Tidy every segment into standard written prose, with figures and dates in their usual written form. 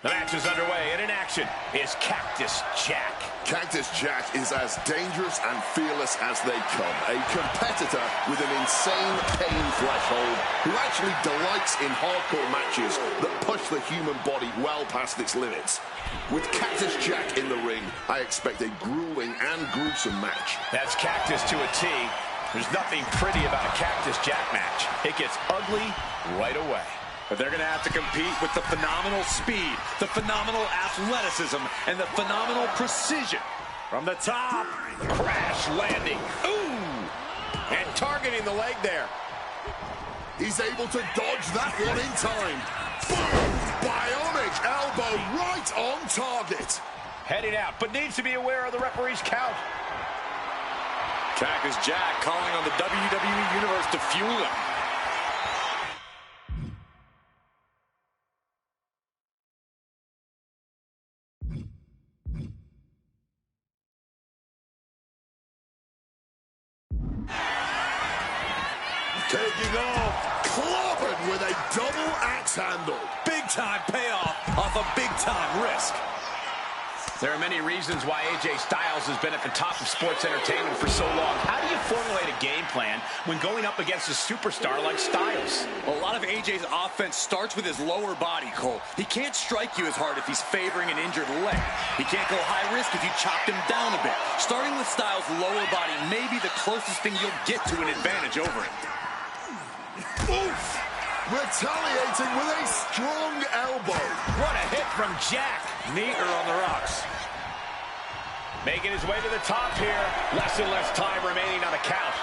The match is underway, and in action is Cactus Jack. Cactus Jack is as dangerous and fearless as they come. A competitor with an insane pain threshold who actually delights in hardcore matches that push the human body well past its limits. With Cactus Jack in the ring, I expect a grueling and gruesome match. That's Cactus to a T. There's nothing pretty about a Cactus Jack match. It gets ugly right away. But they're going to have to compete with the phenomenal speed, the phenomenal athleticism, and the phenomenal precision. From the top, crash landing. Ooh! And targeting the leg there. He's able to dodge that one in time. Boom! Bionic elbow right on target. Heading out, but needs to be aware of the referee's count. Cactus Jack calling on the WWE Universe to fuel him. Taking off, clobbered with a double axe handle. Big time payoff off a big time risk. There are many reasons why AJ Styles has been at the top of sports entertainment for so long. How do you formulate a game plan when going up against a superstar like Styles? Well, a lot of AJ's offense starts with his lower body, Cole. He can't strike you as hard if he's favoring an injured leg. He can't go high risk if you chopped him down a bit. Starting with Styles' lower body may be the closest thing you'll get to an advantage over him. Oof! Retaliating with a strong elbow. What a hit from Jack. Neater on the rocks. Making his way to the top here. Less and less time remaining on the count.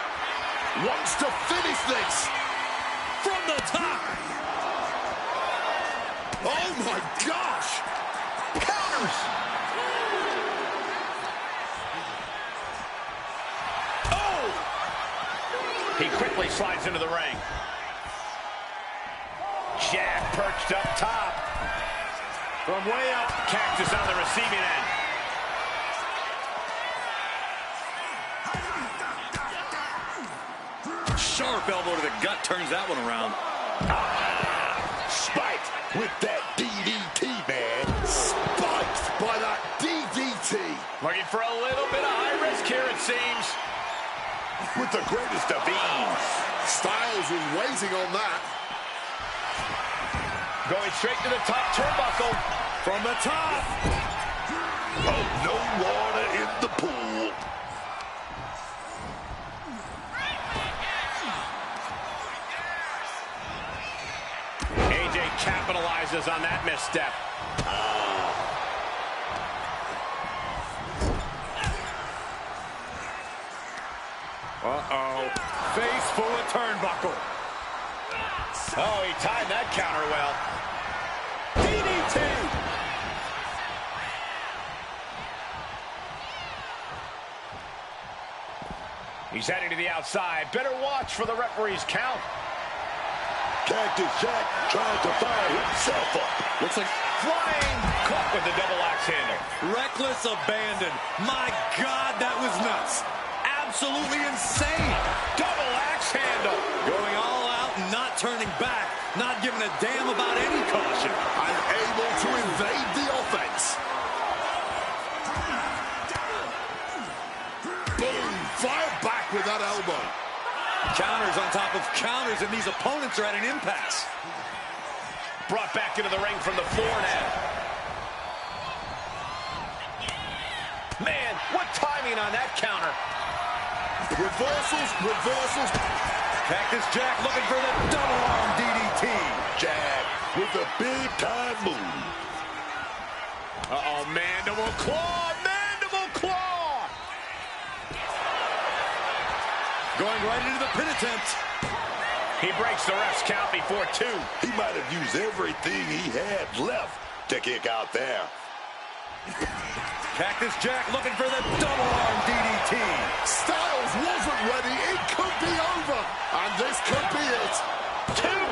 Wants to finish this. From the top. Oh my gosh. Counters. Oh! He quickly slides into the ring. Jack perched up top. From way up, Cactus on the receiving end. Sharp elbow to the gut turns that one around. Spiked with that DDT, man. Spiked by that DDT. Looking for a little bit of high risk here, it seems. With the greatest of ease. Styles was waiting on that. Going straight to the top turnbuckle. From the top. Oh, no water in the pool. AJ capitalizes on that misstep. Uh-oh. Face full of turnbuckle. Oh, he timed that counter well. DDT! He's heading to the outside. Better watch for the referee's count. Cactus Jack trying to fire himself up. Looks like Flying, caught with the double axe handle. reckless abandon. My God, that was nuts. Absolutely insane. Double axe handle. Going all out and not turning back. Not giving a damn about any caution. And able to invade the offense. Boom! Fire back with that elbow. Counters on top of counters, and these opponents are at an impasse. Brought back into the ring from the forehead. Man, what timing on that counter. Reversals, reversals. Cactus Jack looking for the double arm DDT. Jack with a big time move. Uh-oh, mandible claw, mandible claw. Going right into the pin attempt. He breaks the ref's count before two. He might have used everything he had left to kick out there. Cactus Jack looking for the double arm DDT. Styles wasn't ready. It could be over. And this could be it. Two.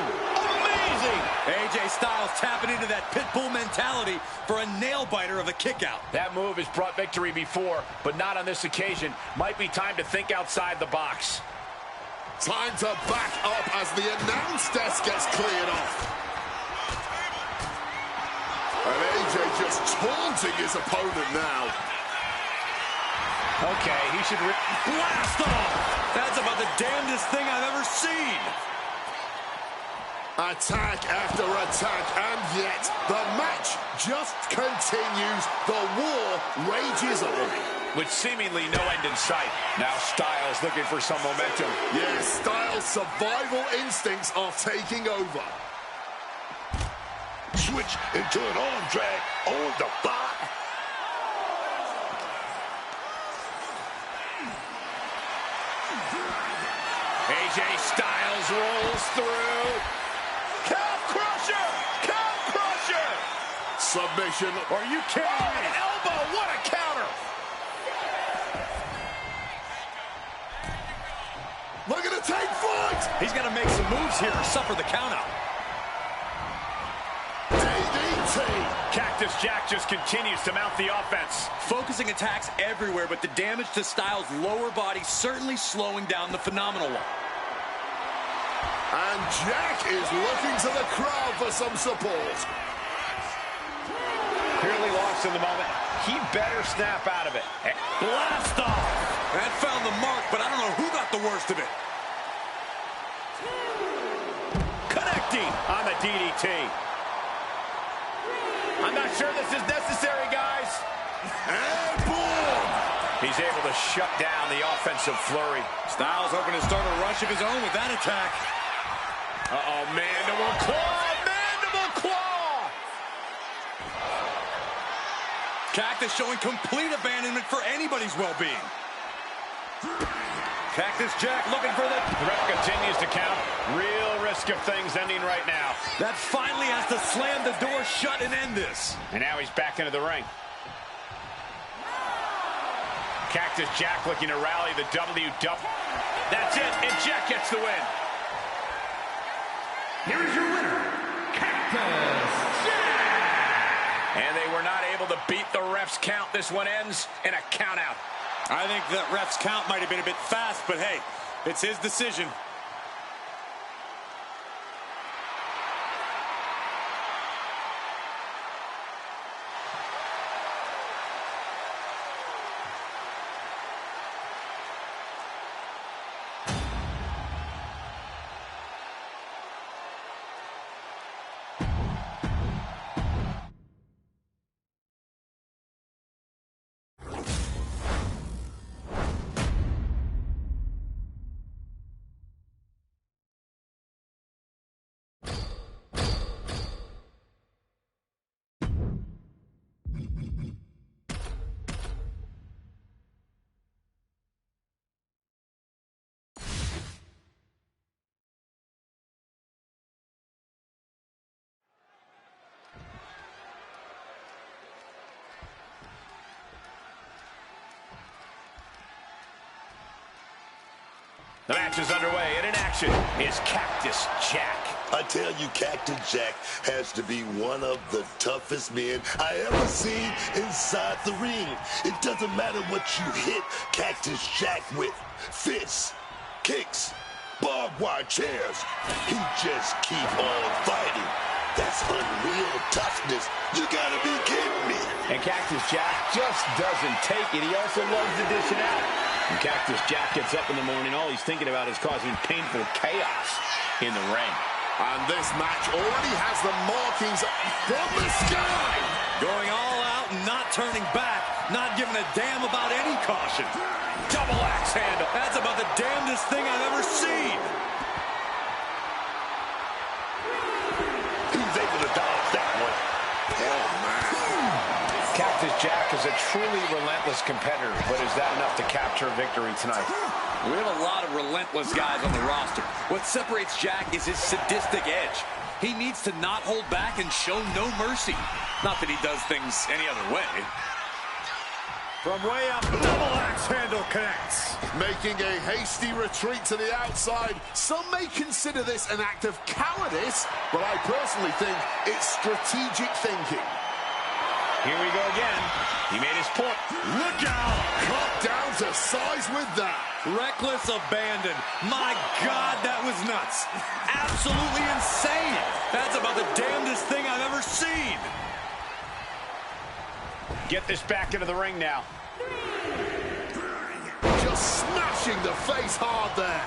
Amazing. AJ Styles tapping into that pit bull mentality for a nail biter of a kick out. That move has brought victory before, but not on this occasion. Might be time to think outside the box. Time to back up as the announce desk gets cleared off. And AJ just taunting his opponent now. Okay, he should Blast off! That's about the damnedest thing I've ever seen. Attack after attack, and yet the match just continues. The war rages on. with seemingly no end in sight. Now Styles looking for some momentum. Yes, Styles' survival instincts are taking over. Switch into an arm drag on the bar. AJ Styles rolls through. Calf crusher! submission. Are you kidding me? An elbow, what a counter! Looking to take flight. He's got to make some moves here to suffer the countout. DDT. Cactus Jack just continues to mount the offense. Focusing attacks everywhere, but the damage to Styles' lower body certainly slowing down the phenomenal one. And Jack is looking to the crowd for some support. Clearly lost in the moment. He better snap out of it. Blast off! That found the mark, but I don't know who got the worst of it. Connecting on the DDT. I'm not sure this is necessary, guys. And boom! He's able to shut down the offensive flurry. Styles hoping to start a rush of his own with that attack. Uh-oh, mandible claw! Mandible claw! Cactus showing complete abandonment for anybody's well-being. Cactus Jack looking for the ref continues to count. Real risk of things ending right now. That finally has to slam the door shut and end this. And now he's back into the ring. Cactus Jack looking to rally the WW. That's it, and Jack gets the win. Here is your winner, Cactus Jack! And they were not able to beat the ref's count. This one ends in a count out. I think that ref's count might have been a bit fast, but hey, it's his decision. The match is underway, and in action is Cactus Jack. I tell you, Cactus Jack has to be one of the toughest men I ever seen inside the ring. It doesn't matter what you hit Cactus Jack with. Fists, kicks, barbed wire chairs. He just keep on fighting. That's unreal toughness. You gotta be kidding me. And Cactus Jack just doesn't take it. He also loves to dish it out. When Cactus Jack gets up in the morning, all he's thinking about is causing painful chaos in the ring. And this match already has the markings from the sky. Going all out and not turning back, not giving a damn about any caution. Double axe handle. That's about the damnedest thing I've ever seen. He's able to dodge that one. Oh, man. Cactus Jack is a truly relentless competitor, but is that enough to capture victory tonight? We have a lot of relentless guys on the roster. What separates Jack is his sadistic edge. He needs to not hold back and show no mercy. Not that he does things any other way. From way up, double axe handle connects. Making a hasty retreat to the outside. Some may consider this an act of cowardice, but I personally think it's strategic thinking. Here we go again. He made his point. Look out! Cut down to size with that. Reckless abandon. My God, that was nuts. Absolutely insane. That's about the damnedest thing I've ever seen. Get this back into the ring now. Just smashing the face hard there.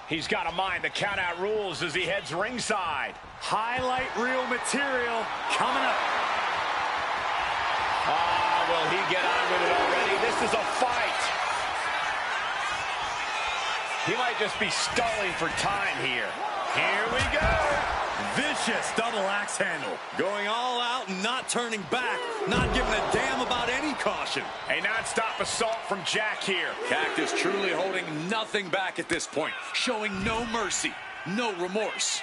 He's got to mind the count-out rules as he heads ringside. Highlight reel material coming up. Will he get on with it already? This is a fight. He might just be stalling for time here. Here we go. Vicious double axe handle. Going all out and not turning back. Not giving a damn about any caution. A non-stop assault from Jack here. Cactus truly holding nothing back at this point. Showing no mercy, no remorse.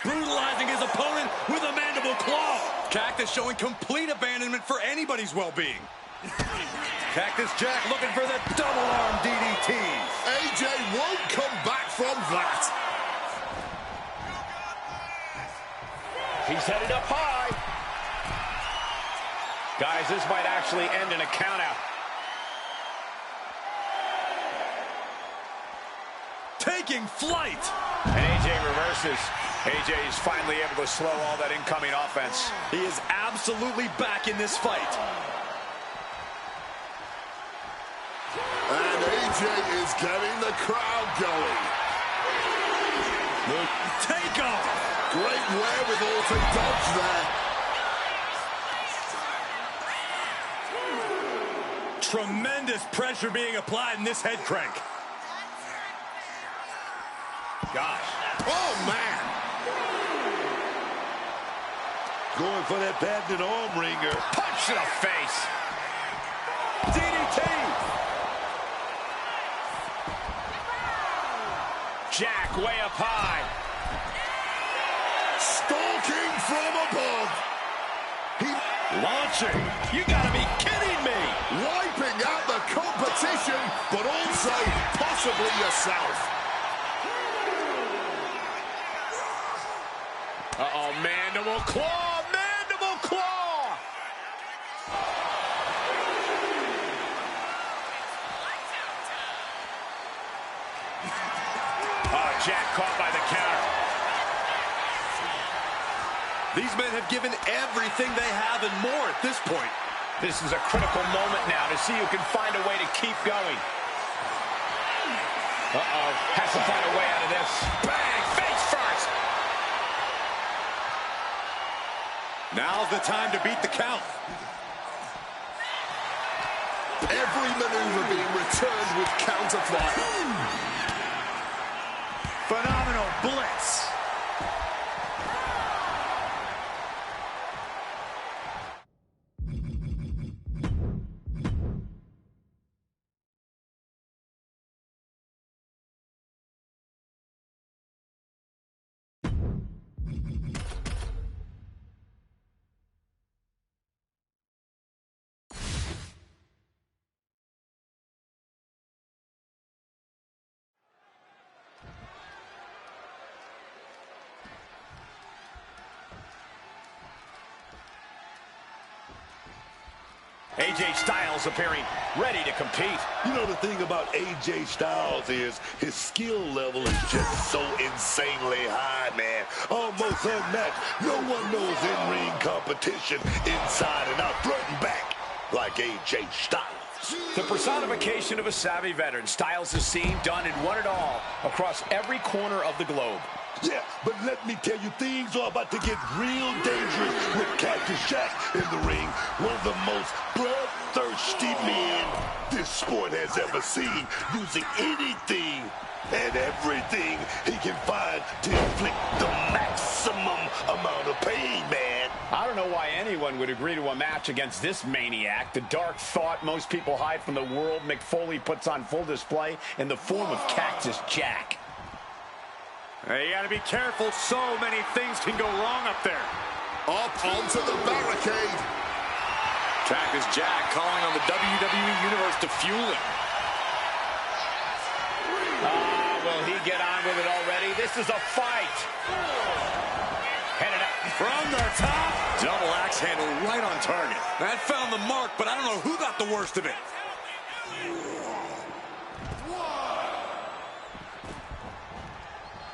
brutalizing his opponent with a mandible claw. Cactus showing complete abandonment for anybody's well-being. Cactus Jack looking for the double arm DDT. AJ won't come back from that. He's headed up high. Guys, this might actually end in a countout. Taking flight. And AJ reverses. AJ is finally able to slow all that incoming offense. He is absolutely back in this fight. And AJ is getting the crowd going. The takeoff. Great wherewithal to dodge there. Tremendous pressure being applied in this head crank. Gosh. Oh, man. Going for that patented arm wringer. Punch to the face. DDT. Jack way up high. Stalking from above. Launching. You gotta be kidding me. Wiping out the competition, but also possibly yourself. Uh-oh, mandible claw, mandible claw! Oh, Jack caught by the counter. These men have given everything they have and more at this point. This is a critical moment now to see who can find a way to keep going. Uh-oh, has to find a way out of this. Bang, face first! Now's the time to beat the count. Every maneuver being returned with counterfire. Phenomenal blitz. AJ Styles appearing ready to compete. You know, the thing about AJ Styles is his skill level is just so insanely high, man. Almost unmatched. No one knows in-ring competition inside and out, front and back, like AJ Styles. The personification of a savvy veteran, Styles has seen, done, and won it all across every corner of the globe. Yeah, but let me tell you, things are about to get real dangerous with Cactus Jack in the ring. One of the most bloodthirsty men this sport has ever seen, using anything and everything he can find to inflict the maximum amount of pain, man. I don't know why anyone would agree to a match against this maniac. The dark thought most people hide from the world Mick Foley puts on full display in the form of Cactus Jack. You gotta be careful. So many things can go wrong up there. Up onto the barricade. Cactus Jack calling on the WWE Universe to fuel him. Will he get on with it already? This is a fight. Headed up. From the top. Double axe handle right on target. That found the mark, but I don't know who got the worst of it.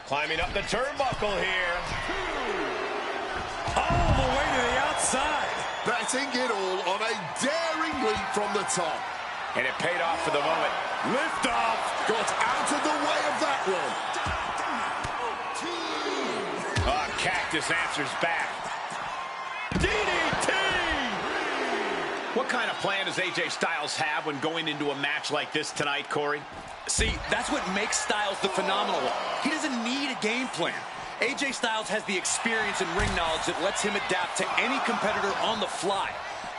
Climbing up the turnbuckle here. All the way to the outside. Betting it all on a daring leap from the top. And it paid off for the moment. Lift off. Got out of the way of that one. Cactus answers back. DDT! What kind of plan does AJ Styles have when going into a match like this tonight, Corey? See, that's what makes Styles the phenomenal one. He doesn't need a game plan. AJ Styles has the experience and ring knowledge that lets him adapt to any competitor on the fly.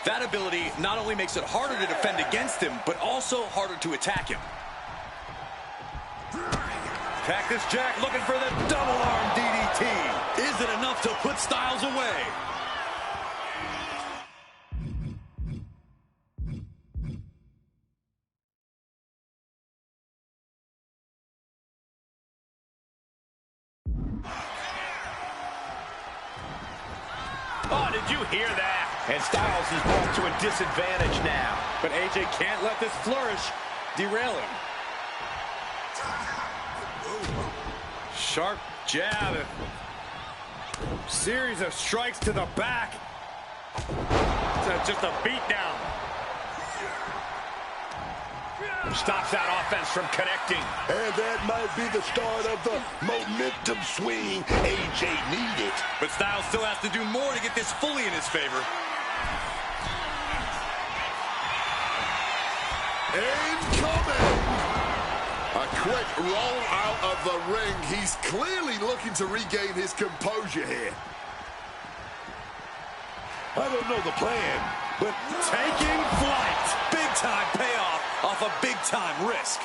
That ability not only makes it harder to defend against him, but also harder to attack him. Cactus Jack looking for the double arm DDT. Is it enough to put Styles away? Oh, did you hear that? And Styles is brought to a disadvantage now. But AJ can't let this flourish derail him. Sharp jab. Series of strikes to the back. It's just a beatdown. Stops that offense from connecting. And that might be the start of the momentum swing AJ needed. But Styles still has to do more to get this fully in his favor. Incoming! A quick roll out of the ring. He's clearly looking to regain his composure here. I don't know the plan, but Taking flight. Big time payoff off a big time risk.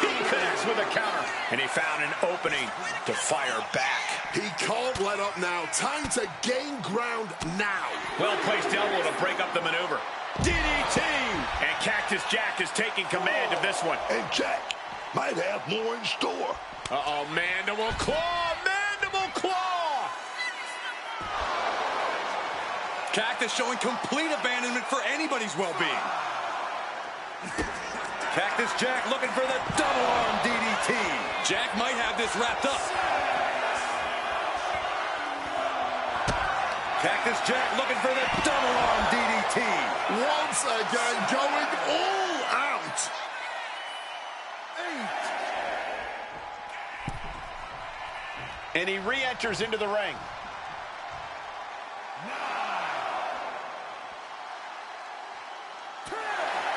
He connects with a counter, and he found an opening to fire back. He can't let up now. Time to gain ground now. Well-placed elbow to break up the maneuver. DDT! And Cactus Jack is taking command of this one. and Jack might have more in store. Uh-oh, mandible claw! Mandible claw! Cactus showing complete abandonment for anybody's well-being. Cactus Jack looking for the double arm DDT. Jack might have this wrapped up. Cactus Jack looking for the double arm DDT. Once again, going all out. 8. And he re-enters into the ring. 9.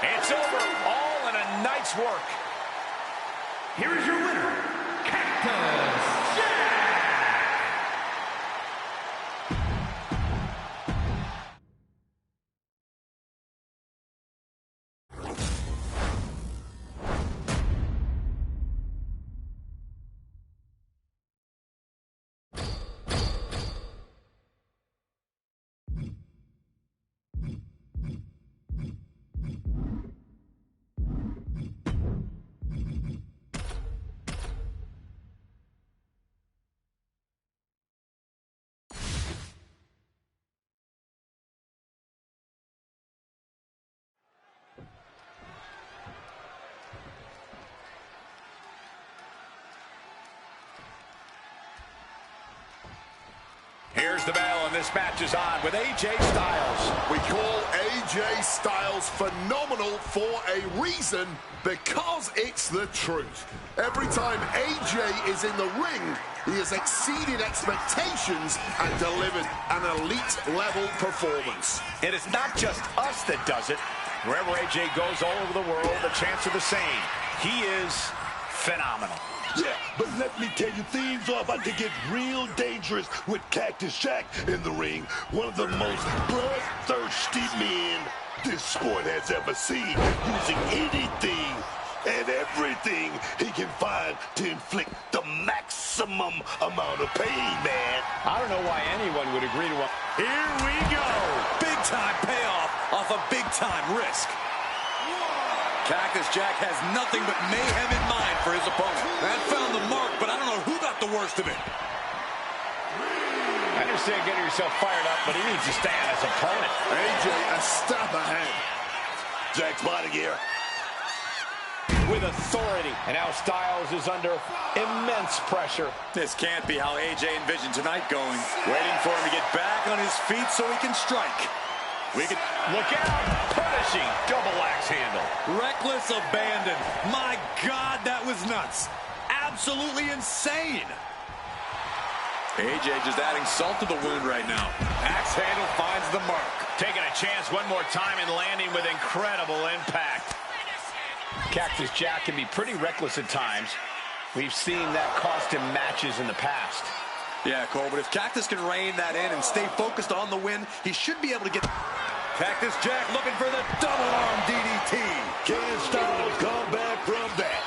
It's over. All in a night's work. Here is your winner, Cactus Jack. Here's the bell, and this match is on with AJ Styles. We call AJ Styles phenomenal for a reason, because it's the truth. Every time AJ is in the ring, he has exceeded expectations and delivered an elite-level performance. And it's not just us that does it. Wherever AJ goes all over the world, the chants are the same. He is phenomenal. Yeah, but let me tell you, things are about to get real dangerous with Cactus Jack in the ring. One of the most bloodthirsty men this sport has ever seen, using anything and everything he can find to inflict the maximum amount of pain, man. I don't know why anyone would agree to a... Here we go. Big time payoff off a big time risk. Cactus Jack has nothing but mayhem in mind for his opponent. That found the mark, but I don't know who got the worst of it. I understand getting yourself fired up, but he needs to stay on his opponent. AJ a step ahead. Jack's body gear. With authority. And now Styles is under immense pressure. This can't be how AJ envisioned tonight going. Waiting for him to get back on his feet so he can strike. We could look out. Punishing double axe handle. Reckless abandon. My God, that was nuts. Absolutely insane. AJ just adding salt to the wound right now. Axe handle finds the mark. Taking a chance one more time and landing with incredible impact. Cactus Jack can be pretty reckless at times. We've seen that cost him matches in the past. Yeah, Cole, but if Cactus can rein that in and stay focused on the win, he should be able to get... Cactus Jack looking for the double arm DDT. Can Styles come back from that?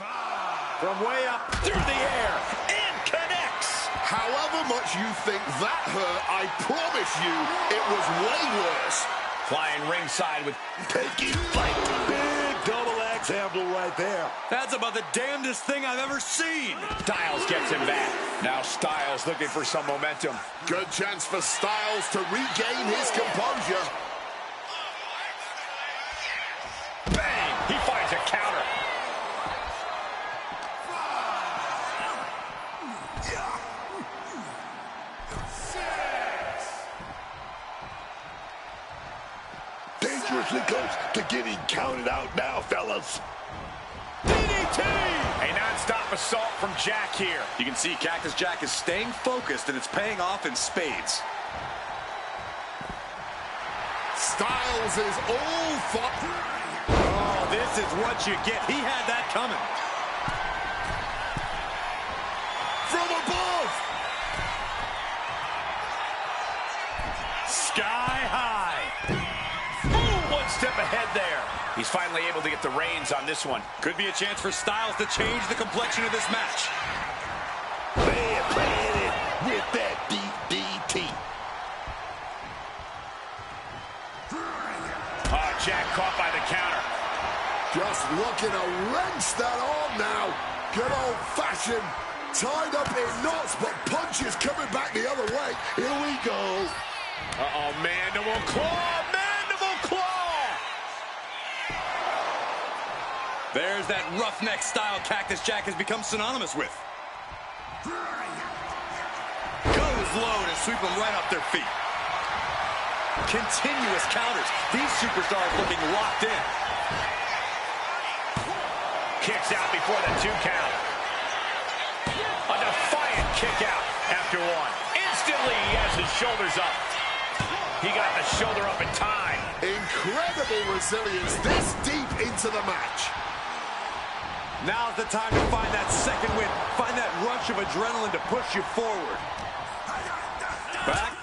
From way up through the air, and connects. However much you think that hurt, I promise you it was way worse. Flying ringside with Pinky fight. Big double axe handle right there. That's about the damnedest thing I've ever seen. Styles gets him back. Now Styles looking for some momentum. Good chance for Styles to regain his composure. Bang! He finds a counter. Dangerously close to getting counted out now, fellas. DDT! A non-stop assault from Jack here. You can see Cactus Jack is staying focused, and it's paying off in spades. Styles is all for... Oh, this is what you get. He had that coming. From above! Sky high. Ooh, one step ahead there. He's finally able to get the reins on this one. Could be a chance for Styles to change the complexion of this match. Man playing it with that DDT. Jack caught by the counter. Just looking to wrench that arm now. Good old-fashioned, tied up in knots, but punches coming back the other way. Here we go. Uh-oh, mandible claw, mandible claw! There's that roughneck style Cactus Jack has become synonymous with. Goes low to sweep them right off their feet. Continuous counters. These superstars looking locked in. Kicks out before the 2 count. A defiant kick out after one. Instantly, he has his shoulders up. He got the shoulder up in time. Incredible resilience this deep into the match. Now's the time to find that second win. Find that rush of adrenaline to push you forward. Back.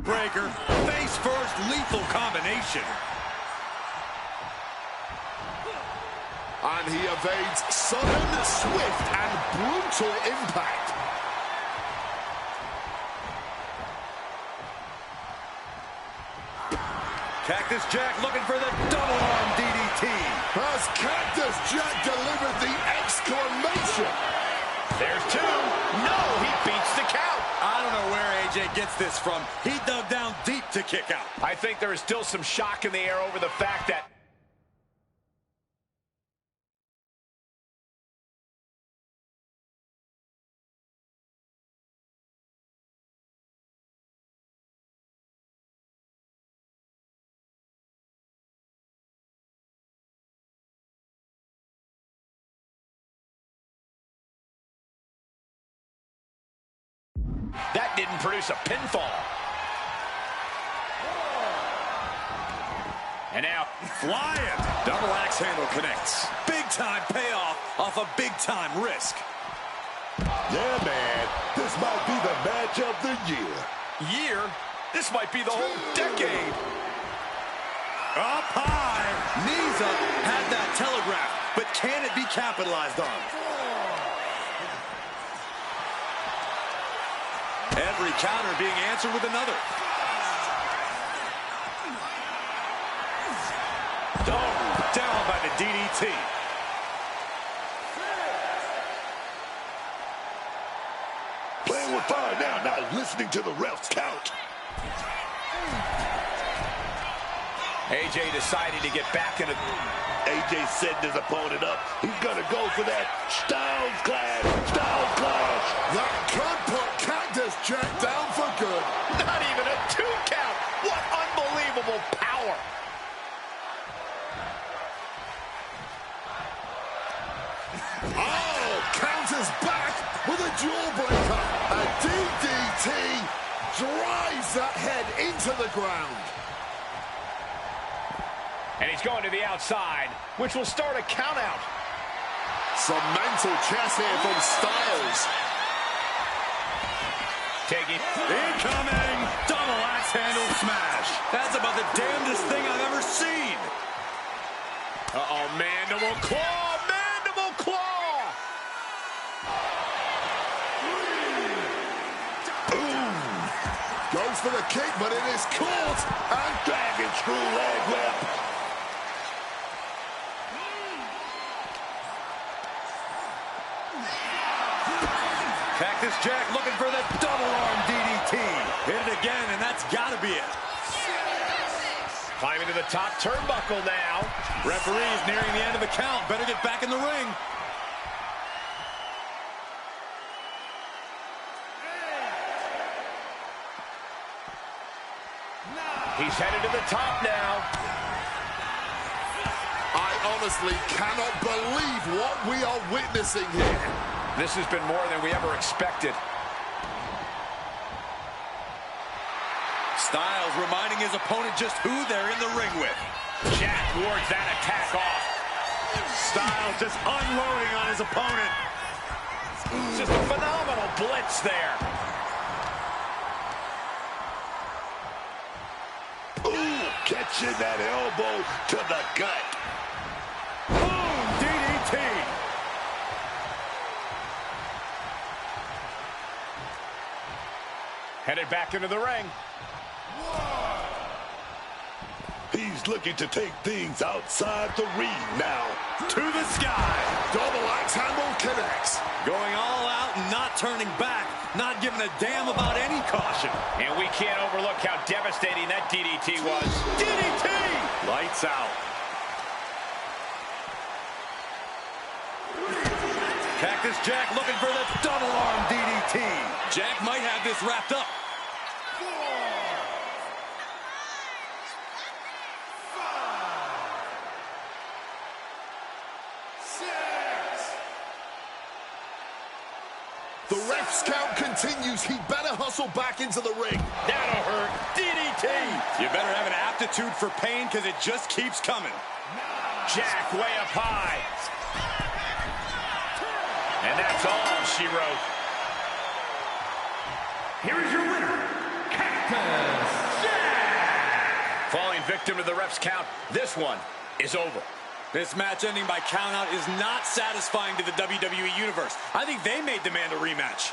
Breaker. Face first, lethal combination. And he evades sudden, swift, and brutal impact. Cactus Jack looking for the double arm DDT. Has Cactus Jack delivered the exclamation? There's 2. No, he beats the count. I don't know where AJ gets this from. He dug down deep to kick out. I think there is still some shock in the air over the fact that that didn't produce a pinfall. And now, flying. Double axe handle connects. Big time payoff off a big time risk. Yeah, man. This might be the match of the year. year, this might be the whole decade. Up high. Knees up. Had that telegraph. But can it be capitalized on? Every counter being answered with another. Oh, down by the DDT. Playing with fire now, not listening to the refs count. AJ decided to get back into... AJ setting his opponent up. He's gonna go for that Styles Clash. Styles Clash. That could put Cactus Jack down for good. Not even a 2 count. What unbelievable power. Oh, counters back with a jawbreaker. A DDT drives that head into the ground. And he's going to the outside, which will start a count out. Some mental chess here from Styles. Taking... Incoming! Double axe handle smash. That's about the damnedest thing I've ever seen. Uh-oh, mandible claw, mandible for the kick, but it is caught. And Dragon screw leg whip. Cactus Jack looking for the double arm DDT. Hit it again, and that's got to be it. Climbing to the top turnbuckle now. Referee's nearing the end of the count. Better get back in the ring. He's headed to the top now. I honestly cannot believe what we are witnessing here. This has been more than we ever expected. Styles reminding his opponent just who they're in the ring with. Jack wards that attack off. Styles just unloading on his opponent. Just a phenomenal blitz there. Ooh, catching that elbow to the gut. Boom, DDT. Headed back into the ring. He's looking to take things outside the ring now. To the sky. Double axe handle connects. Going all out and not turning back. Not giving a damn about any caution. And we can't overlook how devastating that DDT was. DDT! Lights out. Cactus Jack looking for the double arm DDT. Jack might have this wrapped up. The ref's count continues. He better hustle back into the ring. That'll hurt. DDT! You better have an aptitude for pain because it just keeps coming. Jack way up high. And that's all she wrote. Here is your winner, Cactus Jack! Falling victim to the ref's count, this one is over. This match ending by countout is not satisfying to the WWE Universe. I think they may demand a rematch.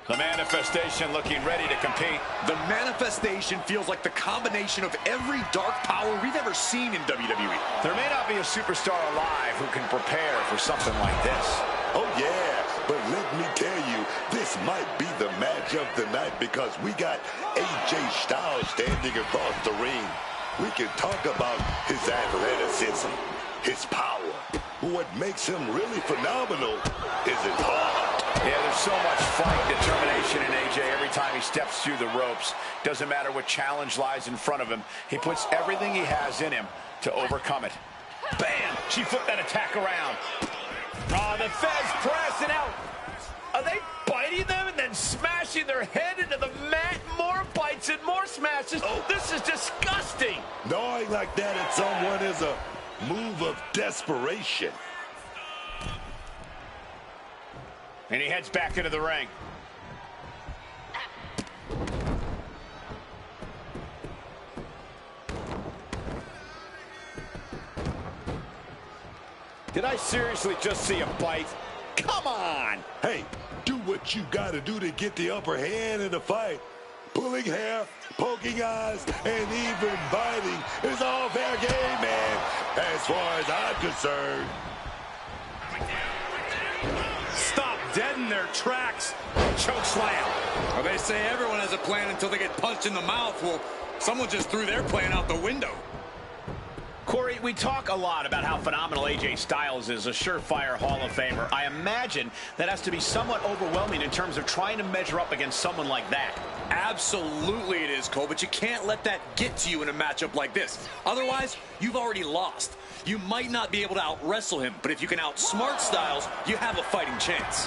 The Manifestation looking ready to compete. The Manifestation feels like the combination of every dark power we've ever seen in WWE. There may not be a superstar alive who can prepare for something like this. Oh, yeah, but let me tell you, this might be the match of the night because we got AJ Styles standing across the ring. We can talk about his athleticism, his power. What makes him really phenomenal is his heart. Yeah, there's so much fight, determination in AJ every time he steps through the ropes. Doesn't matter what challenge lies in front of him. He puts everything he has in him to overcome it. Bam! She flipped that attack around. Oh, the Fez pressing out. Are they biting them and then smashing their head into the mat? More bites and more smashes. Oh, this is disgusting. Gnawing like that at someone is a move of desperation. And he heads back into the ring. Did I seriously just see a bite? Come on! Hey, do what you gotta do to get the upper hand in the fight. Pulling hair, poking eyes, and even biting is all fair game, man, as far as I'm concerned. Stop dead in their tracks. Choke slam. Well, they say everyone has a plan until they get punched in the mouth. Well, someone just threw their plan out the window. Corey, we talk a lot about how phenomenal AJ Styles is, a surefire Hall of Famer. I imagine that has to be somewhat overwhelming in terms of trying to measure up against someone like that. Absolutely it is, Cole, but you can't let that get to you in a matchup like this. Otherwise, you've already lost. You might not be able to out-wrestle him, but if you can outsmart Styles, you have a fighting chance.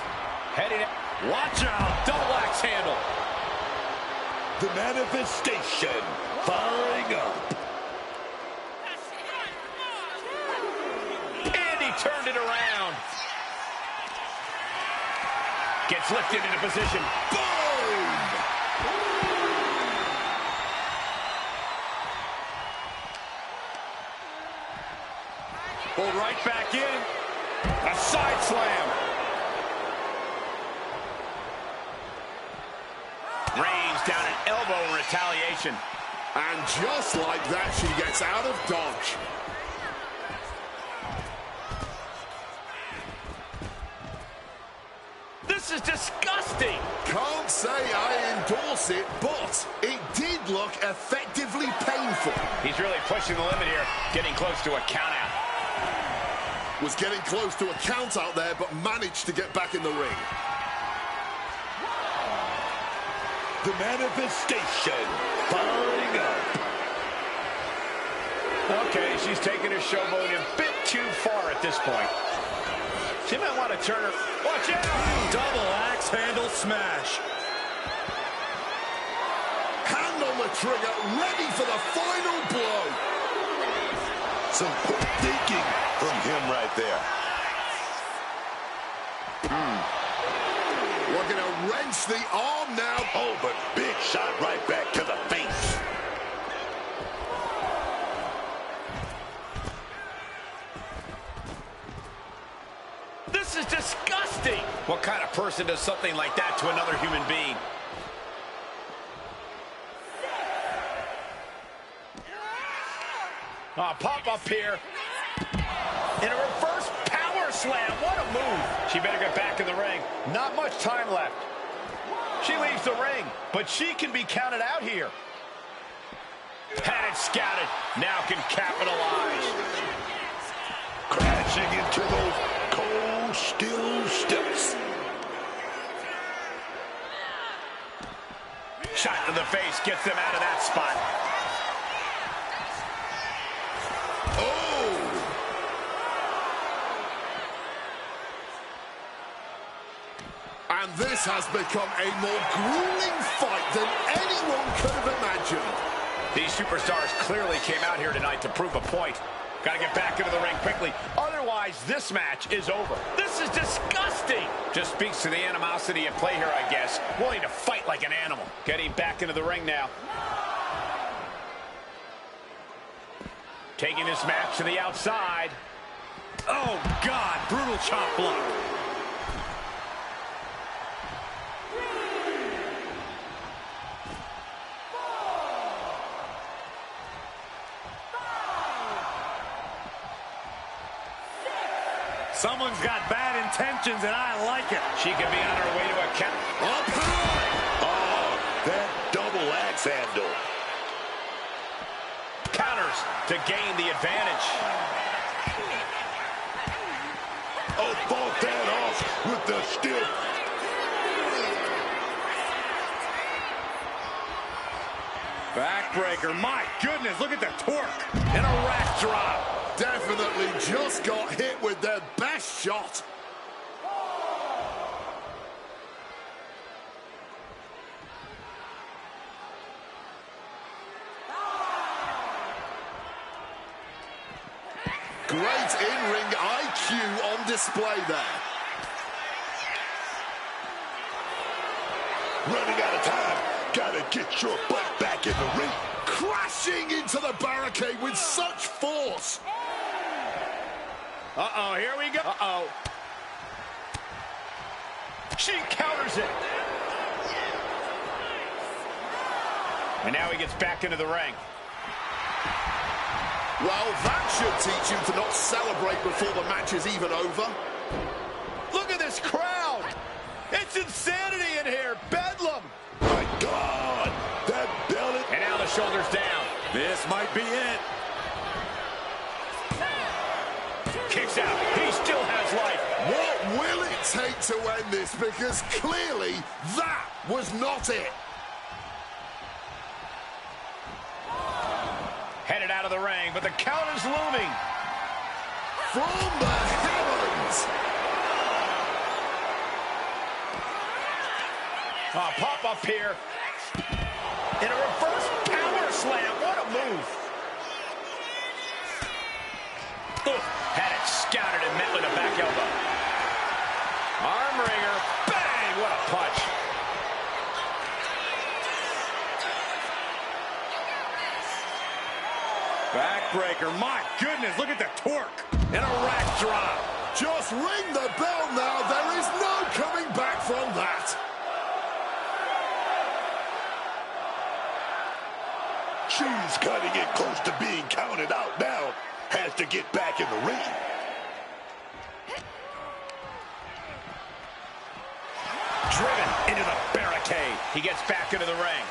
Heading it. Watch out. Double axe handle. The Manifestation firing up. And he turned it around. Gets lifted into position. Boom! Pulled right back in. A side slam. Reigns down an elbow in retaliation. And just like that, she gets out of dodge. This is disgusting. Can't say I endorse it, but it did look effectively painful. He's really pushing the limit here, getting close to a count out. Was getting close to a count out there, but managed to get back in the ring. The Manifestation firing up. Okay, she's taking her showboat a bit too far at this point. She might want to turn her. Watch out! Double axe handle smash. Hand on the trigger, ready for the final blow. Some quick thinking from him right there. We're going to wrench the arm now. Oh, but big shot right back to the face. This is disgusting. What kind of person does something like that to another human being? Pop up here. In a reverse power slam. What a move. She better get back in the ring. Not much time left. She leaves the ring, but she can be counted out here. Had it scouted. Now can capitalize. Crashing into those cold steel steps. Shot to the face gets them out of that spot. Oh! And this has become a more grueling fight than anyone could have imagined. These superstars clearly came out here tonight to prove a point. Got to get back into the ring quickly. Otherwise, this match is over. This is disgusting. Just speaks to the animosity at play here, I guess. Willing to fight like an animal. Getting back into the ring now. Taking this match to the outside. Oh, God. Brutal chop block. Someone's got bad intentions, and I like it. She could be on her way to a count. Up high! Oh, that double axe handle. Counters to gain the advantage. Oh, fought that off with the stiff. Backbreaker. My goodness, look at the torque. And a rack drop. Definitely just got hit with their best shot. Great in-ring IQ on display there. Running out of time. Gotta get your butt back in the ring. Crashing into the barricade with such force. Uh-oh, here we go. Uh-oh. She counters it. And now he gets back into the ring. Well, that should teach him to not celebrate before the match is even over. Look at this crowd. It's insanity in here. Bedlam. My God, that belly. And now the shoulders down. This might be it. Kicks out. He still has life. What will it take to end this? Because clearly that was not it. Headed out of the ring, but the count is looming. From the heavens. Pop up here. In a reverse power slam. What a move. Had it scouted and met with a back elbow. Arm wringer. Bang! What a punch. Backbreaker. My goodness, look at the torque. And a rack drop. Just ring the bell now. There is no coming back from that. She's cutting it close to being counted out now. Has to get back in the ring. Driven into the barricade. He gets back into the ring.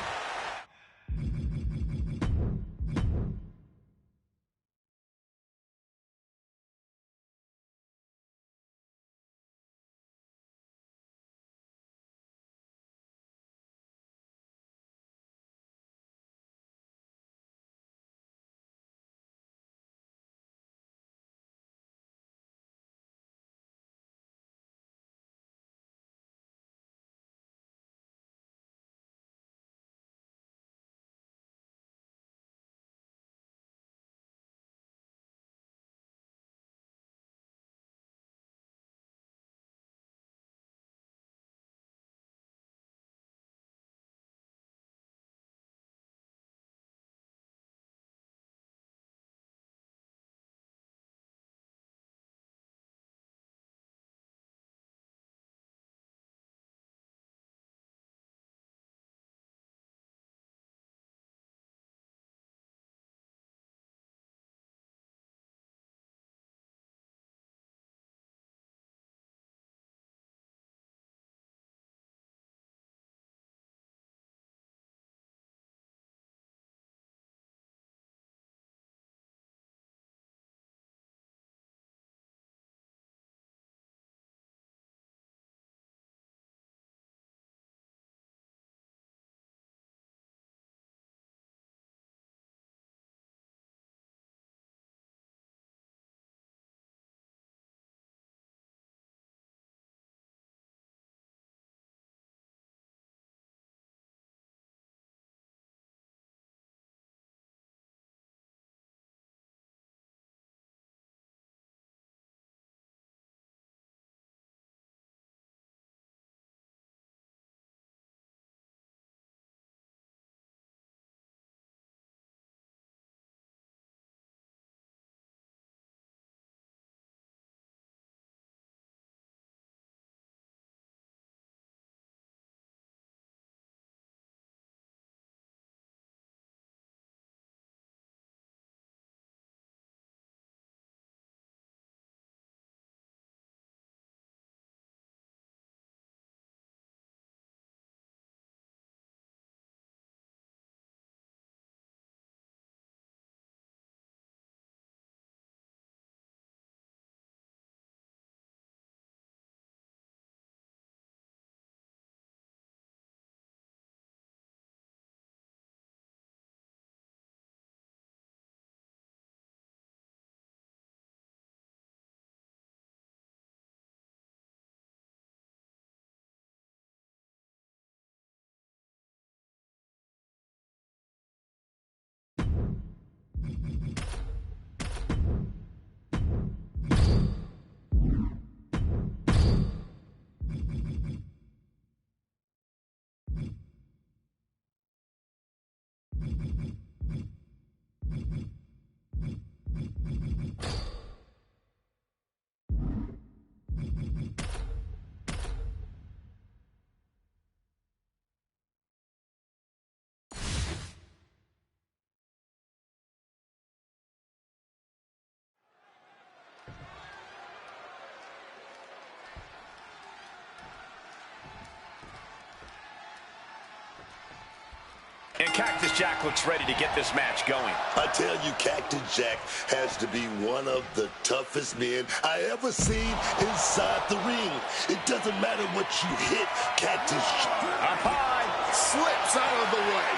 And Cactus Jack looks ready to get this match going. I tell you, Cactus Jack has to be one of the toughest men I ever seen inside the ring. It doesn't matter what you hit, Cactus Jack. Up high. Slips out of the way.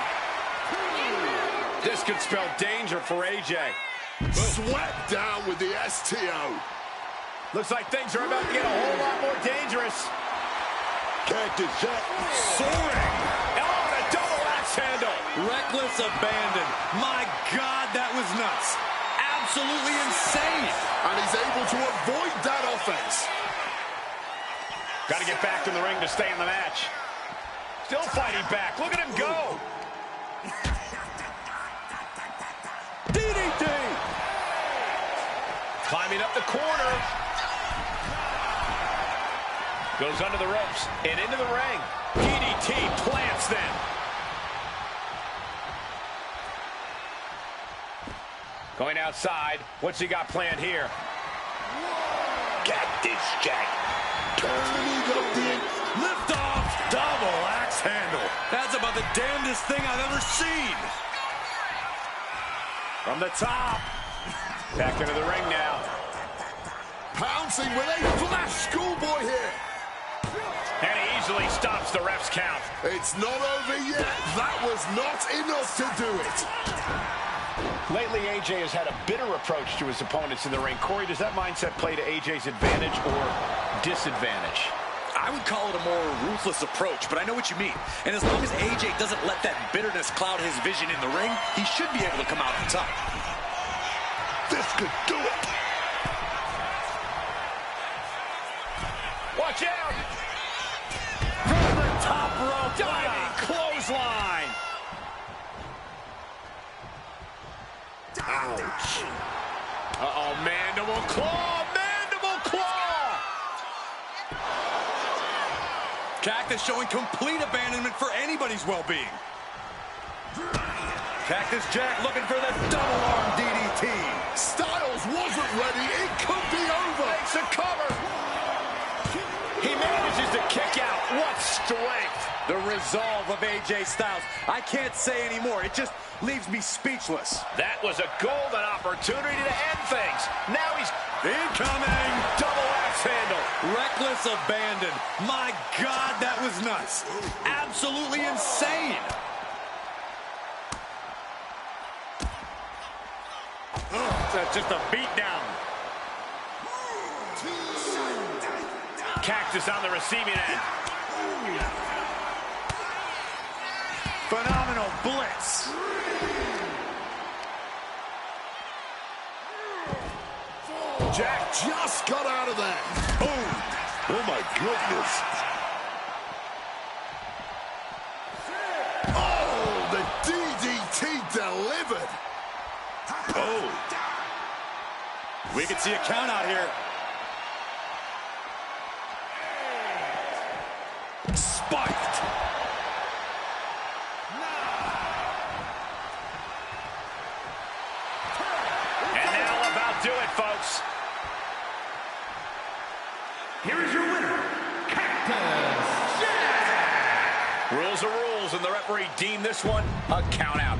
This could spell danger for AJ. Swept down with the STO. Looks like things are about to get a whole lot more dangerous. Cactus Jack Soaring. Oh, the double axe handle. Reckless abandon. My God, that was nuts. Absolutely insane. And he's able to avoid that offense. Got to get back in the ring to stay in the match. Still fighting back. Look at him go. DDT. Climbing up the corner. Goes under the ropes and into the ring. DDT plants them. Going outside. What's he got planned here? Cactus Jack turning up the Lift off. Double axe handle. That's about the damnedest thing I've ever seen. From the top. Back into the ring now. Pouncing with a flash schoolboy here. And he easily stops the ref's count. It's not over yet. That was not enough to do it. Lately, AJ has had a bitter approach to his opponents in the ring. Corey, does that mindset play to AJ's advantage or disadvantage? I would call it a more ruthless approach, but I know what you mean. And as long as AJ doesn't let that bitterness cloud his vision in the ring, he should be able to come out on top. This could do it. Watch out! From the top rope, diving clothesline. Ouch. Uh-oh, mandible claw, mandible claw! Cactus showing complete abandonment for anybody's well-being. Cactus Jack looking for the double arm DDT. Styles wasn't ready. It could be over. Makes a cover. He manages to kick out. What strength! The resolve of AJ Styles. I can't say anymore. It just leaves me speechless. That was a golden opportunity to end things. Now he's Incoming! double axe handle. Reckless abandon. My God, that was nuts. Absolutely insane. That's just a beatdown. Cactus on the receiving end. Phenomenal blitz. Jack just got out of there. Oh my goodness. Oh, the DDT delivered. Oh. We could see a count out here. Spiked. And that'll about do it, folks. Here is your winner, Cactus Jack. Rules are rules, and the referee deemed this one a count out.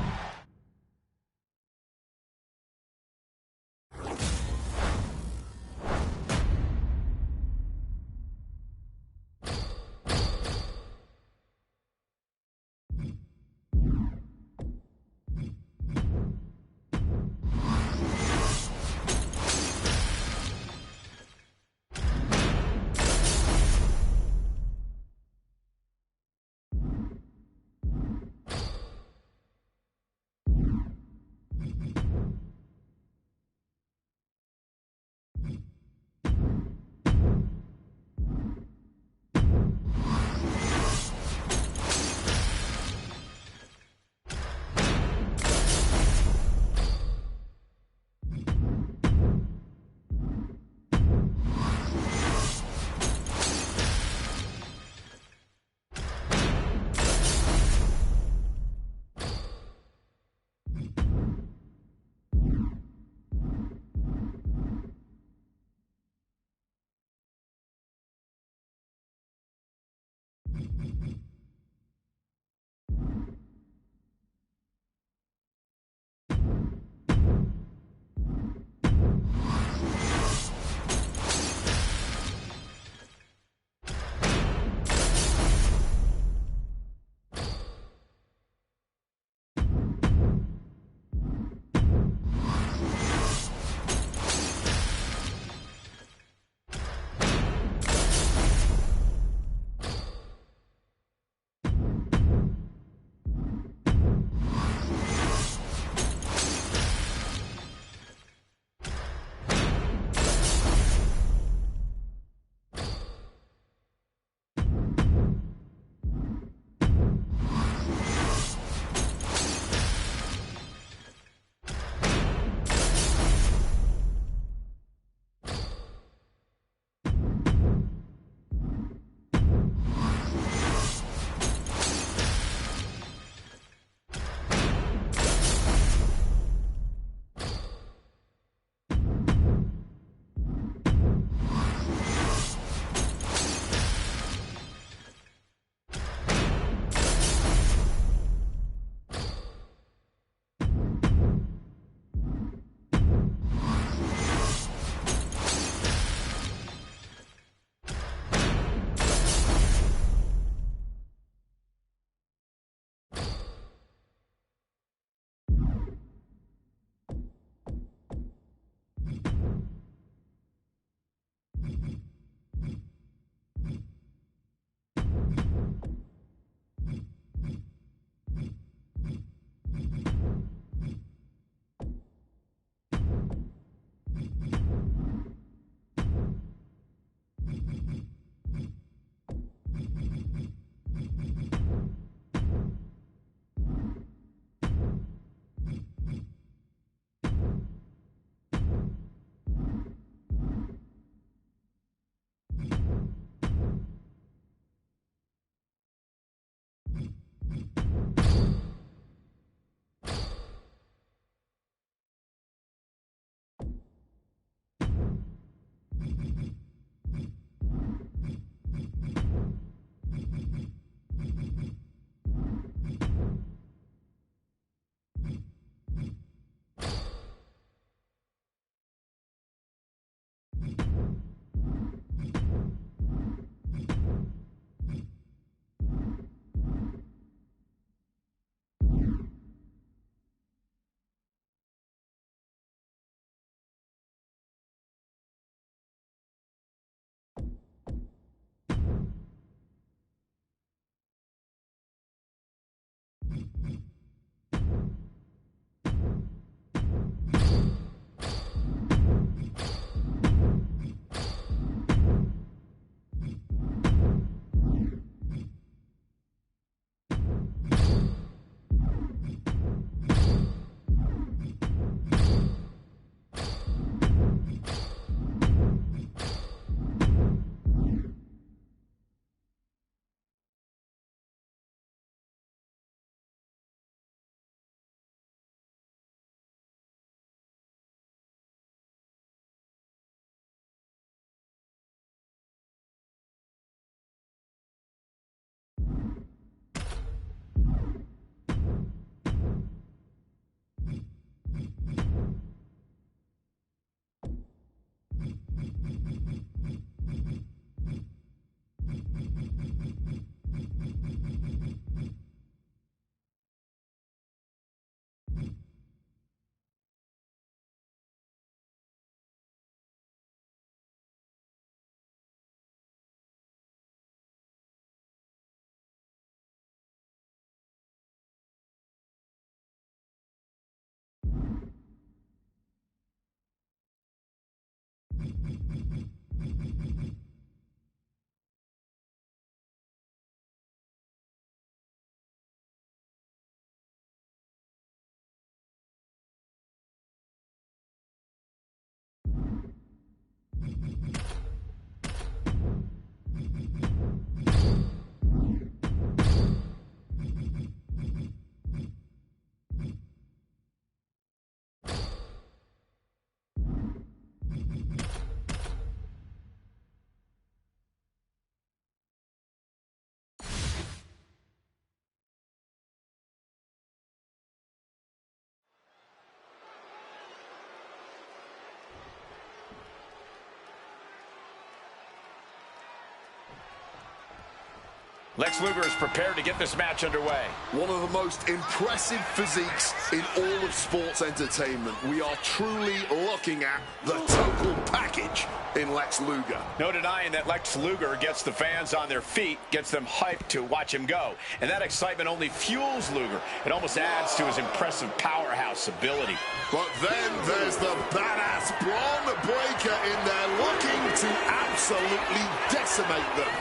Lex Luger is prepared to get this match underway. One of the most impressive physiques in all of sports entertainment. We are truly looking at the total package in Lex Luger. No denying that Lex Luger gets the fans on their feet, gets them hyped to watch him go. And that excitement only fuels Luger. It almost adds to his impressive powerhouse ability. But then there's the badass Braun Breaker in there looking to absolutely decimate them.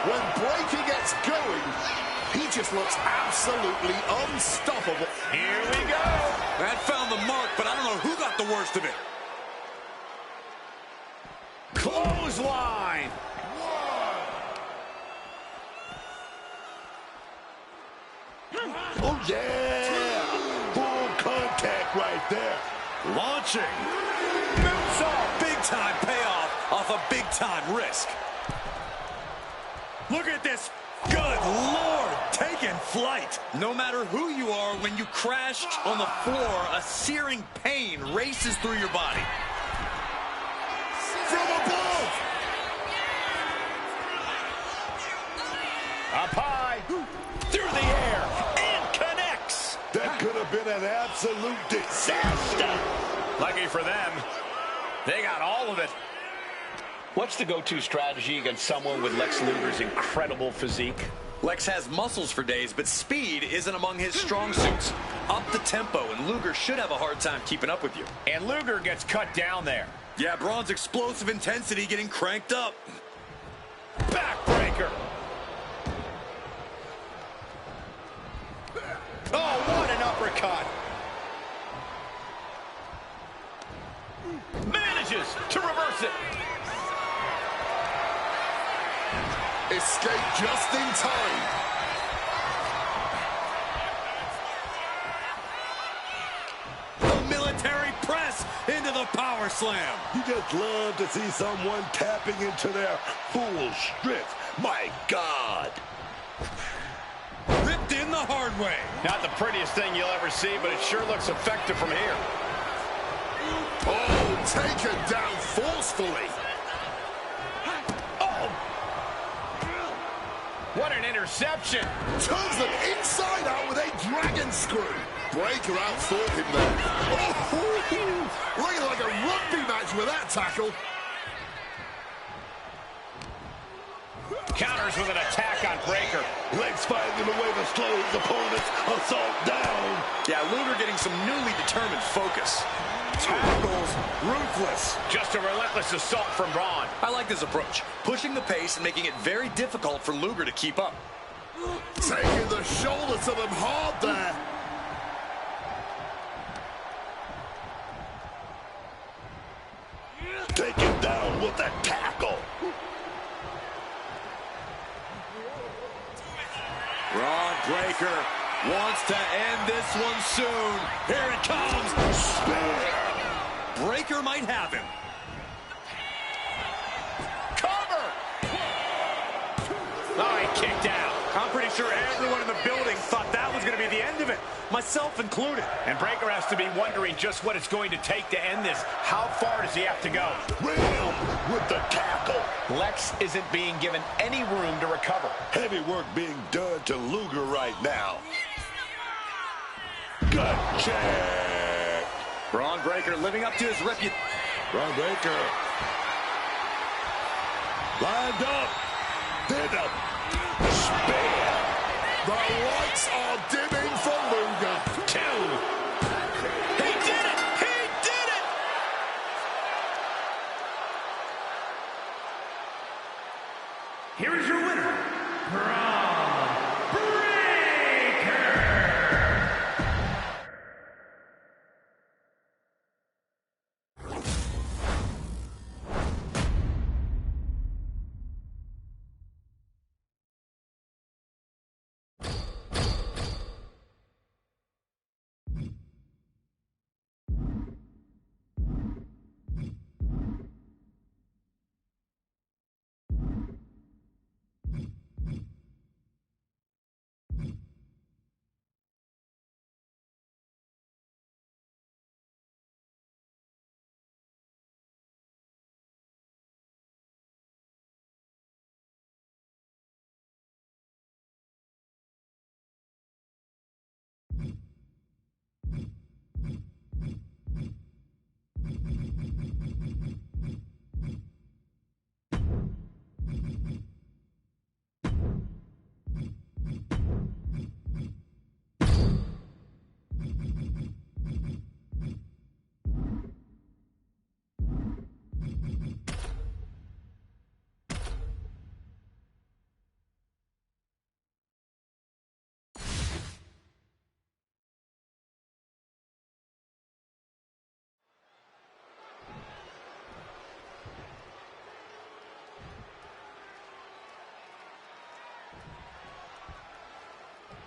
When Breaker gets going, he just looks absolutely unstoppable. Here we go. That found the mark, but I don't know who got the worst of it. Clothesline. Oh, yeah. Full contact right there. Launching. Moonsault. Big time payoff off a big time risk. Look at this. Good Lord. Taking flight. No matter who you are, when you crash on the floor, a searing pain races through your body. From above. Up high. Through the air. And connects. That could have been an absolute disaster. Lucky for them, they got all of it. What's the go-to strategy against someone with Lex Luger's incredible physique? Lex has muscles for days, but speed isn't among his strong suits. Up the tempo, and Luger should have a hard time keeping up with you. And Luger gets cut down there. Yeah, Braun's explosive intensity getting cranked up. Backbreaker. Oh, what an uppercut. Manages to reverse it. Escape just in time. The military press into the power slam. You just love to see someone tapping into their full strength. My God. Ripped in the hard way. Not the prettiest thing you'll ever see, but it sure looks effective from here. Oh, taken down forcefully. What an interception. Turns them inside out with a dragon screw. Breaker outthought him there. Oh, looking like a rugby match with that tackle. Counters with an attack on Breaker. Legs finding a way to slow his opponent's assault down. Yeah, Luger getting some newly determined focus. Tackles ruthless. Just a relentless assault from Braun. I like this approach, pushing the pace and making it very difficult for Luger to keep up. Taking the shoulder to them hard there. Take him down with a tackle. Braun Breaker wants to end this one soon. Here it comes. Spear. Breaker might have him. Cover! Oh, he kicked out. I'm pretty sure everyone in the building thought that was going to be the end of it, myself included. And Breaker has to be wondering just what it's going to take to end this. How far does he have to go? Ram with the tackle. Lex isn't being given any room to recover. Heavy work being done to Luger right now. Gut check. Braun Breaker living up to his reputation. Braun Breaker. Lined up. Then up. Spear. The lights are dimming for Luger. 2. He did it! He did it! Here is your winner, Braun Breaker.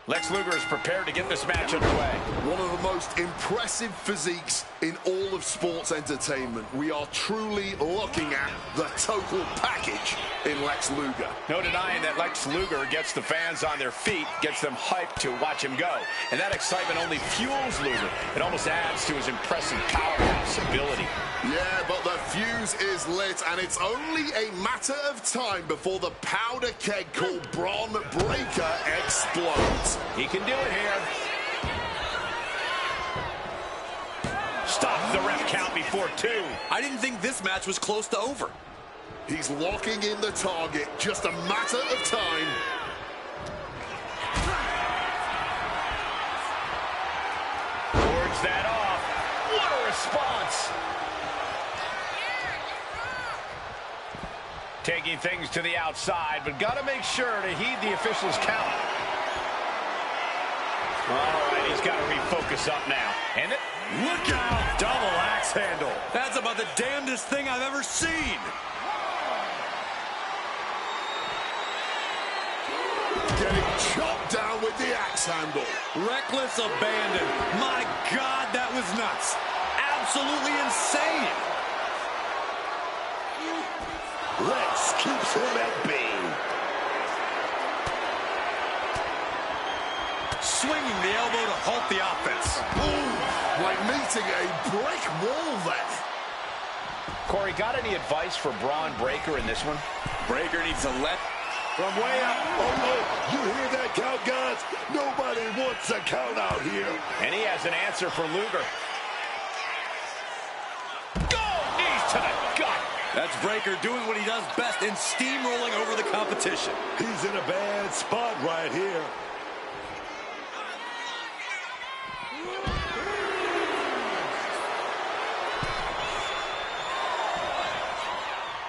Lex Luger is prepared to get this match underway. One of the most impressive physiques in all of sports entertainment. We are truly looking at the total package in Lex Luger. No denying that Lex Luger gets the fans on their feet, gets them hyped to watch him go. And that excitement only fuels Luger. It almost adds to his impressive powerhouse ability. Yeah, but the fuse is lit, and it's only a matter of time before the powder keg called Braun Breaker explodes. He can do it here. Stops the ref count before 2. I didn't think this match was close to over. He's locking in the target. Just a matter of time. Wards that off. What a response. Taking things to the outside, but got to make sure to heed the official's count. All right, he's got to refocus up now. And Look out! Double axe handle. That's about the damnedest thing I've ever seen. Getting chopped down with the axe handle. Reckless abandon. My God, that was nuts. Absolutely insane. Lex keeps him at bay. Swinging the elbow to halt the offense. Ooh, like meeting a brick wall there. Corey, got any advice for Braun Breaker in this one? Breaker needs to let from way up. Oh, no. You hear that count, guys? Nobody wants a count out here. And he has an answer for Luger. Go! Knees to the gut. That's Breaker doing what he does best in steamrolling over the competition. He's in a bad spot right here.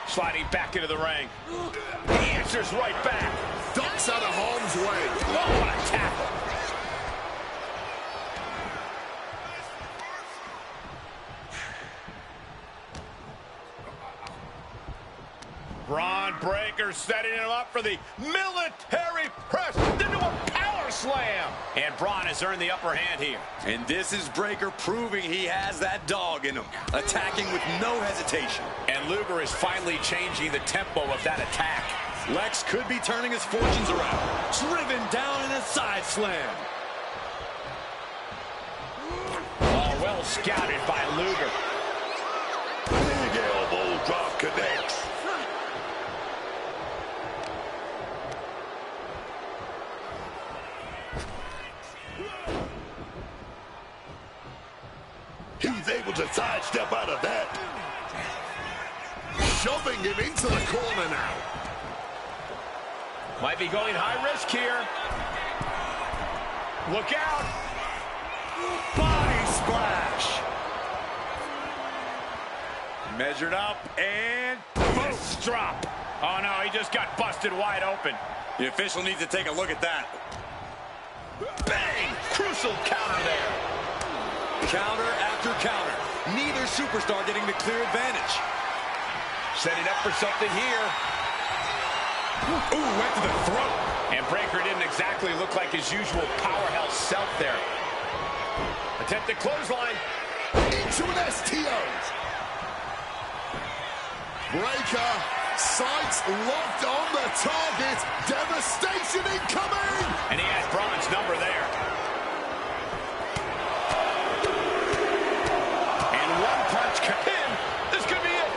Sliding back into the ring. He answers right back. Ducks out of harm's way. Oh, what a tackle. Braun Breaker setting him up for the military press into a power slam. And Braun has earned the upper hand here. And this is Breaker proving he has that dog in him, attacking with no hesitation. And Luger is finally changing the tempo of that attack. Lex could be turning his fortunes around. Driven down in a side slam. Oh, well scouted by Luger. Big elbow drop connects. He's able to sidestep out of that. Shoving him into the corner now. Might be going high risk here. Look out. Body splash. Measured up and Fist drop. Oh, no, he just got busted wide open. the official needs to take a look at that. Bang! Crucial counter there. Counter after counter. Neither superstar getting the clear advantage. Setting up for something here. Ooh, went to the throat. And Breaker didn't exactly look like his usual powerhouse self there. Attempted clothesline. Into an STO. Breaker, sights locked on the target. Devastation incoming. And he has Braun's number there. And one punch in. This could be it.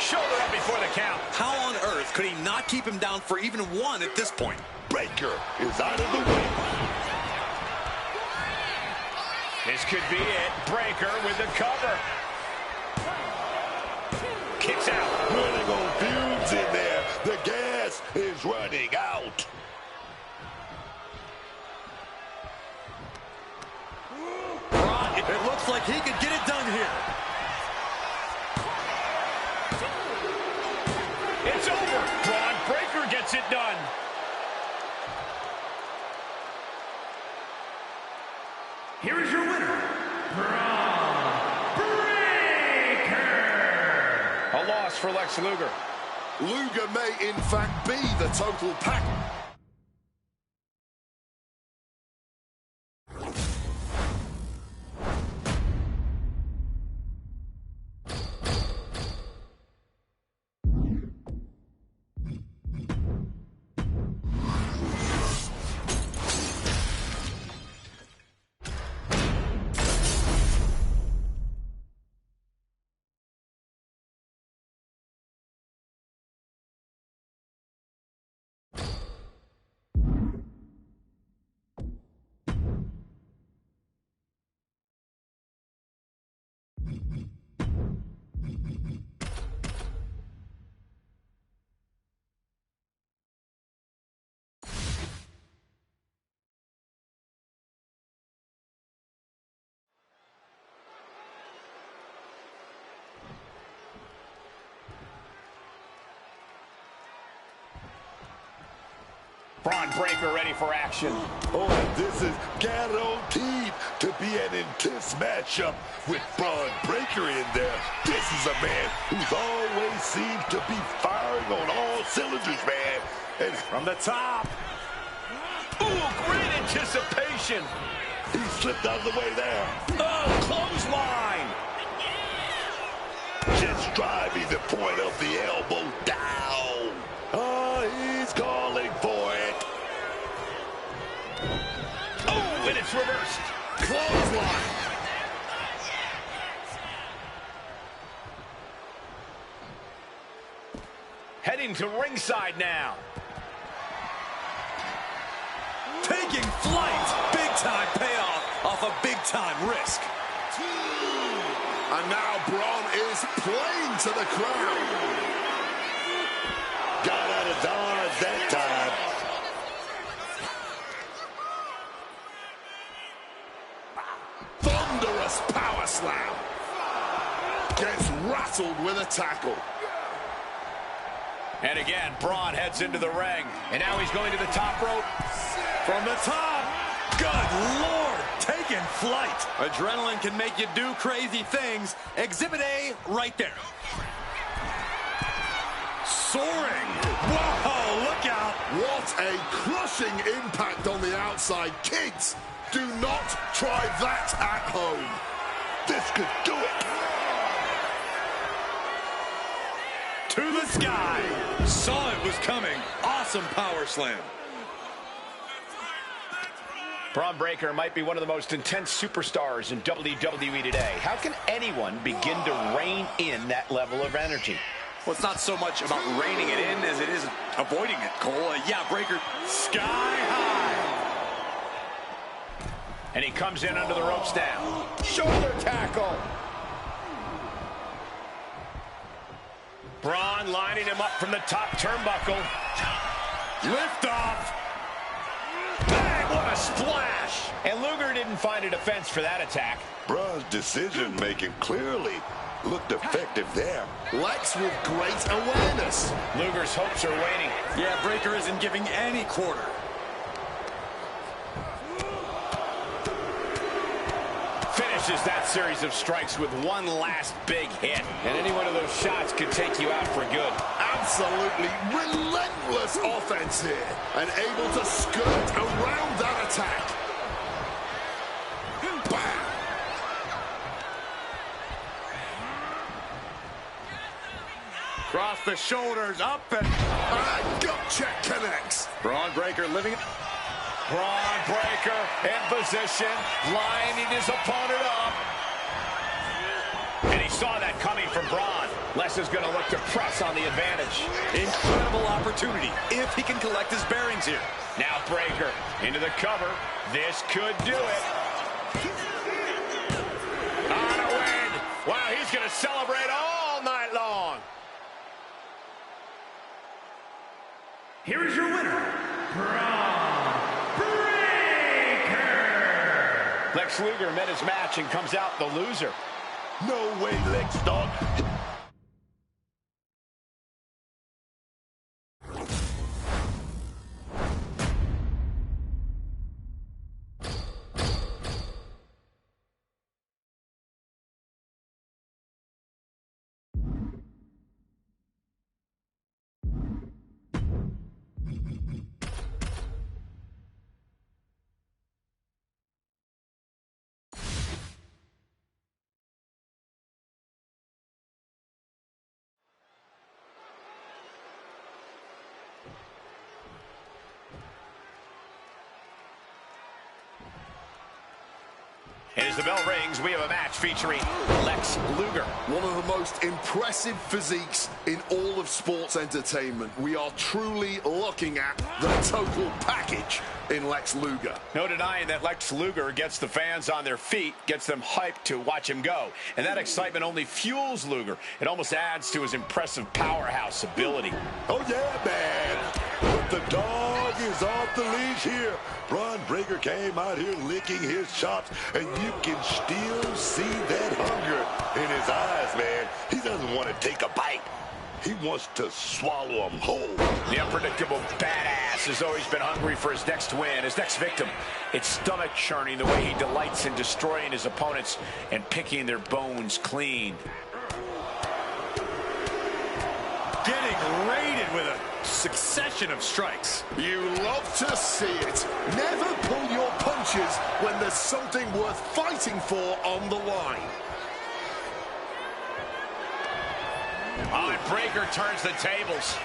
Shoulder up before the count. How on earth could he not keep him down for even one at this point? Breaker is out of the way. This could be it. Breaker with the cover. Kicks out. Running on fumes in there. The gas is running out. Braun, it looks like he could get it done here. It's over. Braun Breaker gets it done. Here is your winner, Braun Breaker. A loss for Lex Luger. Luger may in fact be the total pack. Braun Breaker ready for action. Oh, this is guaranteed to be an intense matchup with Braun Breaker in there. This is a man who's always seems to be firing on all cylinders, man. And from the top. Ooh, great anticipation. He slipped out of the way there. Oh, clothesline. Just driving the point of the elbow down. Oh, he's calling for it. Oh, and it's reversed. Clothesline. Heading to ringside now. Taking flight. Big-time payoff off a big-time risk. And now Braun is playing to the crowd. Got out of dodge that time. Thunderous power slam. Gets rattled with a tackle. And again, Braun heads into the ring. And now he's going to the top rope. From the top. Good Lord. Taking flight. Adrenaline can make you do crazy things. Exhibit A right there. Soaring. Whoa, look out. What a crushing impact on the outside. Kids, do not try that at home. This could do it. To the sky. Saw it was coming. Awesome power slam. Braun Breaker might be one of the most intense superstars in WWE today. How can anyone begin to rein in that level of energy? Well, it's not so much about reining it in as it is avoiding it, Cole. Yeah, Breaker sky high. And he comes in under the ropes now. Shoulder tackle. Braun lining him up from the top turnbuckle. Lift off. Bang, what a splash. And Luger didn't find a defense for that attack. Braun's decision-making clearly looked effective there. Lex with great awareness. Luger's hopes are waning. Yeah, Breaker isn't giving any quarter. Finishes that series of strikes with one last big hit. And any one of those shots could take you out for good. Absolutely relentless offense here. And able to skirt around that attack. Bam! Cross the shoulders, up and... Gut check connects. Braun Breaker living... Braun Breaker in position, lining his opponent up. And he saw that coming from Braun. Les is going to look to press on the advantage. Incredible opportunity if he can collect his bearings here. Now Breaker into the cover. This could do it. On a win. Wow, he's going to celebrate all night long. Here is your winner, Braun Breaker. Lex Luger met his match and comes out the loser. No way, Lex, dog. And as the bell rings, we have a match featuring Lex Luger. One of the most impressive physiques in all of sports entertainment. We are truly looking at the total package in Lex Luger. No denying that Lex Luger gets the fans on their feet, gets them hyped to watch him go. And that excitement only fuels Luger. It almost adds to his impressive powerhouse ability. Oh, yeah, man. But the dog is off the leash here. Braun Breaker came out here licking his chops, and you can still see that hunger in his eyes, man. He doesn't want to take a bite. He wants to swallow him whole. The unpredictable badass has always been hungry for his next win, his next victim. It's stomach churning the way he delights in destroying his opponents and picking their bones clean. Getting raided with a succession of strikes. You love to see it. Never pull your punches when there's something worth fighting for on the line. Oh, and Breaker turns the tables.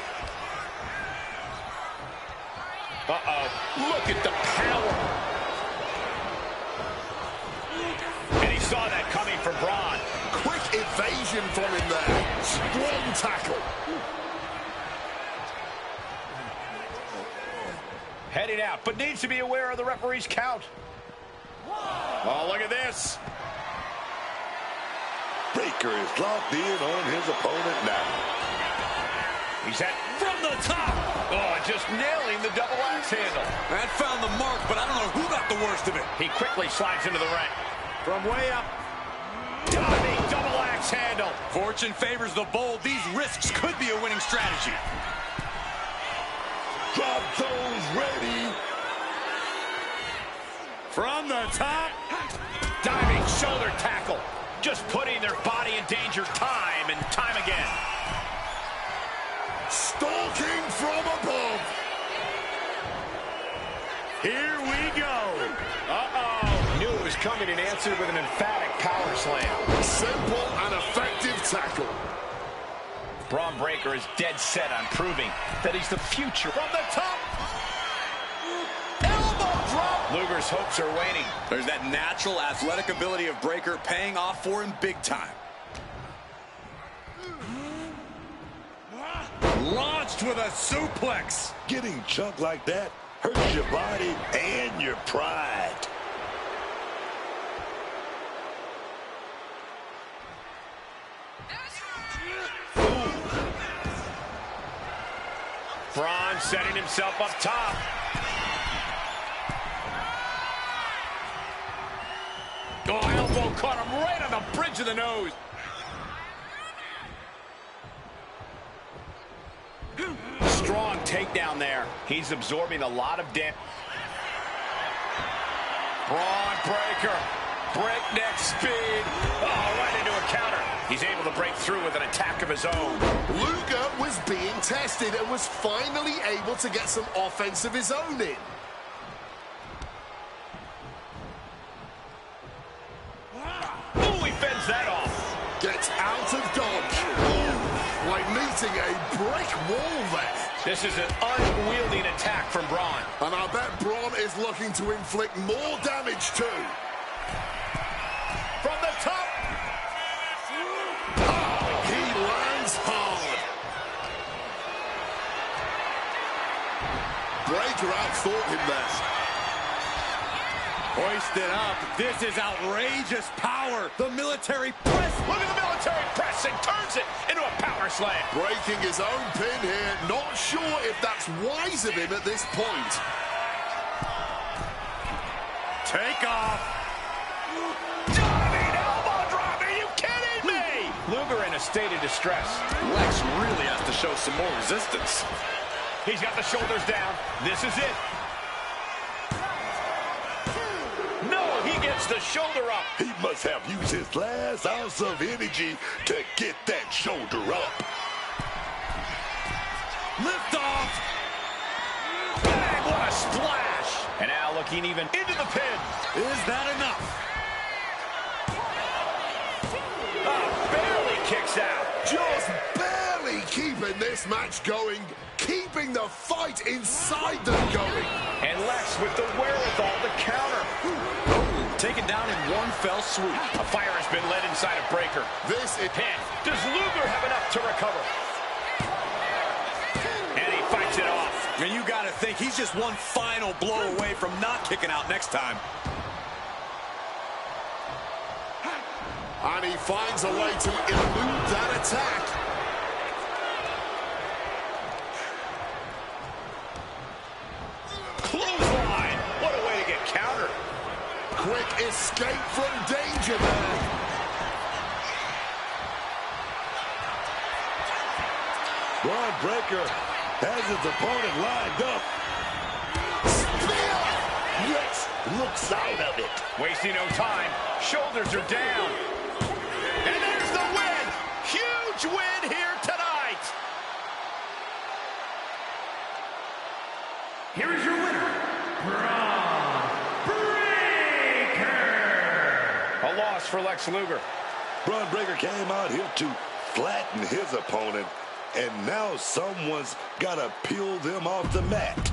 Uh-oh. Look at the power. And he saw that coming from Braun. Quick evasion from him there. Strong tackle. Heading out, but needs to be aware of the referee's count. Oh, look at this. Breaker is locked in on his opponent now. He's at from the top. Oh, just nailing the double axe handle. That found the mark, but I don't know who got the worst of it. He quickly slides into the ring. From way up. Diving double axe handle. Fortune favors the bold. These risks could be a winning strategy. Drop those ready. From the top. Diving shoulder tackle. Just putting their body in danger time and time again. Stalking from above. Here we go. Uh-oh. Knew it was coming and answered with an emphatic power slam. Simple and effective tackle. Braun Breaker is dead set on proving that he's the future. From the top. Elbow drop. Luger's hopes are waning. There's that natural athletic ability of Breaker paying off for him big time. Launched with a suplex. Getting chunked like that hurts your body and your pride. Braun setting himself up top. Oh, elbow caught him right on the bridge of the nose. Strong takedown there. He's absorbing a lot of damage. Braun Breaker. Breakneck speed. Oh, right into a counter. He's able to break through with an attack of his own. Luger was being tested and was finally able to get some offense of his own in. Oh, he fends that off. Gets out of dodge. Oh, like meeting a brick wall there. This is an unwieldy attack from Braun. And I bet Braun is looking to inflict more damage too. From the top. Oh, he lands hard. Breaker outthought him there. Hoisted up. This is outrageous power. The military press. Look at the military press and turns it into a power slam. Breaking his own pin here. Not sure if that's wise of him at this point. Take off. Diving elbow drop. Are you kidding me? Luger in a state of distress. Lex really has to show some more resistance. He's got the shoulders down. This is it. No, he gets the shoulder up. He must have used his last ounce of energy to get that shoulder up. Lift off. Bang, what a splash. And now looking even into the pin. Is that enough? Barely kicks out. Just barely keeping this match going. Keeping the fight inside them going. And Lex with the wherewithal to counter. Taken down in one fell swoop. A fire has been lit inside of Breaker. This is Pin. Does Luger have enough to recover? And he fights it off. And you got to think he's just one final blow away from not kicking out next time. And he finds a way to elude that attack. Clothesline. What a way to get countered. Quick escape from danger there. Breaker has his opponent lined up. Spear! Rex looks out of it. Wasting no time. Shoulders are down. And there's the win. Huge win here tonight. Here is your winner, Braun Breaker. A loss for Lex Luger. Braun Breaker came out here to flatten his opponent, and now someone's got to peel them off the mat.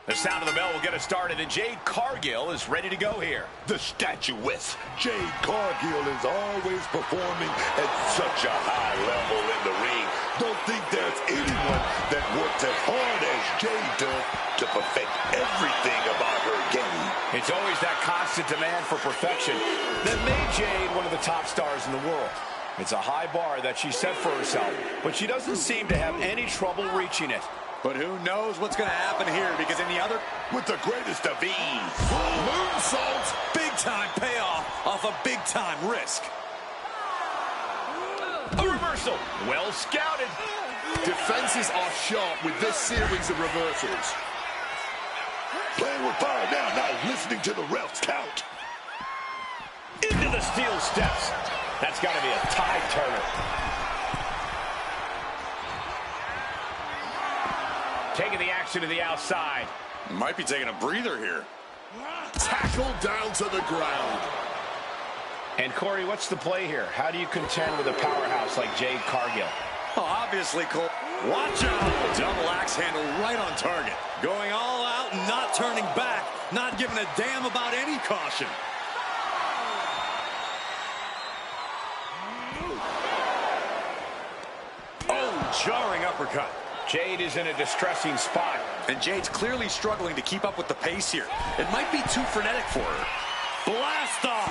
The sound of the bell will get us started, and Jade Cargill is ready to go here. The statuette, Jade Cargill, is always performing at such a high level in the ring. Don't think there's anyone that works as hard as Jade does to perfect everything about her game. It's always that constant demand for perfection that made Jade one of the top stars in the world. It's a high bar that she set for herself, but she doesn't seem to have any trouble reaching it. But who knows what's going to happen here, because in the other... With the greatest of ease. Moonsaults, big-time payoff off a big-time risk. A reversal. Well scouted. Defenses are sharp with this series of reversals. Playing with fire now, not listening to the refs count. Into the steel steps. That's got to be a tide turner. Taking the action to the outside. Might be taking a breather here. Tackled down to the ground. And Corey, what's the play here? How do you contend with a powerhouse like Jade Cargill? Oh, obviously, Cole. Watch out. Double axe handle right on target. Going all out and not turning back. Not giving a damn about any caution. Oh, jarring uppercut. Jade is in a distressing spot. And Jade's clearly struggling to keep up with the pace here. It might be too frenetic for her. Blast off!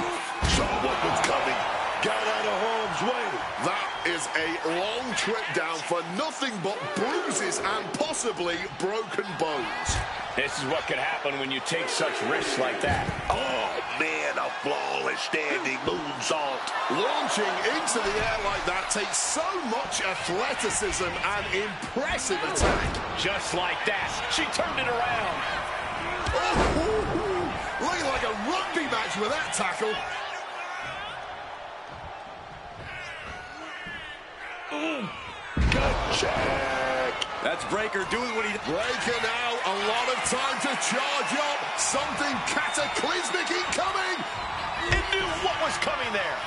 Saw what was coming. Got out of harm's way. That is a long trip down for nothing but bruises and possibly broken bones. This is what could happen when you take such risks like that. Oh, man, a flawless standing moonsault. Launching into the air like that takes so much athleticism and impressive attack. Just like that, she turned it around. Oh, looking like a rugby match with that tackle. Good check. That's Breaker doing what he... Breaker now, a lot of time to charge up. Something cataclysmic incoming. It knew what was coming there.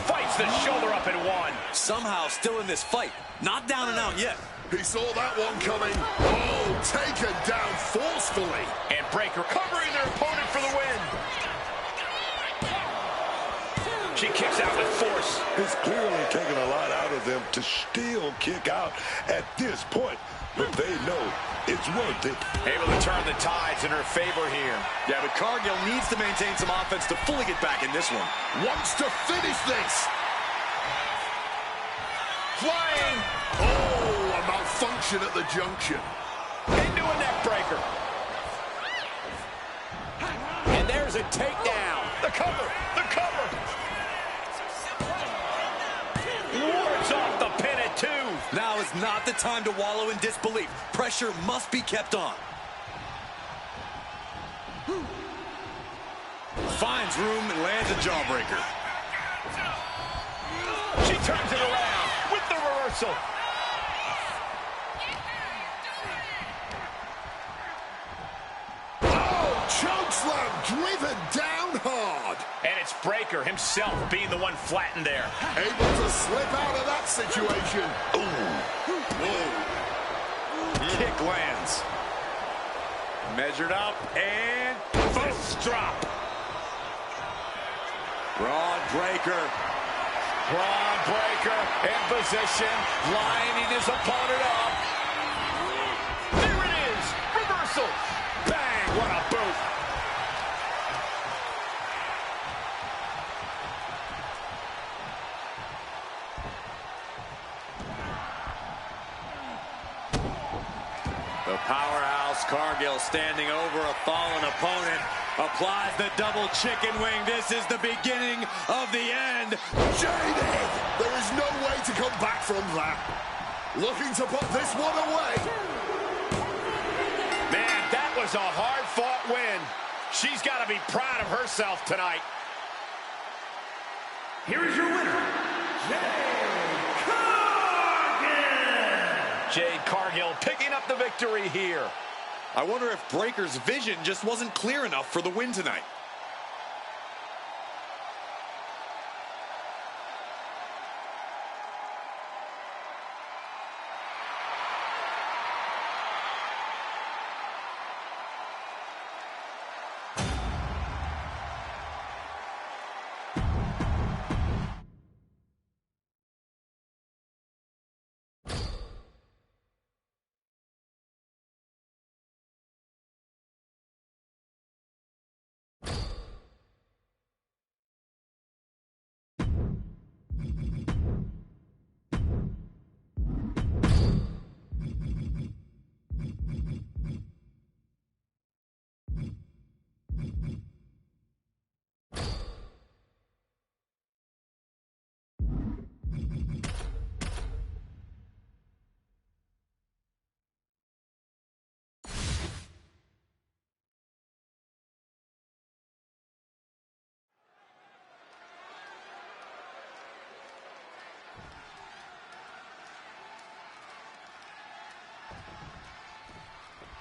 Fights the shoulder up and one. Somehow still in this fight. Not down and out yet. He saw that one coming. Oh, taken down forcefully. And Breaker covering their opponent for the win. She kicks out with force. It's clearly taking a lot out of them to still kick out at this point. But they know it's worth it. Able to turn the tides in her favor here. Yeah, but Cargill needs to maintain some offense to fully get back in this one. Wants to finish this. Flying. Oh, a malfunction at the junction. Into a neck breaker. And there's a takedown. The cover. The cover. Wards off the pin at two. Now is not the time to wallow in disbelief. Pressure must be kept on. Finds room and lands a jawbreaker. She turns it around with the reversal. Oh, chokeslam driven down hard. And it's Breaker himself being the one flattened there. Able to slip out of that situation. Ooh. Whoa. Kick lands. Measured up and Fist drop. Broad breaker. Braun Breaker in position, lining his opponent up. There it is, reversal. Bang, what a boot. The powerhouse Cargill standing over a fallen opponent. Applies the double chicken wing. This is the beginning of the end. Jaded. There is no way to come back from that. Looking to put this one away. Man, that was a hard-fought win. She's got to be proud of herself tonight. Here is your winner, Jade Cargill. Jade Cargill picking up the victory here. I wonder if Breaker's vision just wasn't clear enough for the win tonight.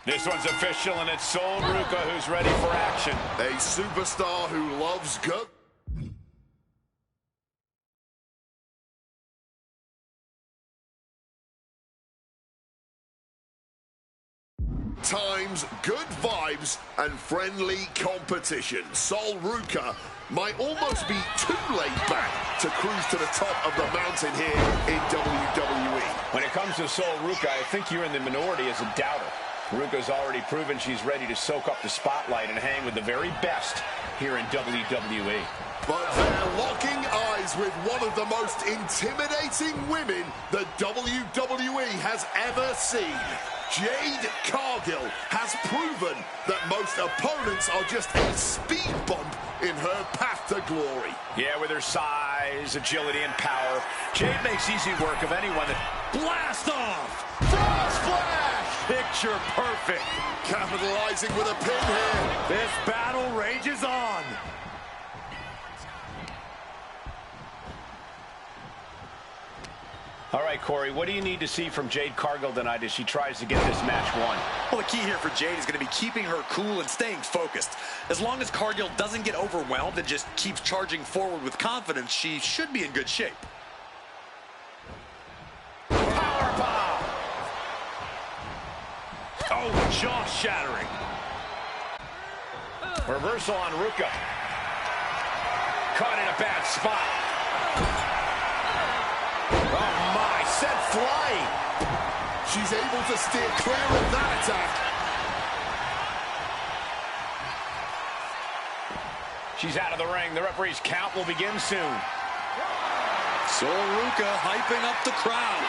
This one's official, and it's Sol Ruca who's ready for action. A superstar who loves go. Times, good vibes, and friendly competition. Sol Ruca might almost be too laid back to cruise to the top of the mountain here in WWE. When it comes to Sol Ruca, I think you're in the minority as a doubter. Ruca's already proven she's ready to soak up the spotlight and hang with the very best here in WWE. But they're locking eyes with one of the most intimidating women the WWE has ever seen. Jade Cargill has proven that most opponents are just a speed bump in her path to glory. Yeah, with her size, agility, and power, Jade makes easy work of anyone that... Blast off! Frog splash! Picture perfect. Capitalizing with a pin here. This battle rages on. All right, Corey, what do you need to see from Jade Cargill tonight as she tries to get this match won? Well, the key here for Jade is going to be keeping her cool and staying focused. As long as Cargill doesn't get overwhelmed and just keeps charging forward with confidence, she should be in good shape. Powerbomb! Oh, jaw-shattering. Reversal on Ruca. Caught in a bad spot. Oh, my. Sent flying. She's able to steer clear of that attack. She's out of the ring. The referee's count will begin soon. Sol Ruca hyping up the crowd.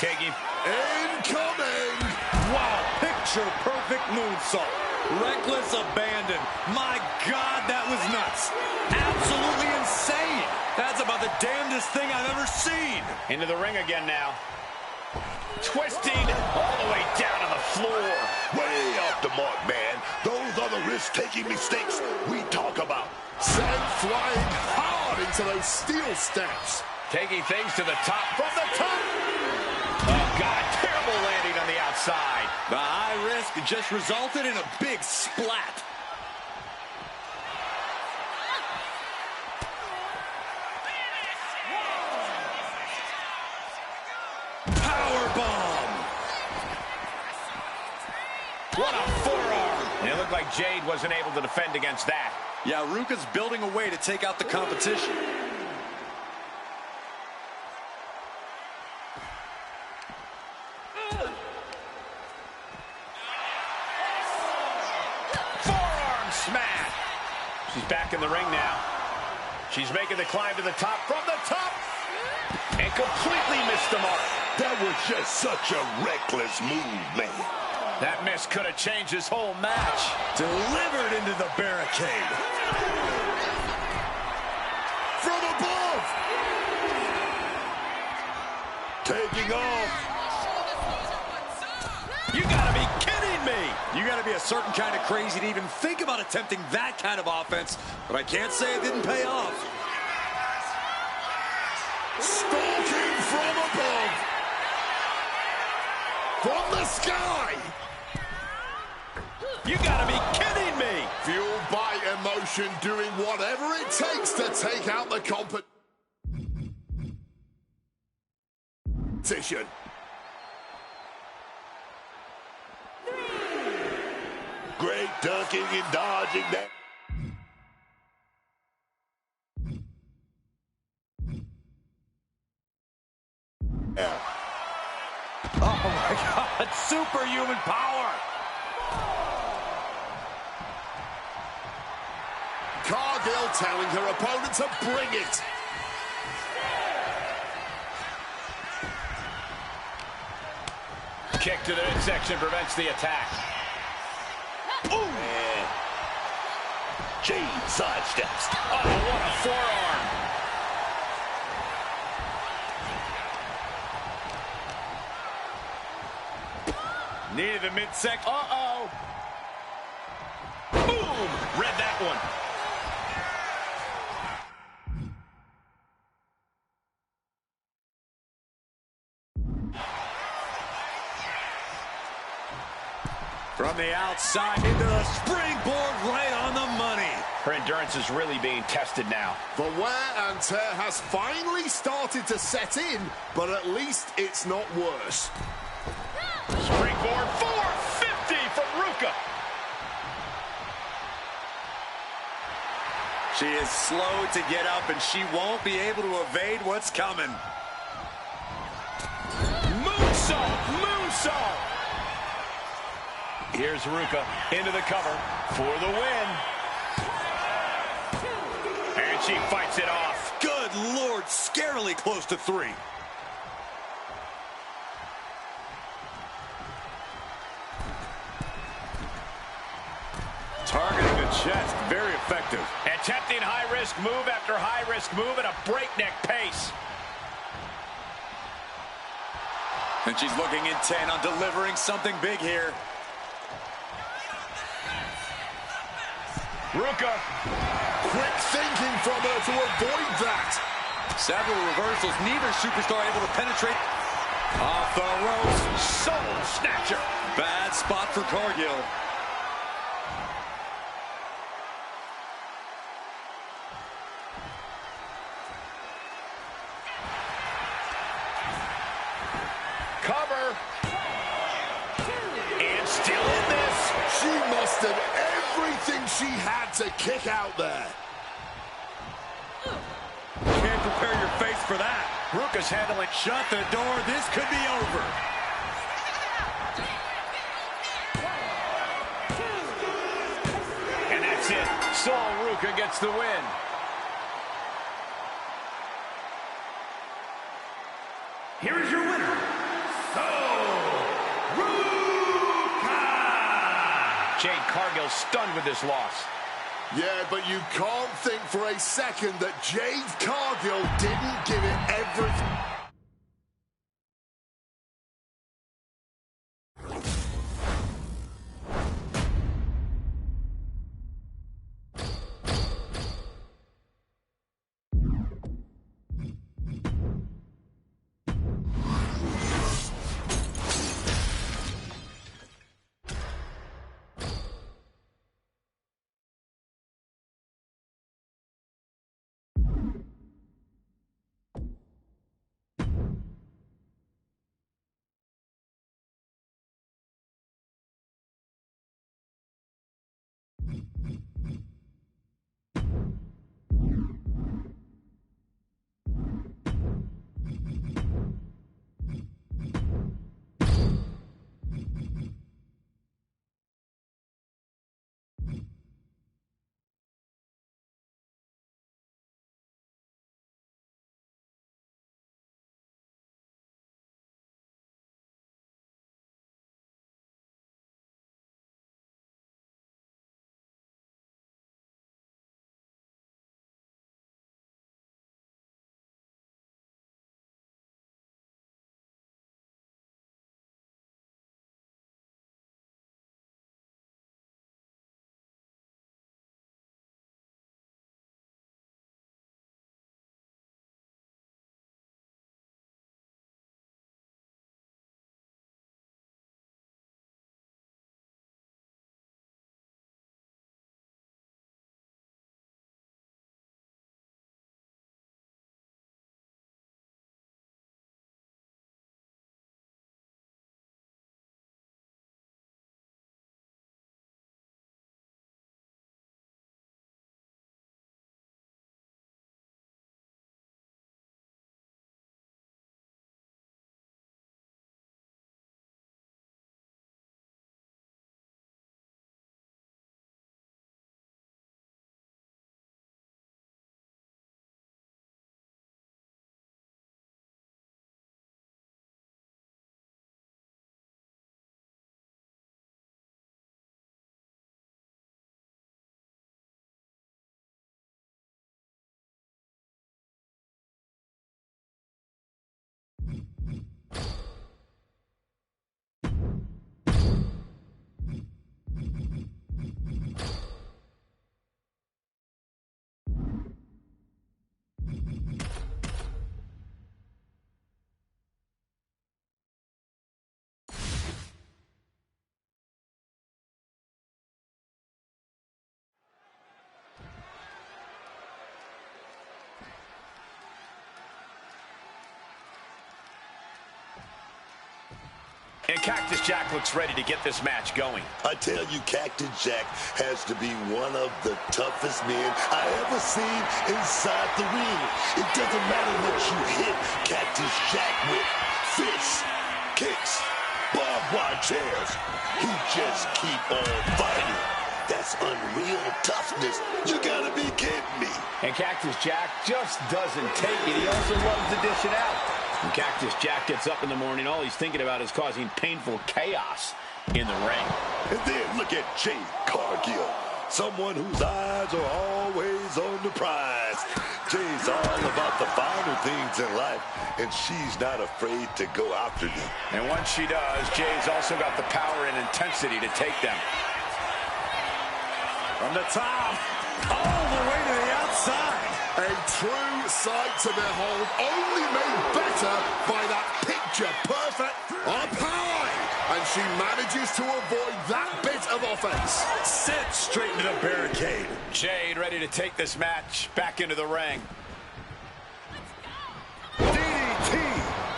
Taking. Incoming! Wow, picture-perfect moonsault. Reckless abandon. My God, that was nuts. Absolutely insane. That's about the damnedest thing I've ever seen. Into the ring again now. Twisting all the way down to the floor. Way off the mark, man. Those are the risk-taking mistakes we talk about. Sent flying hard into those steel steps. Taking things to the top from the top. Oh, God, terrible landing on the outside. The high risk just resulted in a big splat. Powerbomb. What a forearm. And it looked like Jade wasn't able to defend against that. Yeah, Ruca's building a way to take out the competition. Forearm smash. She's back in the ring now. She's making the climb to the top from the top. And completely missed the mark. That was just such a reckless move, man. That miss could have changed this whole match. Delivered into the barricade. From above! Taking off. You gotta be kidding me! You gotta be a certain kind of crazy to even think about attempting that kind of offense, but I can't say it didn't pay off. Stalking from above! From the sky! You gotta be kidding me! Fueled by emotion, doing whatever it takes to take out the competition. Great ducking and dodging that. Oh my God, superhuman power! Cargill telling her opponent to bring it. Kick to the midsection prevents the attack. Ooh. And Jade sidesteps. Oh, what a forearm. Knee to the midsection. Uh-oh. Boom! Read that one. From the outside into the springboard right on the money. Her endurance is really being tested now. The wear and tear has finally started to set in, but at least it's not worse. Springboard 450 from Ruka. She is slow to get up, and she won't be able to evade what's coming. Moonsault! Moonsault! Here's Ruka into the cover for the win. And she fights it off. Good Lord, scarily close to 3. Targeting the chest, very effective. Attempting high-risk move after high-risk move at a breakneck pace. And she's looking intent on delivering something big here. Ruka. Quick thinking from her to avoid that. Several reversals, neither superstar able to penetrate. Off the ropes. Soul snatcher. Bad spot for Cargill. Cover. And still in this. She mustered everything she had to kick out there. Can't prepare your face for that. Ruka's handling. Shut the door. This could be over. And that's it. Sol Ruka gets the win. Here is your winner, Ruka! Jade Cargill stunned with this loss. Yeah, but you can't think for a second that Jade Cargill didn't give it everything. And Cactus Jack looks ready to get this match going. I tell you, Cactus Jack has to be one of the toughest men I ever seen inside the ring. It doesn't matter what you hit Cactus Jack with. Fists, kicks, barbed wire chairs. He just keep on fighting. That's unreal toughness. You gotta be kidding me. And Cactus Jack just doesn't take it. He also loves to dish it out. When Cactus Jack gets up in the morning, all he's thinking about is causing painful chaos in the ring. And then look at Jade Cargill, someone whose eyes are always on the prize. Jade's all about the finer things in life, and she's not afraid to go after them. And once she does, Jade's also got the power and intensity to take them. From the top, all the way to the outside. A true sight to behold, only made better by that picture-perfect up high. And she manages to avoid that bit of offense. Set straight into the barricade. Jade ready to take this match back into the ring. DDT.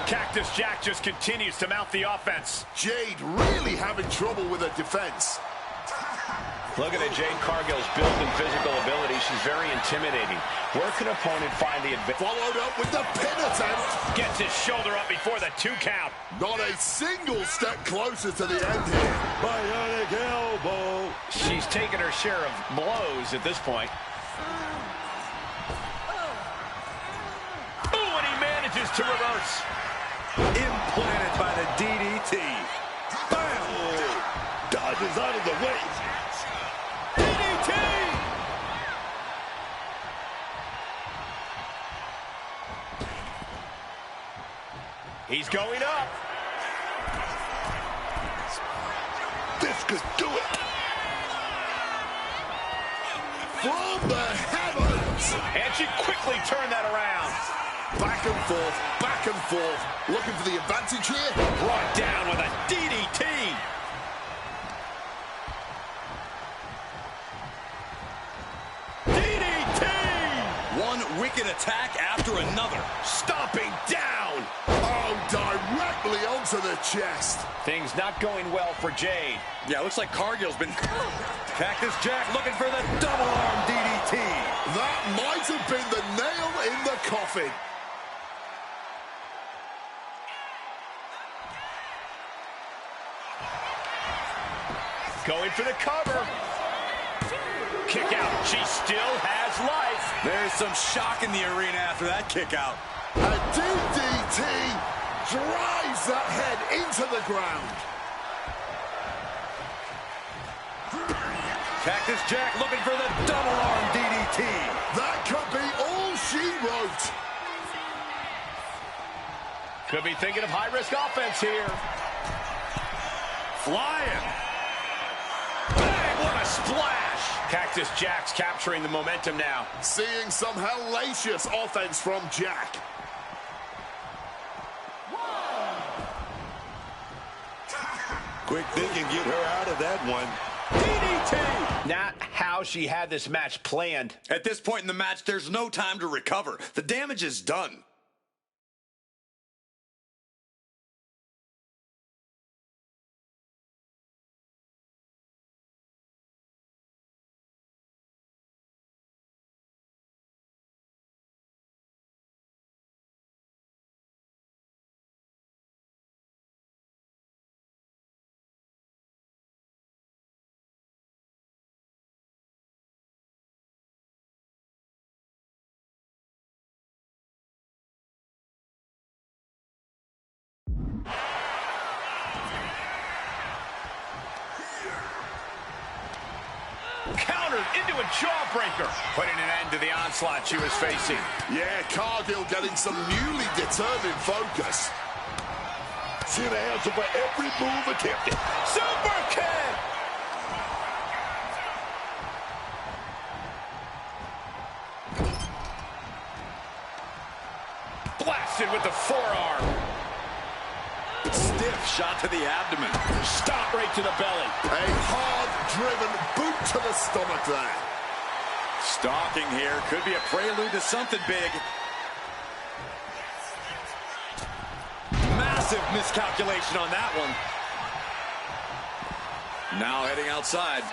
Cactus Jack just continues to mount the offense. Jade really having trouble with her defense. Looking at Jade Cargill's build and physical ability, she's very intimidating. Where can an opponent find the advantage? Followed up with the pin attempt. Gets his shoulder up before the 2 count. Not a single step closer to the end here. Bionic elbow. She's taken her share of blows at this point. Ooh, and he manages to reverse. Implanted by the DDT. Bam! Dodges out of the way. DDT! He's going up. This could do it. From the heavens. And she quickly turned that around. Back and forth, back and forth. Looking for the advantage here. Brought down with a DDT. DDT! One wicked attack after another. Stomping down. Oh, directly onto the chest. Things not going well for Jade. Yeah, looks like Cargill's been... Cactus Jack looking for the double arm DDT. That might have been the nail in the coffin. Going for the cover. Kick out. She still has life. There's some shock in the arena after that kick out. A DDT drives that head into the ground. Cactus Jack looking for the double arm DDT. That could be all she wrote. Could be thinking of high-risk offense here. Flying. Bang, what a splash. Cactus Jack's capturing the momentum now. Seeing some hellacious offense from Jack. Quick thinking, get her out of that one. DDT! Not how she had this match planned. At this point in the match, there's no time to recover. The damage is done. Countered into a jawbreaker, putting an end to the onslaught she was facing. Yeah, Cargill getting some newly determined focus. See the answer for every move attempted. Super kick! Blasted with the forearm. Stiff shot to the abdomen. Stop right to the belly. A hard-driven boot to the stomach there. Stalking here. Could be a prelude to something big. Massive miscalculation on that one. Now heading outside.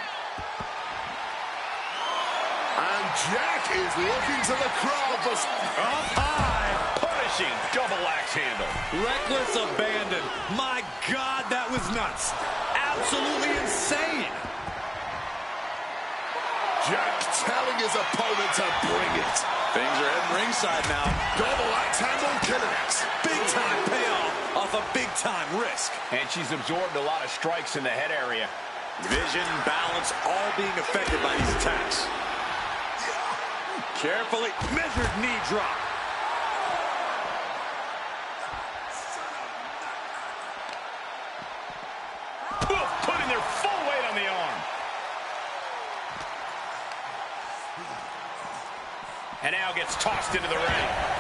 And Jack is looking to the crowd for Up high, punishing double axe handle. Reckless abandon. My God, that was nuts. Absolutely insane. Jack telling his opponent to bring it. Things are heading ringside now. Double axe handle connects. Big time payoff off a big time risk. And she's absorbed a lot of strikes in the head area. Vision, balance, all being affected by these attacks. Carefully measured knee drop. Oof, putting their full weight on the arm. And now gets tossed into the ring.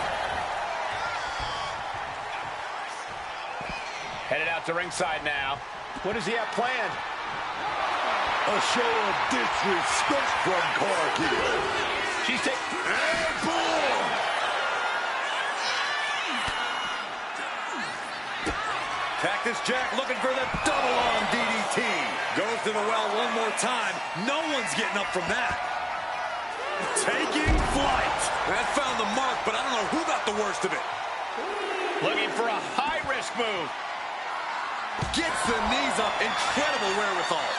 Headed out to ringside now. What does he have planned? A show of disrespect from Cargill. She's taking... And boom! Cactus Jack looking for the double arm DDT. Goes to the well one more time. No one's getting up from that. Taking flight. That found the mark, but I don't know who got the worst of it. Looking for a high-risk move. Gets the knees up. Incredible wherewithal.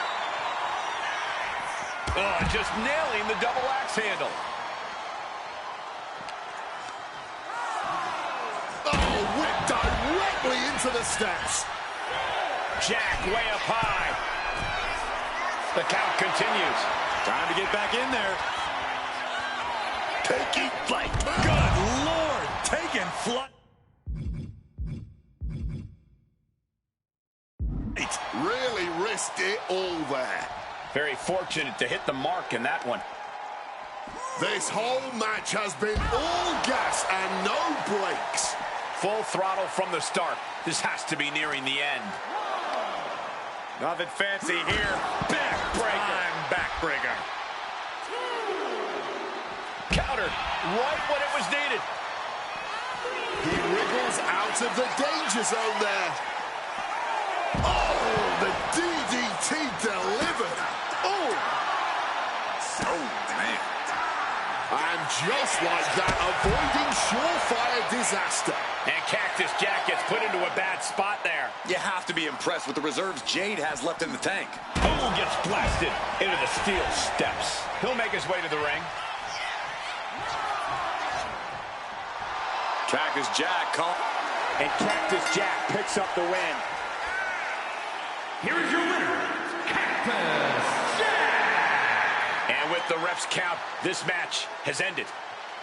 Oh, just nailing the double axe handle. Oh, whipped directly into the steps. Jack way up high. The count continues. Time to get back in there. Taking flight. Good Lord. Taking flight. Really risked it all there. Very fortunate to hit the mark in that one. This whole match has been all gas and no brakes. Full throttle from the start. This has to be nearing the end. Nothing fancy here. Backbreaker. Backbreaker. Countered right when it was needed. He wriggles out of the danger zone there. Oh, the DDT delivered. Oh, Man. and just like that, avoiding surefire disaster. And Cactus Jack gets put into a bad spot there. You have to be impressed with the reserves Jade has left in the tank. Boom, gets blasted into the steel steps. He'll make his way to the ring. Cactus Jack And Cactus Jack picks up the win. Here is your winner, Cactus Jack! And with the ref's count, this match has ended.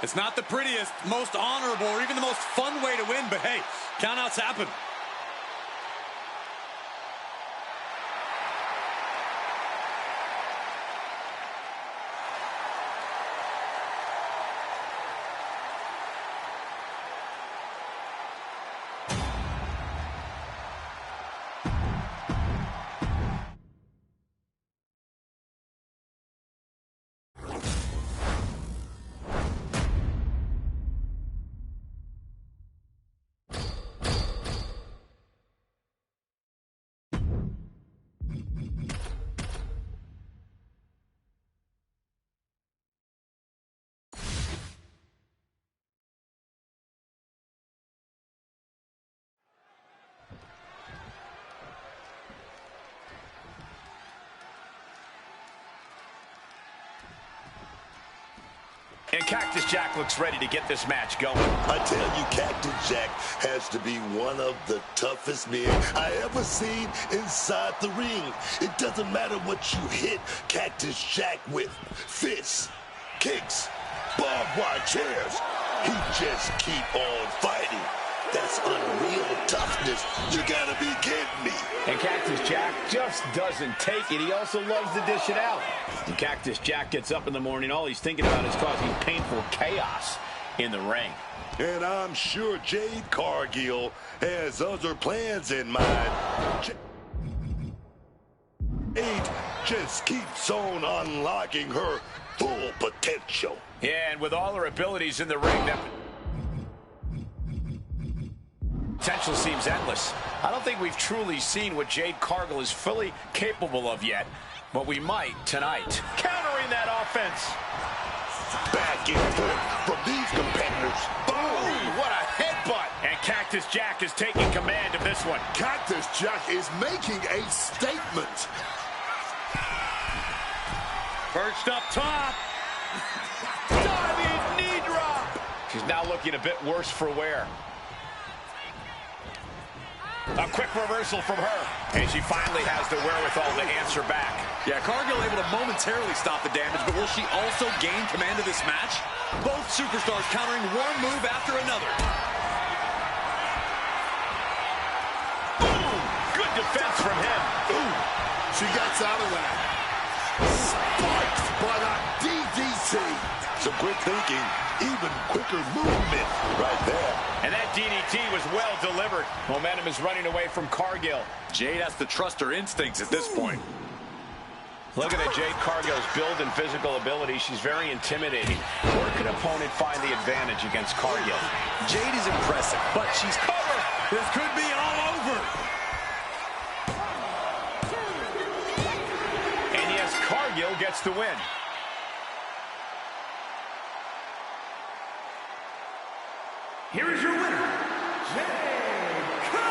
It's not the prettiest, most honorable, or even the most fun way to win, but hey, countouts happen. And Cactus Jack looks ready to get this match going. I tell you, Cactus Jack has to be one of the toughest men I ever seen inside the ring. It doesn't matter what you hit Cactus Jack with. Fists, kicks, barbed wire chairs. He just keep on fighting. That's unreal toughness. You gotta be kidding me. And Cactus Jack just doesn't take it. He also loves to dish it out. When Cactus Jack gets up in the morning, all he's thinking about is causing painful chaos in the ring. And I'm sure Jade Cargill has other plans in mind. Jade just keeps on unlocking her full potential. Yeah, and with all her abilities in the ring, that potential seems endless. I don't think we've truly seen what Jade Cargill is fully capable of yet, but we might tonight. Countering that offense. Back and forth from these competitors. Boom! What a headbutt! And Cactus Jack is taking command of this one. Cactus Jack is making a statement. Perched up top. Diving knee drop. She's now looking a bit worse for wear. A quick reversal from her. And she finally has the wherewithal to answer back. Yeah, Cargill able to momentarily stop the damage, but will she also gain command of this match? Both superstars countering one move after another. Boom! Good defense from him. Ooh, she gets out of that. Spiked by that DDT. Some quick thinking, even quicker movement right there. And that DDT was well delivered. Momentum is running away from Cargill. Jade has to trust her instincts at this point. Looking at Jade Cargill's build and physical ability, she's very intimidating. Where can an opponent find the advantage against Cargill? Jade is impressive, but she's covered. This could be all over. And yes, Cargill gets the win. Here is your winner, Jade Cargill!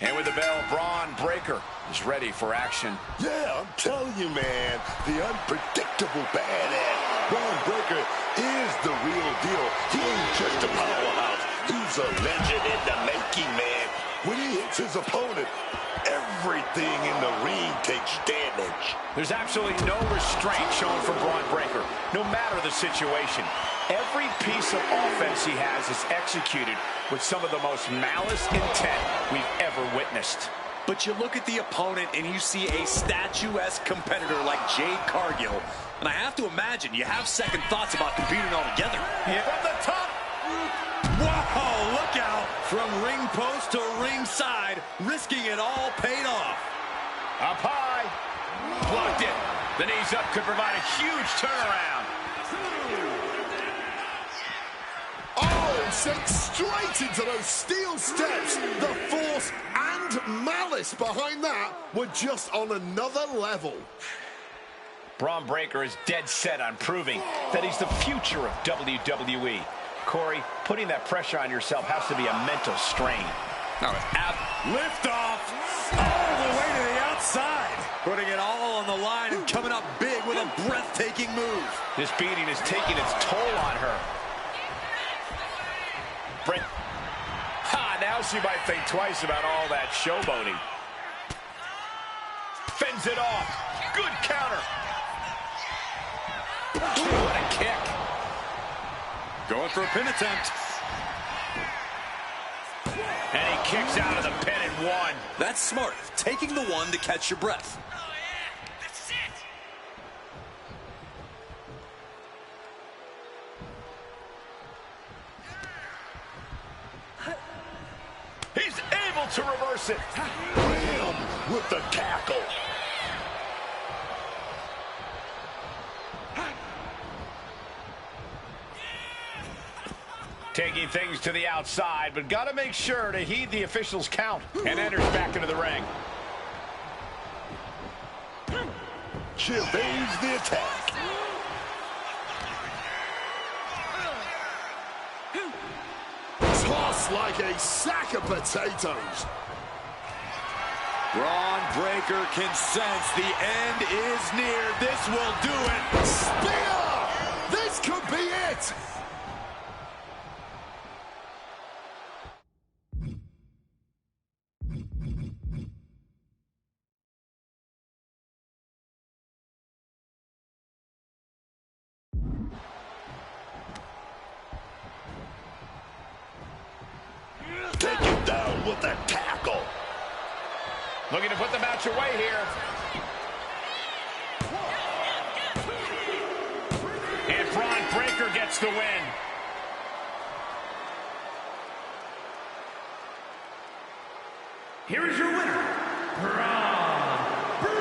And with the bell, Braun Breaker is ready for action. Yeah, I'm telling you, man, the unpredictable badass Braun Breaker is the real deal. He ain't just a powerhouse. He's a legend in the making, man. When he hits his opponent, everything in the ring takes damage. There's absolutely no restraint shown from Braun Breaker, no matter the situation. Every piece of offense he has is executed with some of the most malice intent we've ever witnessed. But you look at the opponent and you see a statuesque competitor like Jade Cargill, and I have to imagine you have second thoughts about competing altogether. Yeah. From the top. Whoa, look out. From ring post to ring side, risking it all paid off. Up high. Blocked it. The knees up could provide a huge turnaround. Oh, sent straight into those steel steps. The force and malice behind that were just on another level. Braun Breaker is dead set on proving that he's the future of WWE. Corey, putting that pressure on yourself has to be a mental strain. Lift off all the way to the outside. Putting it all on the line and coming up big with a breathtaking move. This beating is taking its toll on her. Now she might think twice about all that showboating. Fends it off. Good counter. What a kick. Going for a pin attempt. And he kicks out of the pin and one. That's smart. Taking the one to catch your breath. He's able to reverse it. Bam! With the tackle. Taking things to the outside, but got to make sure to heed the official's count. And enters back into the ring. She evades the attack. Toss just like a sack of potatoes. Braun Breaker can sense the end is near. This will do it. Spear! This could be it. Take him down with a tackle. Looking to put the match away here. And Braun Breaker gets the win. Here is your winner, Braun Breaker.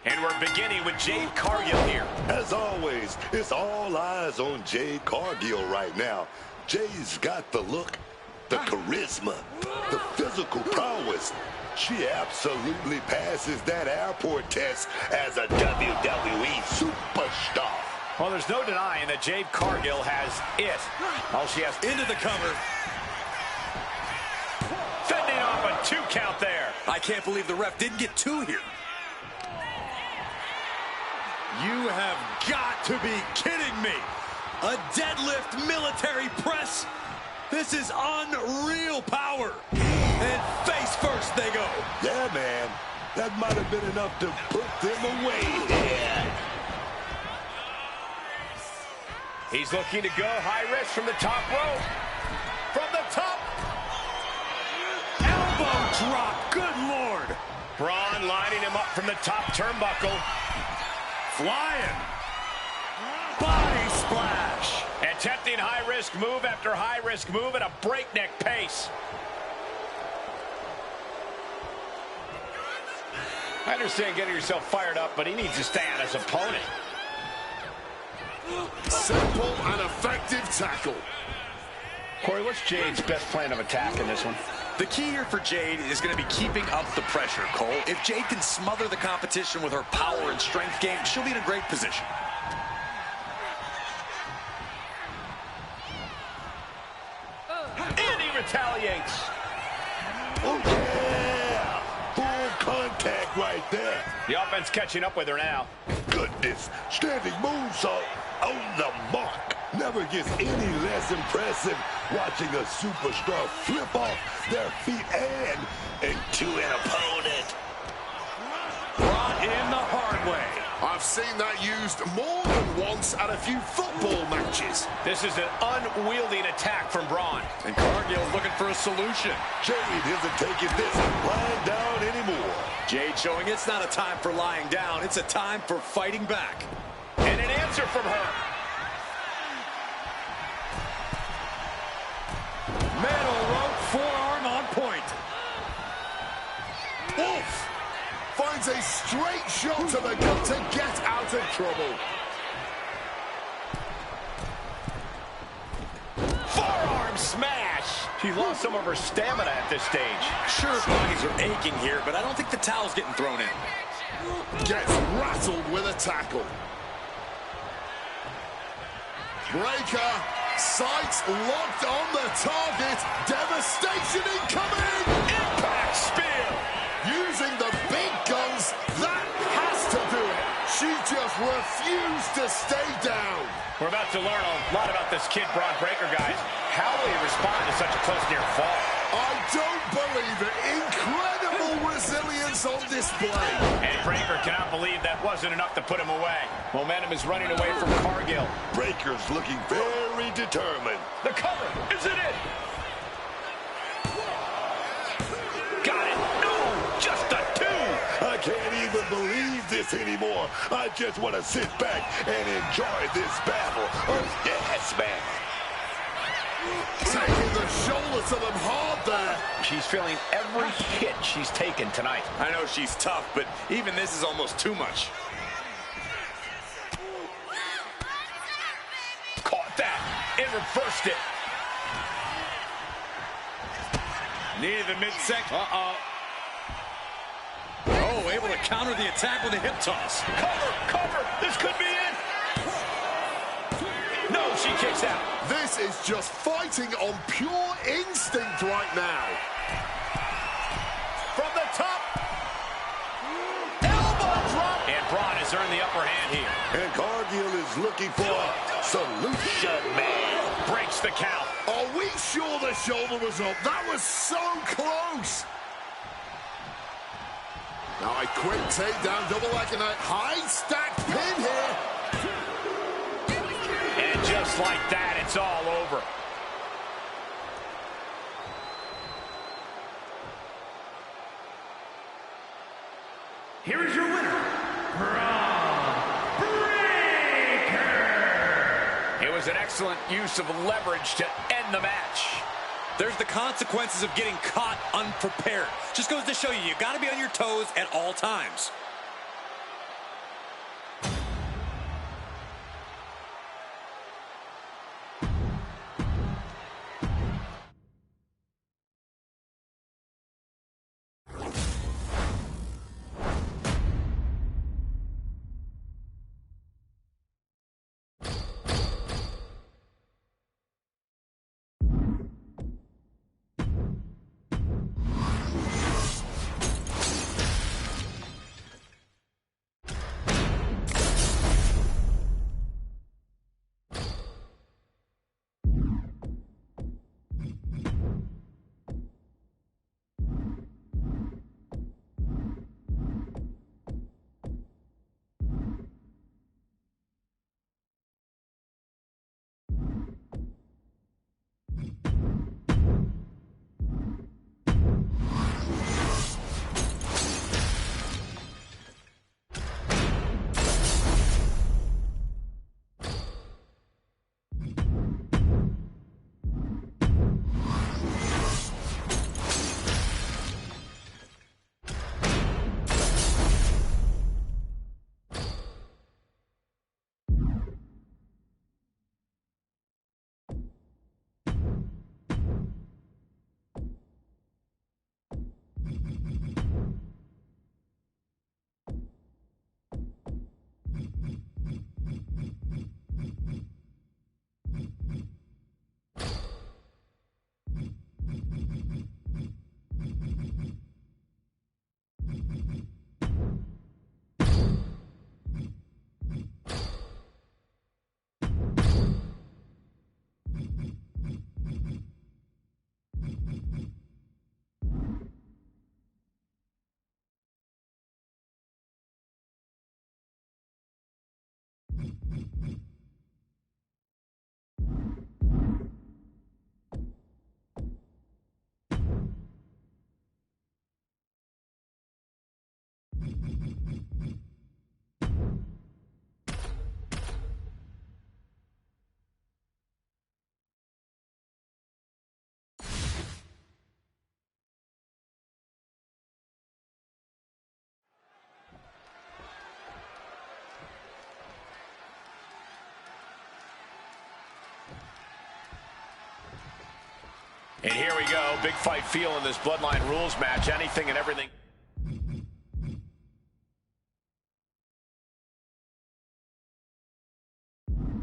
And we're beginning with Jade Cargill here. As always, it's all eyes on Jade Cargill right now. Jade's got the look, the charisma, the physical prowess. She absolutely passes that airport test as a WWE superstar. Well, there's no denying that Jade Cargill has it. All she has Into the cover. fending off a 2 count there. I can't believe the ref didn't get 2 here. You have got to be kidding me. A deadlift military press. This is unreal power. And face first they go. Yeah, man. That might have been enough to put them away. Yeah. He's looking to go high risk from the top rope. From the top. Elbow drop. Good Lord. Braun lining him up from the top turnbuckle. Flying. Body splash. high-risk move after high-risk move at a breakneck pace. I understand getting yourself fired up, but he needs to stay on his opponent. Simple and effective tackle. Corey, what's Jade's best plan of attack in this one? The key here for Jade is going to be keeping up the pressure, Cole. If Jade can smother the competition with her power and strength game, she'll be in a great position. And he retaliates. Oh, yeah! Full contact right there. The offense catching up with her now. Goodness, standing moonsault on the mark. Never gets any less impressive watching a superstar flip off their feet and into an opponent. Brought in the hard way. I've seen that used more than once at a few football matches. This is an unwieldy attack from Braun. And Cargill's looking for a solution. Jade isn't taking this lying down anymore. Jade showing it's not a time for lying down. It's a time for fighting back. And an answer from her. Metal rope forearm on point. Wolf finds a straight shot to the gut to get out of trouble. Forearm smash. She lost some of her stamina at this stage. Sure, bodies are aching here, but I don't think the towel's getting thrown in. Gets rattled with a tackle. Breaker, sights locked on the target. Devastation incoming. Impact spear. Using the big guns, that has to do it. She just refused to stay down. We're about to learn a lot about this kid, Braun Breaker, guys. How will he respond to such a close near fall? I don't believe it. Incredible resilience on display. And Breaker cannot believe that wasn't enough to put him away. Momentum is running away from Cargill. Breaker's looking very determined. The cover, is it in? Got it. No, just a two. I can't even believe this anymore. I just want to sit back and enjoy this battle of yes, man. Taking the shoulder to them hard there. She's feeling every hit she's taken tonight. I know she's tough, but even this is almost too much. Caught that and reversed it. Near the midsection. Uh-oh. Oh, able to counter the attack with a hip toss. Cover, cover. This could be it. No, she kicks out. This is just fighting on pure instinct right now. From the top. Elbow drop. And Braun has earned the upper hand here. And Cargill is looking for a solution, man. Breaks the count. Are we sure the shoulder was up? That was so close. Now a quick takedown, double leg and a high stacked pin here. And just like that, it's all over. Here is your winner, Braun Breaker. It was an excellent use of leverage to end the match. There's the consequences of getting caught unprepared. Just goes to show you, you got to be on your toes at all times. And here we go. Big fight feel in this Bloodline rules match. Anything and everything.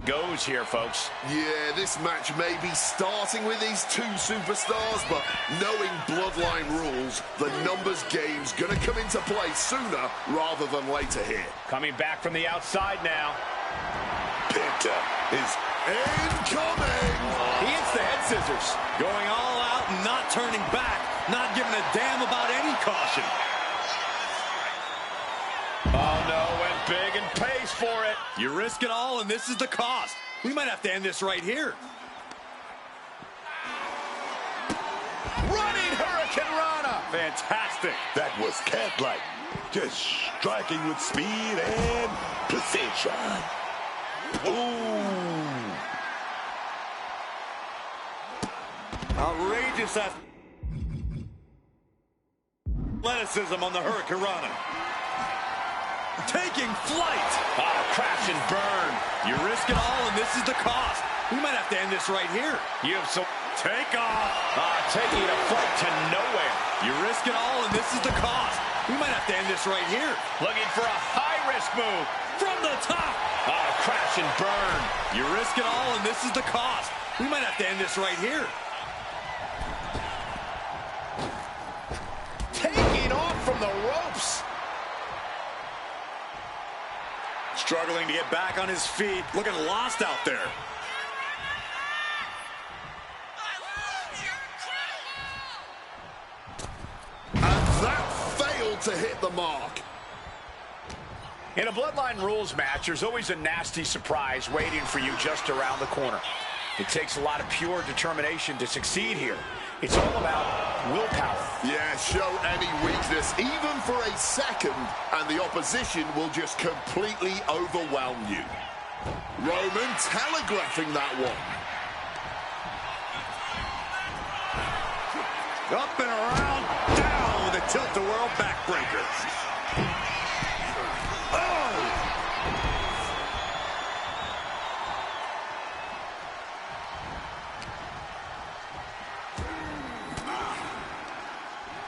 Goes here, folks. Yeah, this match may be starting with these two superstars, but knowing Bloodline rules, the numbers game's gonna come into play sooner rather than later here. Coming back from the outside now. Penta is Incoming! He hits the head scissors. Going all out and not turning back. Not giving a damn about any caution. Oh, no. Went big and pays for it. You risk it all, and this is the cost. We might have to end this right here. Running Hurricane Rana. Fantastic. that was cat-like, just striking with speed and precision. Ooh. Outrageous athleticism on the Hurricane Rana. Taking flight. Oh, crash and burn. You risk it all, and this is the cost. We might have to end this right here. You have some... Take off. Taking a flight to nowhere. You risk it all, and this is the cost. We might have to end this right here. Looking for a high-risk move. From the top. Crash and burn. You risk it all, and this is the cost. We might have to end this right here. Taking off from the ropes. Struggling to get back on his feet. Looking lost out there. To hit the mark. In a Bloodline rules match, there's always a nasty surprise waiting for you just around the corner. It takes a lot of pure determination to succeed here. It's all about willpower. Yeah, show any weakness, even for a second, and the opposition will just completely overwhelm you. Roman telegraphing that one. Up and around, down with a tilt-a-whirl backbreaker. Oh!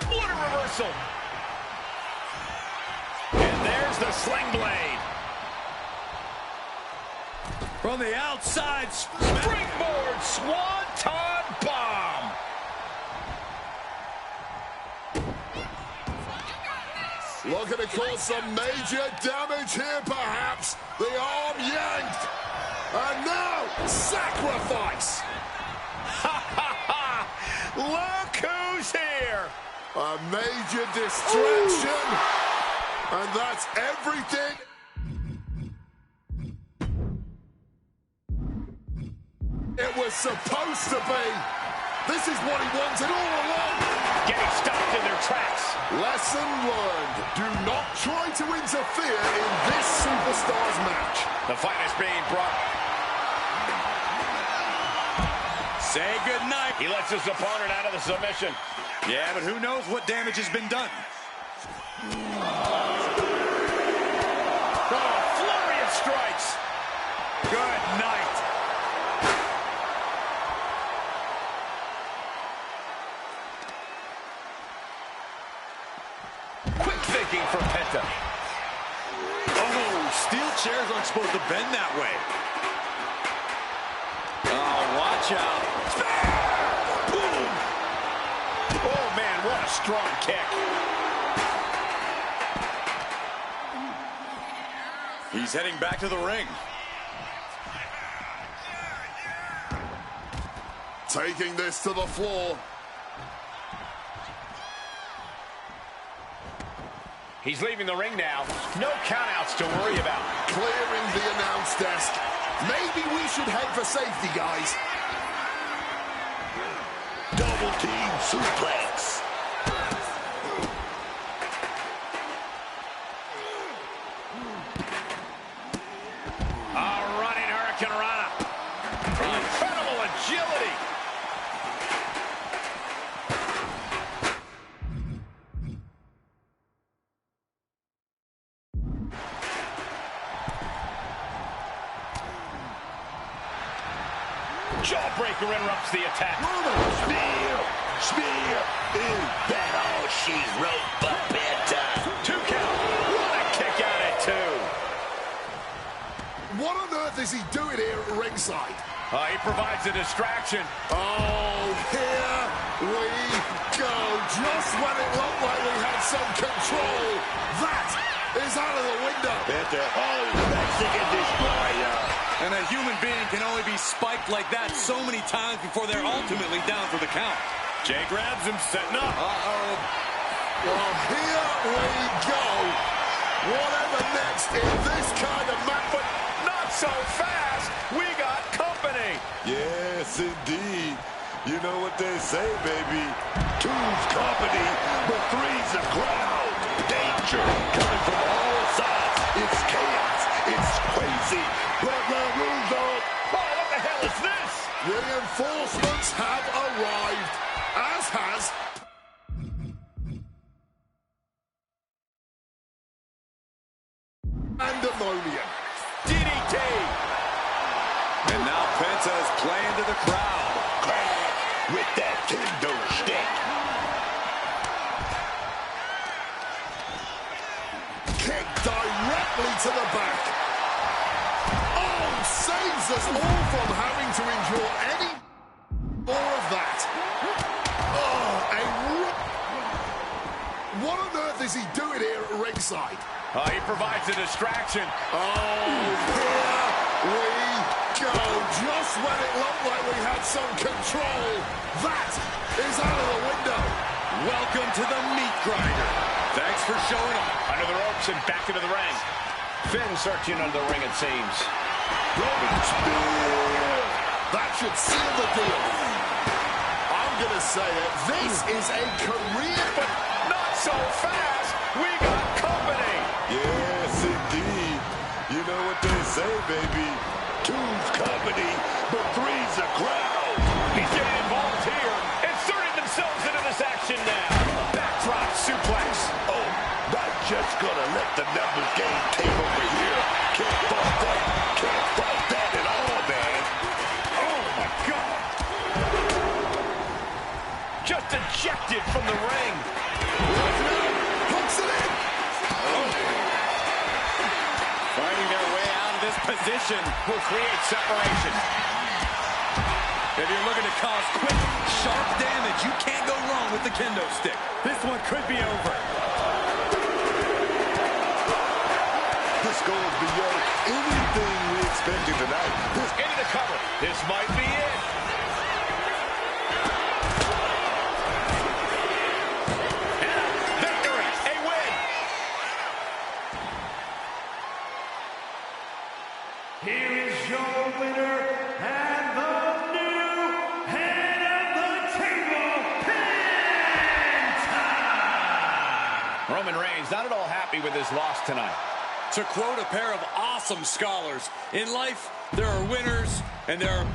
What a reversal! And there's the sling blade. From the outside, Springboard Swanton Bomb. Looking to cause some major damage here, perhaps. The arm yanked. And now, sacrifice. Ha ha ha! Look who's here. A major distraction. Ooh. And that's everything. It was supposed to be. This is what he wanted all along. Getting stopped in their tracks. Lesson learned. Do not try to interfere in this superstars match. The fight is being brought. Say goodnight. He lets his opponent out of the submission. Yeah, but who knows what damage has been done. Oh, flurry of strikes. Good night. For Penta. Oh, steel chairs aren't supposed to bend that way. Oh, watch out. Boom. Oh, man, what a strong kick. He's heading back to the ring. Taking this to the floor. He's leaving the ring now. No countouts to worry about. Clearing the announce desk. Maybe we should head for safety, guys. Double team suplex. A running Hurricane Rana. Incredible agility. Jawbreaker interrupts the attack. Spear. Is that all she wrote for bedtime? 2 count. What a kick out at 2. What on earth is he doing here at ringside? He provides a distraction. Oh, here we go. Just when it looked like we had some control, that is out of the window. That's a whole Mexican destroyer. And a human being can only be spiked like that so many times before they're ultimately down for the count. Jay grabs him, setting up. Uh-oh. Well, here we go. Whatever next in this kind of match, But not so fast. We got company. Yes, indeed. You know what they say, baby. Two's company, but three's a crowd. Danger coming from all sides. It's chaos. It's crazy. Bloodline rules on. Oh, what the hell is this? reinforcements have arrived, as has pandemonium. DDT. And now Penta is playing to the crowd. With that kendo stick. Kick directly to the back. Oh, saves us all from having to endure any more of that. Oh, what on earth is he doing here at ringside? He provides a distraction. Oh, here we go. Just when it looked like we had some control, that is out of the window. Welcome to the meat grinder. Thanks for showing up. Under the ropes and back into the ring. Finn searching under the ring, it seems. Roman spear. That should seal the deal. I'm going to say it. This is a career, But not so fast. We got company. Yes, indeed. You know what they say, baby. Two's company, but three's a crowd. He's getting involved here. Inserting themselves into this action now. Backdrop suplex. Oh, not just gonna let the numbers game take over here. Can't fight that. Can't fight that at all, man. Oh, my God. Just ejected from the ring. hooks it in. Fighting their way out of this position Will create separation. If you're looking to cause quick, sharp damage, you can't go wrong with the kendo stick. This one could be over. This goes beyond anything we expected tonight. Into the cover. This might be it. And a victory. A win. Here is your winner and the new head of the table, Penta! Roman Reigns not at all happy with his loss tonight. To quote a pair of awesome scholars, in life, there are winners and there are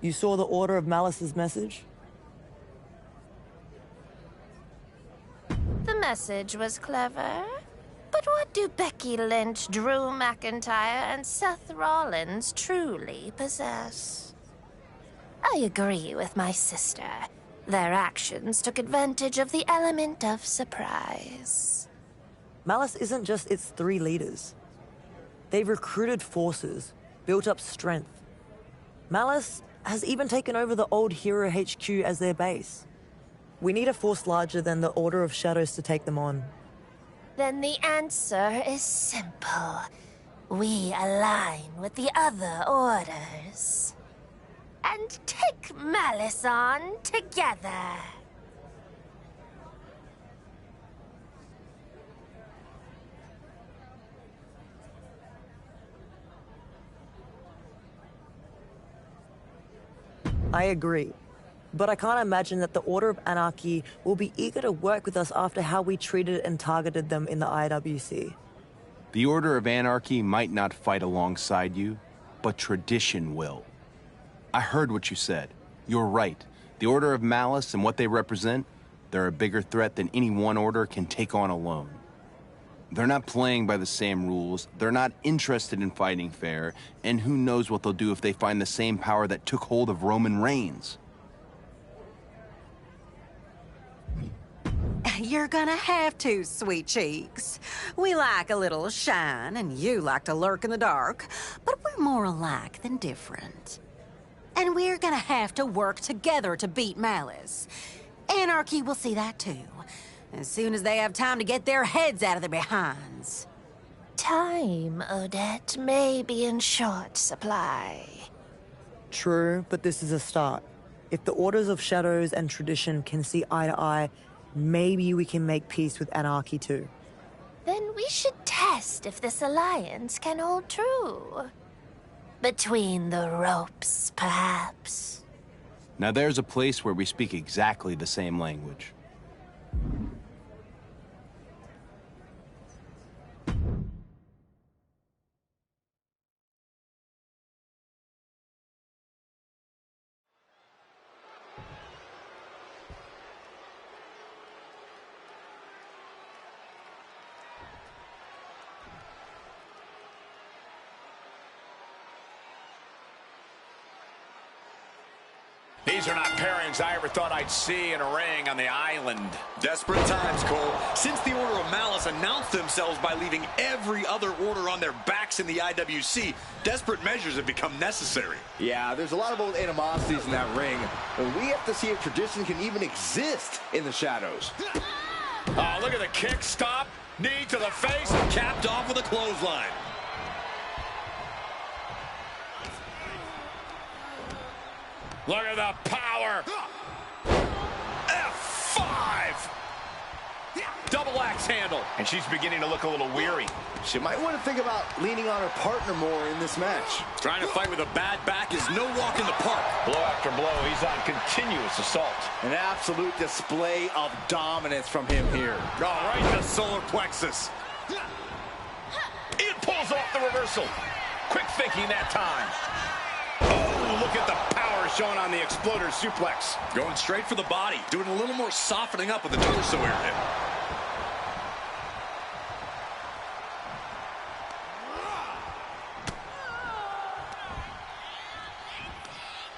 You saw the Order of Malice's message? The message was clever. But what do Becky Lynch, Drew McIntyre, and Seth Rollins truly possess? I agree with my sister. Their actions took advantage of the element of surprise. Malice isn't just its 3 leaders. They've recruited forces, built up strength. Malice has even taken over the old Hero HQ as their base. We need a force larger than the Order of Shadows to take them on. Then the answer is simple. We align with the other orders. And take Malice on together. I agree. But I can't imagine that the Order of Anarchy will be eager to work with us after how we treated and targeted them in the IWC. The Order of Anarchy might not fight alongside you, but tradition will. I heard what you said. You're right. The Order of Malice and what they represent, they're a bigger threat than any one order can take on alone. They're not playing by the same rules, they're not interested in fighting fair, and who knows what they'll do if they find the same power that took hold of Roman Reigns. You're gonna have to, sweet cheeks. We like a little shine, and you like to lurk in the dark, but we're more alike than different. And we're gonna have to work together to beat Malice. Anarchy will see that too, as soon as they have time to get their heads out of their behinds. Time, Odette, may be in short supply. True, but this is a start. If the Orders of Shadows and Tradition can see eye to eye, maybe we can make peace with Anarchy too. Then we should test if this alliance can hold true. Between the ropes, perhaps. Now there's a place where we speak exactly the same language. These are not pairings I ever thought I'd see in a ring on the island. Desperate times, Cole. Since the Order of Malice announced themselves by leaving every other order on their backs in the IWC, desperate measures have become necessary. Yeah, there's a lot of old animosities in that ring, but we have to see if tradition can even exist in the shadows. Oh, look at the kick, stop, knee to the face, and capped off with a clothesline. Look at the power. F5. Double axe handle. And she's beginning to look a little weary. She might want to think about leaning on her partner more in this match. Trying to fight with a bad back is no walk in the park. Blow after blow, he's on continuous assault. An absolute display of dominance from him here. Oh, right in the solar plexus. It pulls off the reversal. Quick thinking that time. Oh, look at the power shown on the exploder suplex. Going straight for the body, doing a little more softening up of the torso area.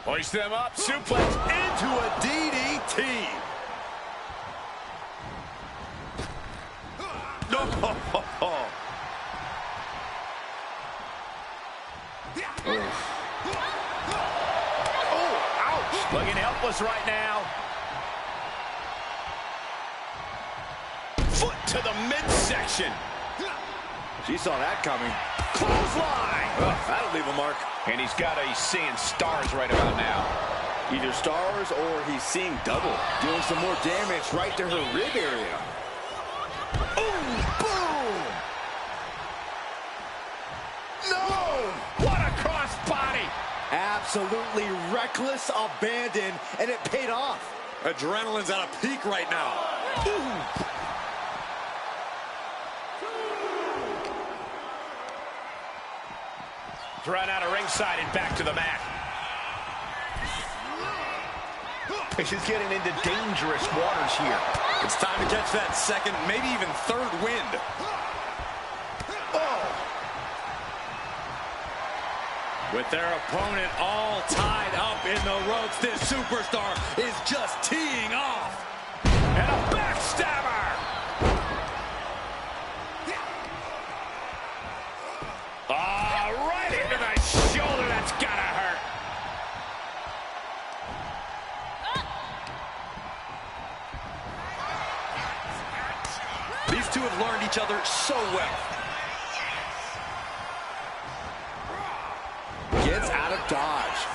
Hoist them up, suplex into a DDT. Looking helpless right now. Foot to the midsection. She saw that coming. Clothesline. That'll leave a mark. And he's seeing stars right about now. Either stars or he's seeing double. Doing some more damage right to her rib area. Ooh, boom. No. What a cross body. Absolutely reckless abandon, and it paid off. Adrenaline's at a peak right now. Ooh. Thrown out of ringside and back to the mat. This is getting into dangerous waters here. It's time to catch that second, maybe even third wind. Oh! With their opponent all tied up in the ropes, this superstar is just teeing off. And a backstabber! Right into the shoulder. That's gotta hurt. These two have learned each other so well. Gets out of dodge.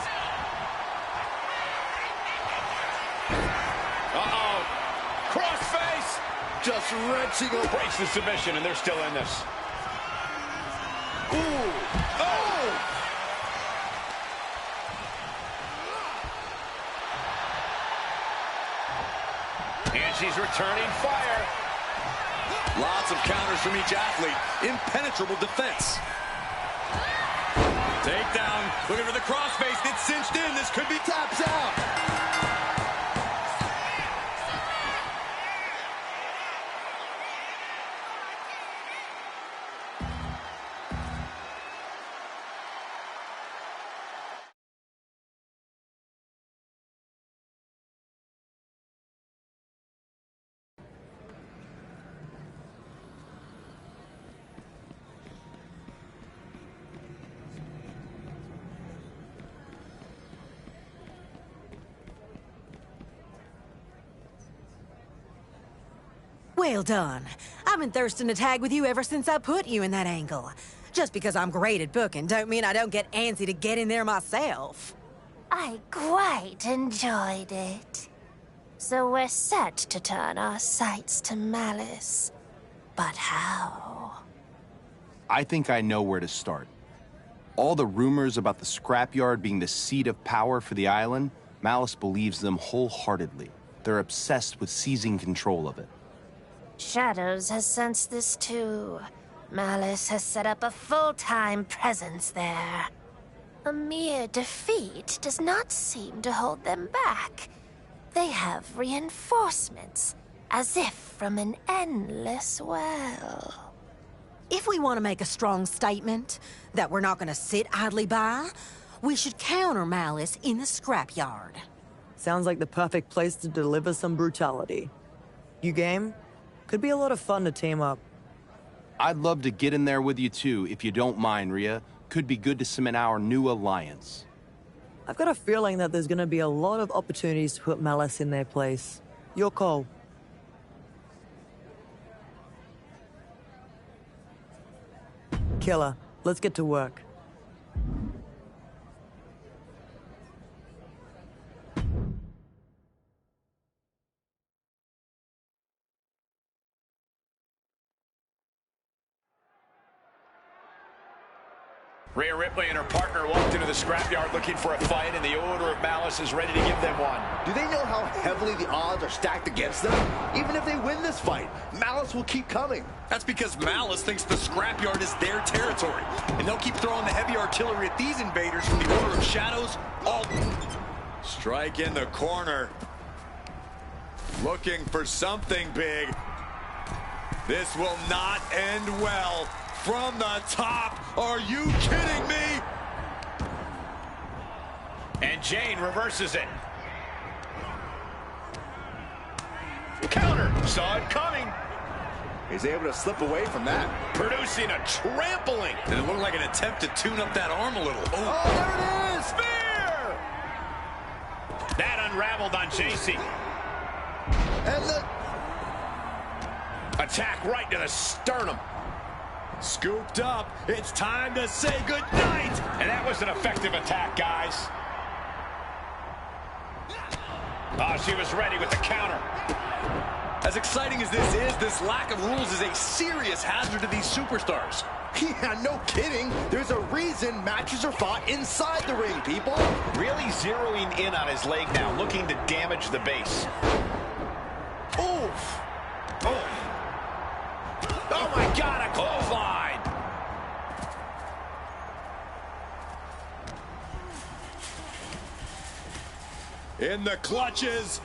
Uh-oh. Crossface. Just wrenching away. Breaks the submission, and they're still in this. Ooh. Oh! And she's returning fire. Lots of counters from each athlete. Impenetrable defense. Takedown. Looking for the crossface. It's cinched in. This could be taps out. Well done. I've been thirsting to tag with you ever since I put you in that angle. Just because I'm great at booking don't mean I don't get antsy to get in there myself. I quite enjoyed it. So we're set to turn our sights to Malice. But how? I think I know where to start. All the rumors about the scrapyard being the seat of power for the island, Malice believes them wholeheartedly. They're obsessed with seizing control of it. Shadows has sensed this too. Malice has set up a full-time presence there. A mere defeat does not seem to hold them back. They have reinforcements, as if from an endless well. If we want to make a strong statement that we're not going to sit idly by, we should counter Malice in the scrapyard. Sounds like the perfect place to deliver some brutality. You game? Could be a lot of fun to team up. I'd love to get in there with you too, if you don't mind, Rhea. Could be good to cement our new alliance. I've got a feeling that there's gonna be a lot of opportunities to put Malice in their place. Your call. Killer, let's get to work. Rhea Ripley and her partner walked into the scrapyard looking for a fight, and the Order of Malice is ready to give them one. Do they know how heavily the odds are stacked against them? Even if they win this fight, Malice will keep coming. That's because Malice thinks the scrapyard is their territory. And they'll keep throwing the heavy artillery at these invaders from the Order of Shadows. Strike in the corner. Looking for something big. This will not end well. From the top, are you kidding me? And Jane reverses it. Counter, saw it coming. He's able to slip away from that. Producing a trampling. And it looked like an attempt to tune up that arm a little. Oh, there it is! Spear! That unraveled on JC. And the attack right to the sternum. Scooped up. It's time to say goodnight. And that was an effective attack, guys. Oh, she was ready with the counter. As exciting as this is, this lack of rules is a serious hazard to these superstars. Yeah, no kidding. There's a reason matches are fought inside the ring, people. Really zeroing in on his leg now, looking to damage the base. Oof. Oh. Oh my God, a clothesline. In the clutches.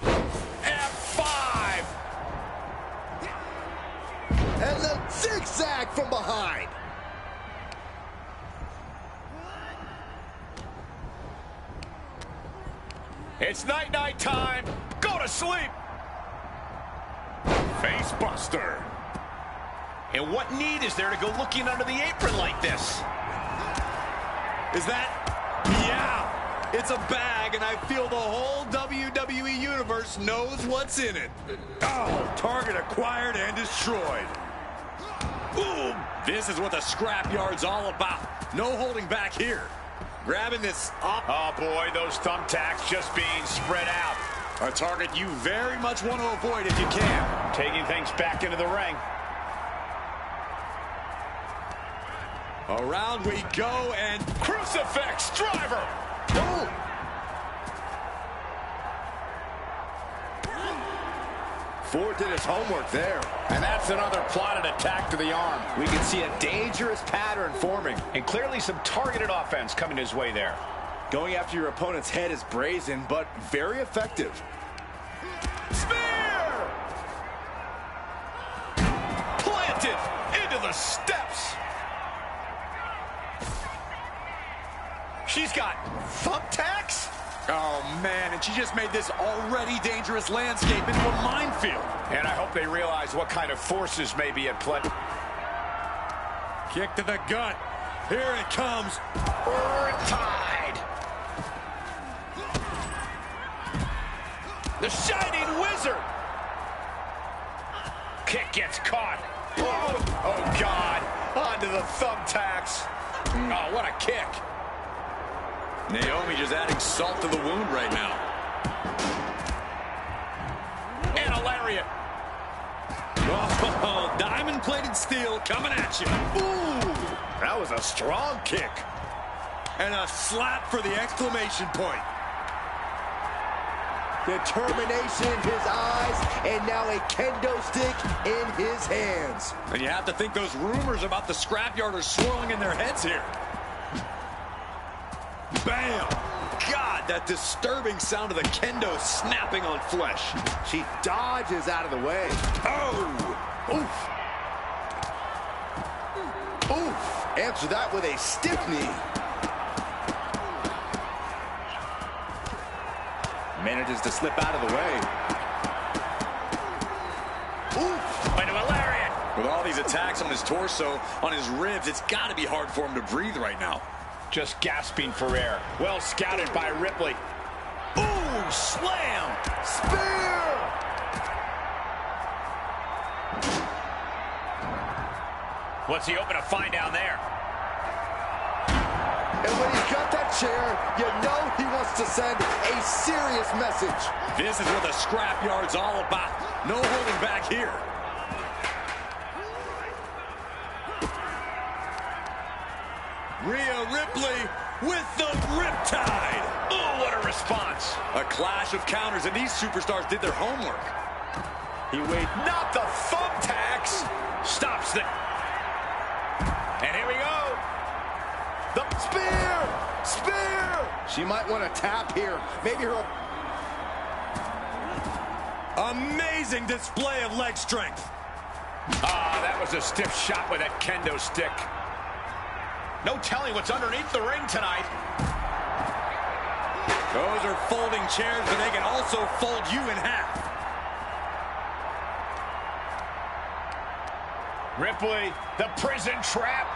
F5. And the zigzag from behind. It's night-night time. Go to sleep. Face buster. And what need is there to go looking under the apron like this? Is that? Yeah. It's a bag, and I feel the whole WWE Universe knows what's in it. Oh, target acquired and destroyed. Boom. This is what the scrapyard's all about. No holding back here. Grabbing this up. Oh, boy, those thumbtacks just being spread out. A target you very much want to avoid if you can. Taking things back into the ring. Around we go, and Crucifix driver. boom. Ford did his homework there. And that's another plotted attack to the arm. We can see a dangerous pattern forming. And clearly some targeted offense coming his way there. Going after your opponent's head is brazen, but very effective. Spear! Planted into the steps. She's got thumbtacks? Oh, man, and she just made this already dangerous landscape into a minefield. And I hope they realize what kind of forces may be at play. Kick to the gut. Here it comes. Riptide. The Shining Wizard. Kick gets caught. Oh, God. Onto the thumbtacks. Oh, what a kick. Naomi just adding salt to the wound right now. And a lariat. Oh, diamond-plated steel coming at you. Ooh, that was a strong kick. And a slap for the exclamation point. Determination in his eyes, and now a kendo stick in his hands. And you have to think those rumors about the scrapyard are swirling in their heads here. Bam! God, that disturbing sound of the kendo snapping on flesh. She dodges out of the way. Oh! Oof. Oof. Answer that with a stiff knee. Manages to slip out of the way. Oof. Into a lariat. With all these attacks on his torso, on his ribs, it's got to be hard for him to breathe right now. Just gasping for air. Well scouted by Ripley. Ooh, slam. Spear! What's he hoping to find down there? And when he's got that chair, you know he wants to send a serious message. This is what the scrapyard's all about. No holding back here. Rhea Ripley with the Riptide. Ooh, what a response. A clash of counters, and these superstars did their homework. He weighed not the thumbtacks. Stops the... And here we go. The Spear! Spear! She might want to tap here. Maybe her... Amazing display of leg strength. Ah, that was a stiff shot with that kendo stick. No telling what's underneath the ring tonight. Those are folding chairs, but they can also fold you in half. Ripley, the prison trap.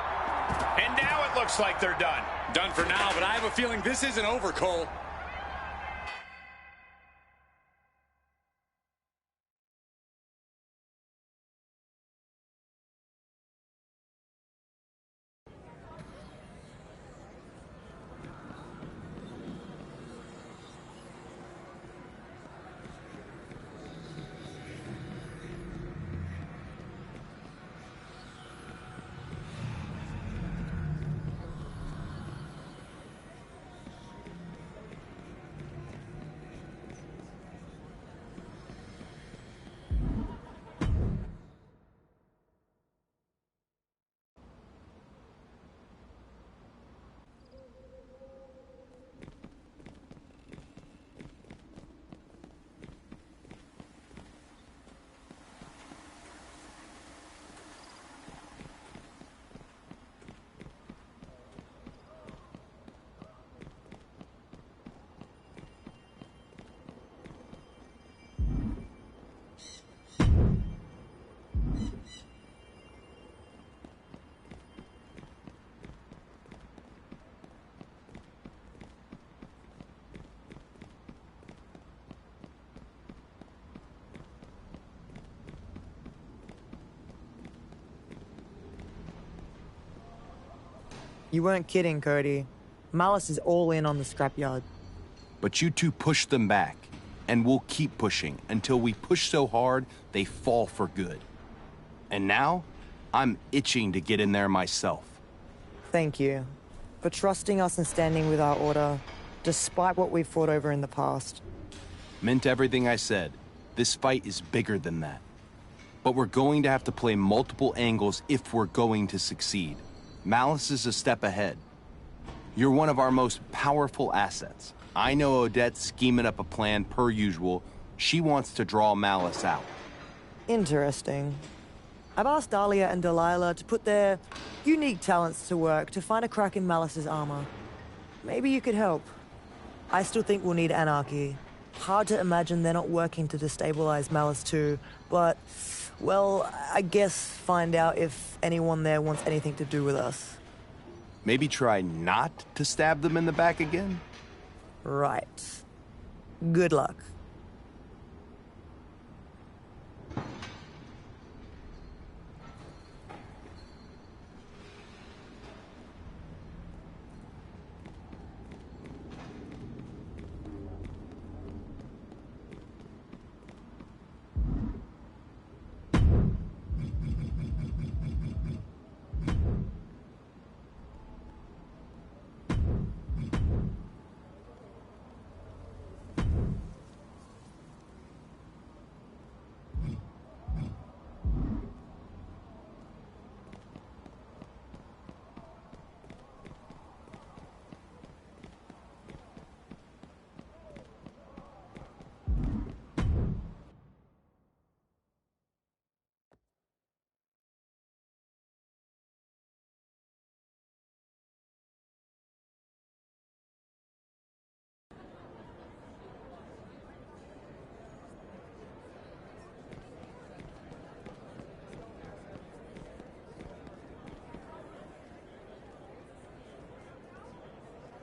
And now it looks like they're done. Done for now, but I have a feeling this isn't over, Cole. You weren't kidding, Cody. Malice is all in on the scrapyard. But you two pushed them back, and we'll keep pushing until we push so hard they fall for good. And now, I'm itching to get in there myself. Thank you for trusting us and standing with our order, despite what we've fought over in the past. Meant everything I said. This fight is bigger than that. But we're going to have to play multiple angles if we're going to succeed. Malice is a step ahead. You're one of our most powerful assets. I know Odette's scheming up a plan per usual. She wants to draw Malice out. Interesting. I've asked Dahlia and Delilah to put their unique talents to work to find a crack in Malice's armor. Maybe you could help. I still think we'll need Anarchy. Hard to imagine they're not working to destabilize Malice too, but, well, I guess find out if anyone there wants anything to do with us. Maybe try not to stab them in the back again? Right. Good luck.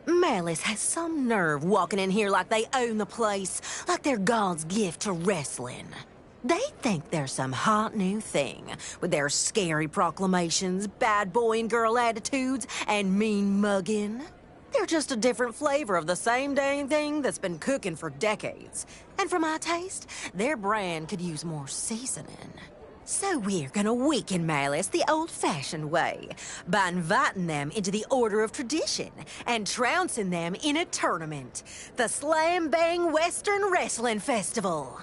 Malice has some nerve walking in here like they own the place, like they're God's gift to wrestling. They think they're some hot new thing, with their scary proclamations, bad boy and girl attitudes, and mean mugging. They're just a different flavor of the same dang thing that's been cooking for decades. And for my taste, their brand could use more seasoning. So we're gonna weaken Malice the old-fashioned way, by inviting them into the Order of Tradition and trouncing them in a tournament, the Slam Bang Western Wrestling Festival.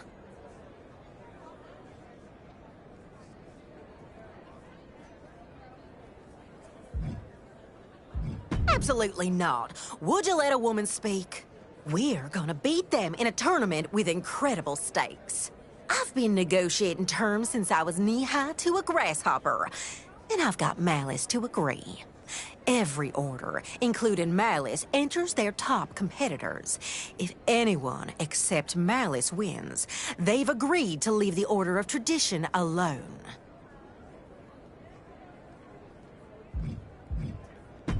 Absolutely not. Would you let a woman speak? We're gonna beat them in a tournament with incredible stakes. I've been negotiating terms since I was knee-high to a grasshopper, and I've got Malice to agree. Every order, including Malice, enters their top competitors. If anyone except Malice wins, they've agreed to leave the Order of Tradition alone.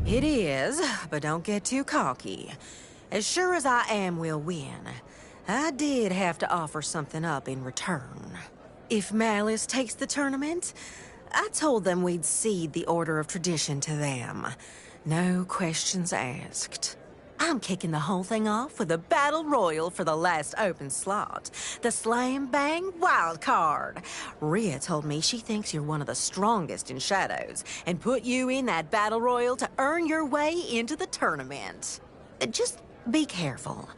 It is, but don't get too cocky. As sure as I am we'll win, I did have to offer something up in return. If Malice takes the tournament, I told them we'd cede the Order of Tradition to them. No questions asked. I'm kicking the whole thing off with a battle royal for the last open slot. The Slam Bang Wild Card. Rhea told me she thinks you're one of the strongest in Shadows and put you in that battle royal to earn your way into the tournament. Just be careful.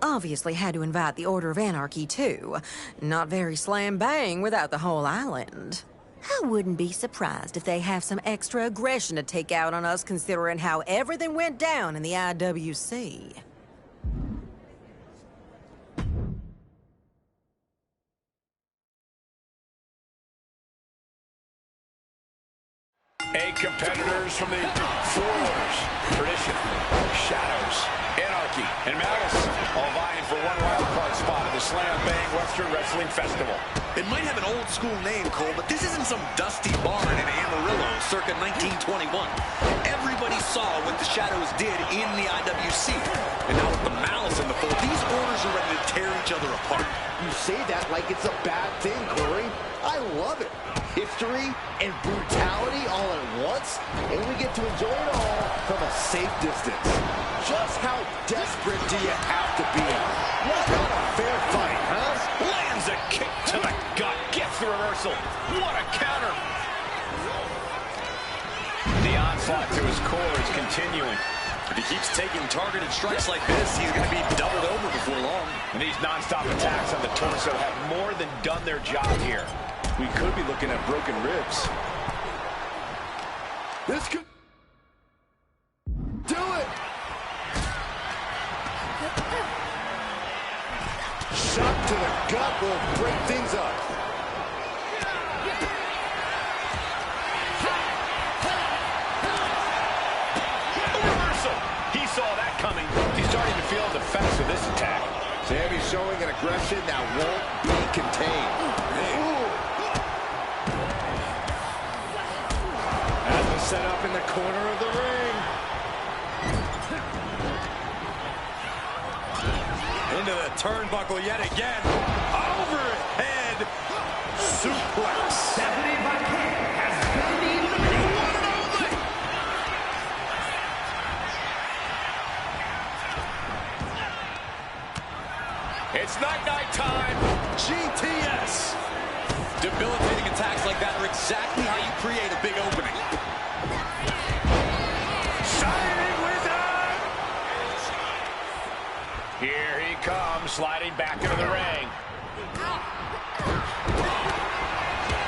Obviously had to invite the Order of Anarchy too. Not very slam bang without the whole island. I wouldn't be surprised if they have some extra aggression to take out on us considering how everything went down in the IWC. Eight competitors from the four orders: Tradition, Shadows, Anarchy, and Malice, all vying for one wild card spot at the Slam Bang Western Wrestling Festival. It might have an old school name, Cole, but this isn't some dusty barn in Amarillo circa 1921. Everybody saw what the Shadows did in the IWC. And now with the Malice in the fold, these orders are ready to tear each other apart. You say that like it's a bad thing, Corey. I love it. history and brutality all at once, and we get to enjoy it all from a safe distance. Just how desperate do you have to be? What not a fair fight, huh? Lands a kick to the gut. Gets the reversal. What a counter. The onslaught to his core is continuing. If he keeps taking targeted strikes like this, he's going to be doubled over before long. And these non-stop attacks on the torso have more than done their job here. We could be looking at broken ribs. This could do it. Shot to the gut will break things up. He saw that coming. He's starting to feel the effects of this attack. Sammy's showing an aggression that won't be contained. Has the setup in the corner of the ring. Into the turnbuckle yet again. Overhead suplex. Stephanie Bucket has been eliminated. It's night-night time. GTS. Debilitating attacks like that are exactly how you create a big opening. Shining Wizard! Here he comes, sliding back into the ring.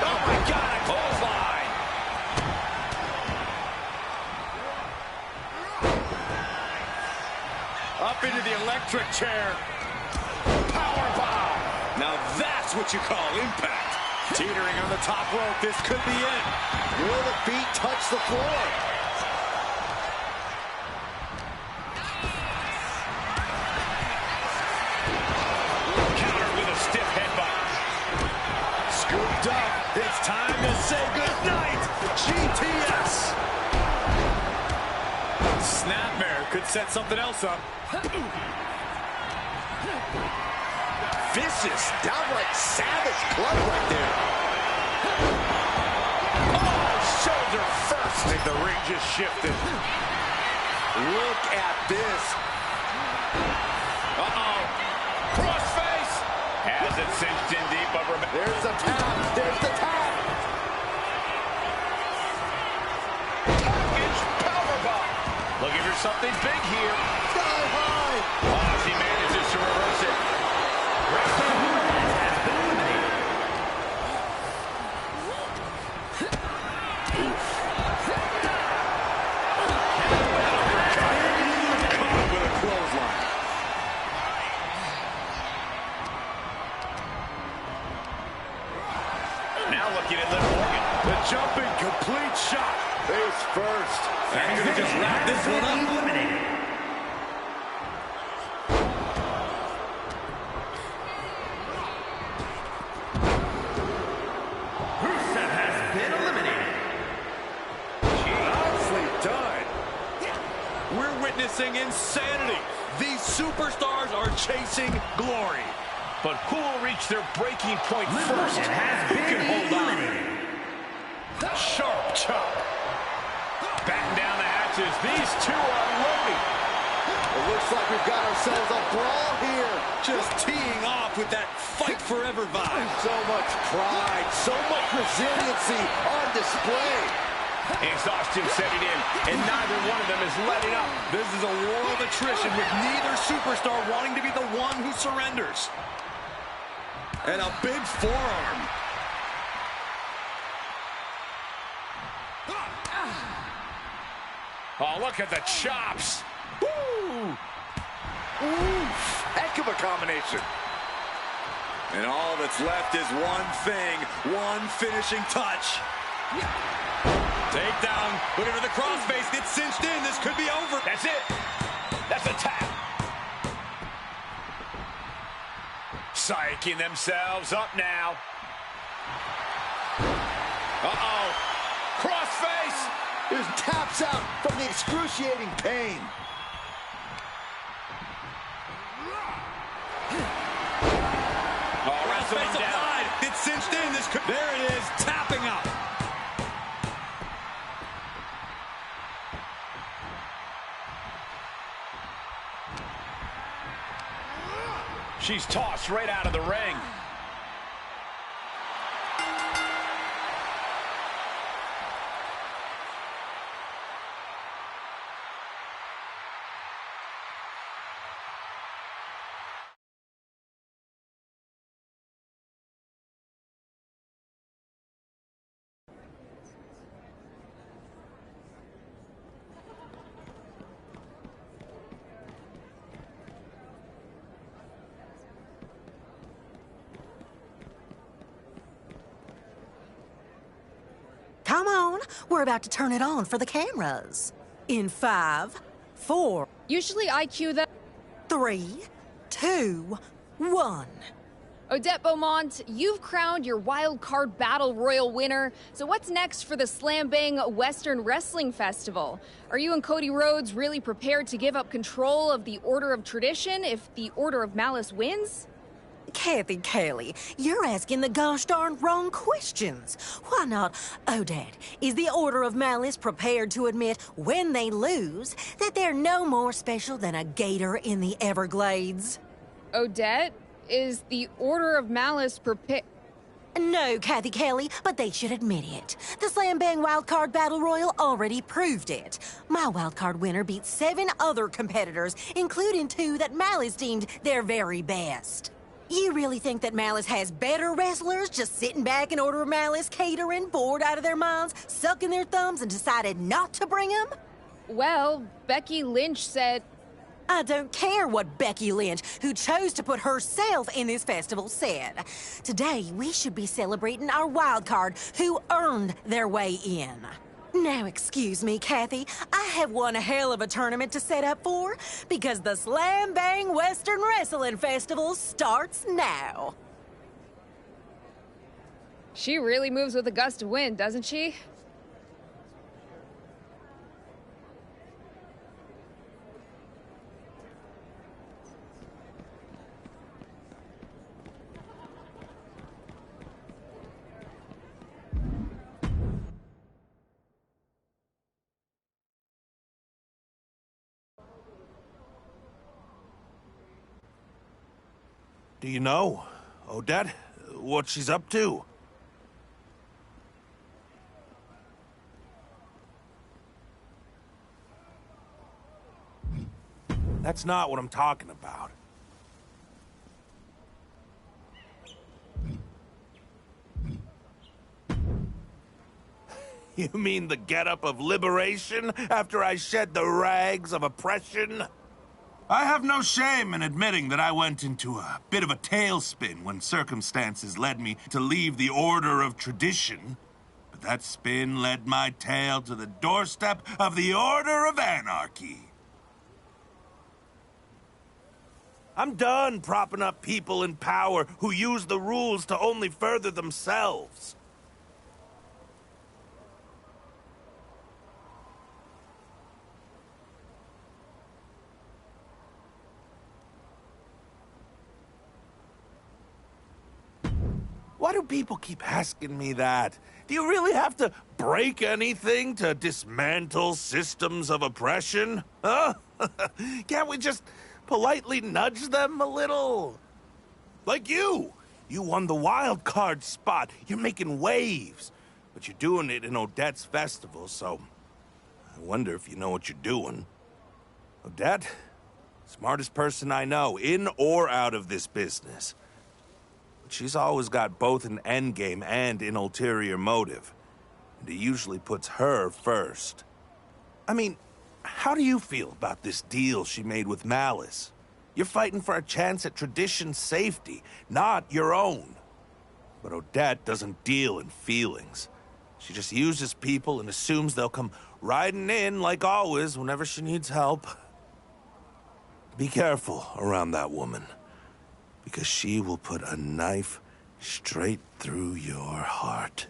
Oh my God, a clothesline! Up into the electric chair. Powerbomb! Now that's what you call impact. Teetering on the top rope, this could be it. Will the feet touch the floor? Counter with a stiff headbutt. Scooped up. It's time to say goodnight. GTS. Snapmare could set something else up. Vicious, downright savage club right there. Oh, shoulder first. I think the ring just shifted. Look at this. Uh-oh. Crossface. Has it cinched in deep over. There's the tap. There's the tap. Package powerbomb. Looking for something big here. Sky high. Oh, he manages to reverse it. Jumping complete shot. Face first. And gonna just wrap this one up. Eliminated. Rusev has been eliminated. Nicely done. We're witnessing insanity. These superstars are chasing glory. But who will reach their breaking point Liv first? Morgan has Who been can hold on? eliminated. Sharp chop. Batten down the hatches. These two are loading. It looks like we've got ourselves a brawl here. Just teeing off with that fight forever vibe. So much pride, so much resiliency on display. Exhaustion setting in, and neither one of them is letting up. This is a war of attrition with neither superstar wanting to be the one who surrenders. And a big forearm. Oh, look at the chops. Woo! Oof, heck of a combination. And all that's left is one thing, one finishing touch. Takedown, looking for the crossface, gets cinched in, this could be over. That's it. That's a tap. Psyching themselves up now. Uh-oh. Crossface. There's taps out from the excruciating pain. Oh, wrestling him down. Did cinched in. There it is, tapping out. She's tossed right out of the ring. Come on, we're about to turn it on for the cameras. In 5, 4, Usually I cue the... 3, 2, 1. Odette Beaumont, you've crowned your wild card battle royal winner. So what's next for the Slam Bang Western Wrestling Festival? Are you and Cody Rhodes really prepared to give up control of the Order of Tradition if the Order of Malice wins? Kathy Kelly, you're asking the gosh darn wrong questions. Why not, Odette? Is the Order of Malice prepared to admit, when they lose, that they're no more special than a gator in the Everglades? Odette, is the Order of Malice prepared... No, Kathy Kelly, but they should admit it. The Slam Bang Wildcard Battle Royal already proved it. My wildcard winner beat 7 other competitors, including 2 that Malice deemed their very best. You really think that Malice has better wrestlers just sitting back in Order of Malice catering, bored out of their minds, sucking their thumbs and decided not to bring them? Well, Becky Lynch said... I don't care what Becky Lynch, who chose to put herself in this festival, said. Today, we should be celebrating our wild card who earned their way in. Now, excuse me, Kathy, I have one hell of a tournament to set up for, because the Slam Bang Western Wrestling Festival starts now. She really moves with a gust of wind, doesn't she? Do you know, Odette, what she's up to? That's not what I'm talking about. You mean the getup of liberation after I shed the rags of oppression? I have no shame in admitting that I went into a bit of a tailspin when circumstances led me to leave the Order of Tradition. But that spin led my tail to the doorstep of the Order of Anarchy. I'm done propping up people in power who use the rules to only further themselves. Why do people keep asking me that? Do you really have to break anything to dismantle systems of oppression? Huh? Can't we just politely nudge them a little? Like you! You won the wild card spot. You're making waves. But you're doing it in Odette's festival, so I wonder if you know what you're doing. Odette, smartest person I know, in or out of this business. She's always got both an endgame and an ulterior motive. And it usually puts her first. I mean, how do you feel about this deal she made with Malice? You're fighting for a chance at Tradition's safety, not your own. But Odette doesn't deal in feelings. She just uses people and assumes they'll come riding in, like always, whenever she needs help. Be careful around that woman. Because she will put a knife straight through your heart.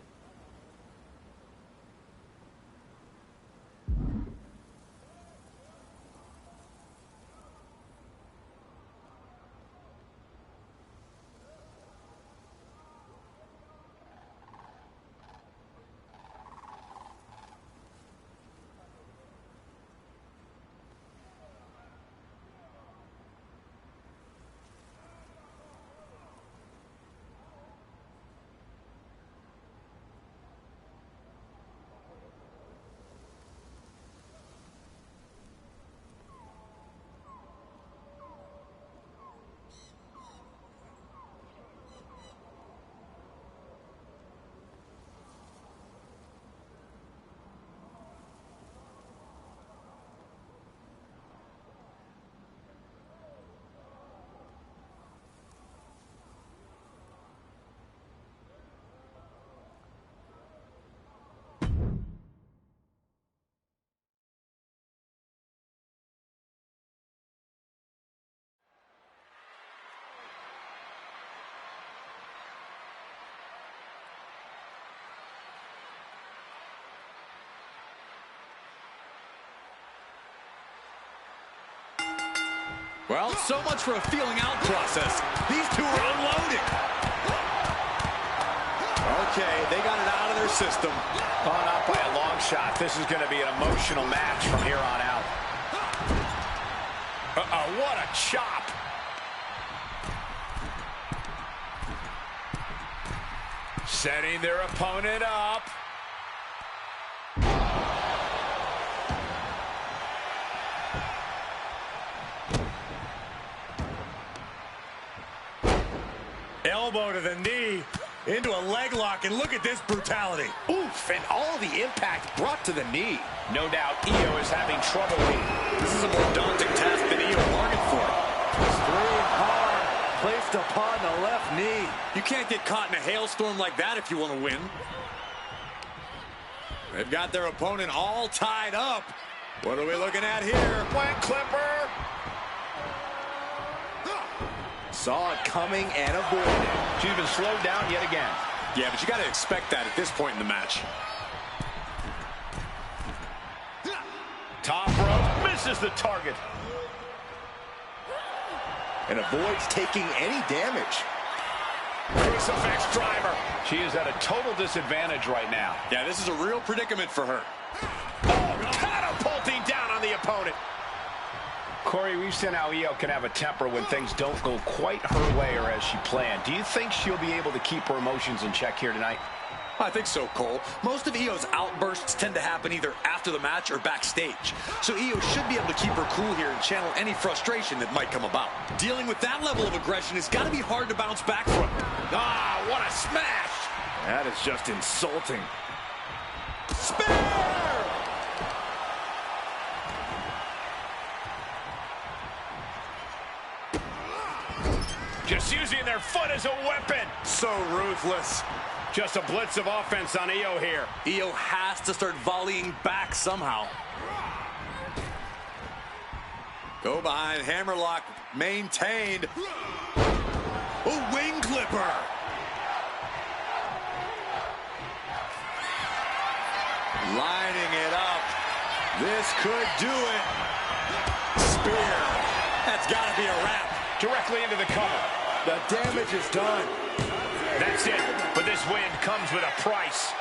Well, so much for a feeling out process. These two are unloading. Okay, they got it out of their system. Oh, not by a long shot. This is going to be an emotional match from here on out. Uh-oh, what a chop. Setting their opponent up. Elbow to the knee, into a leg lock, and look at this brutality. Oof, and all the impact brought to the knee. No doubt Io is having trouble. This is a more daunting task than Io bargained for. Extreme power placed upon the left knee. You can't get caught in a hailstorm like that if you want to win. They've got their opponent all tied up. What are we looking at here? Wwe Clipper. Saw it coming and avoided it. She's been slowed down yet again. Yeah, but you got to expect that at this point in the match. Top rope, misses the target. And avoids taking any damage. Crucifix driver. She is at a total disadvantage right now. Yeah, this is a real predicament for her. Oh, catapulting down on the opponent. Corey, we've seen how Io can have a temper when things don't go quite her way or as she planned. Do you think she'll be able to keep her emotions in check here tonight? I think so, Cole. Most of Io's outbursts tend to happen either after the match or backstage. So Io should be able to keep her cool here and channel any frustration that might come about. Dealing with that level of aggression has got to be hard to bounce back from. Ah, what a smash! That is just insulting. Spear! Just using their foot as a weapon. So ruthless. Just a blitz of offense on Io here. Io has to start volleying back somehow. Go behind, hammerlock maintained. A wing clipper. Lining it up. This could do it. Spear. That's got to be a wrap. Directly into the cover. The damage is done. That's it. But this win comes with a price.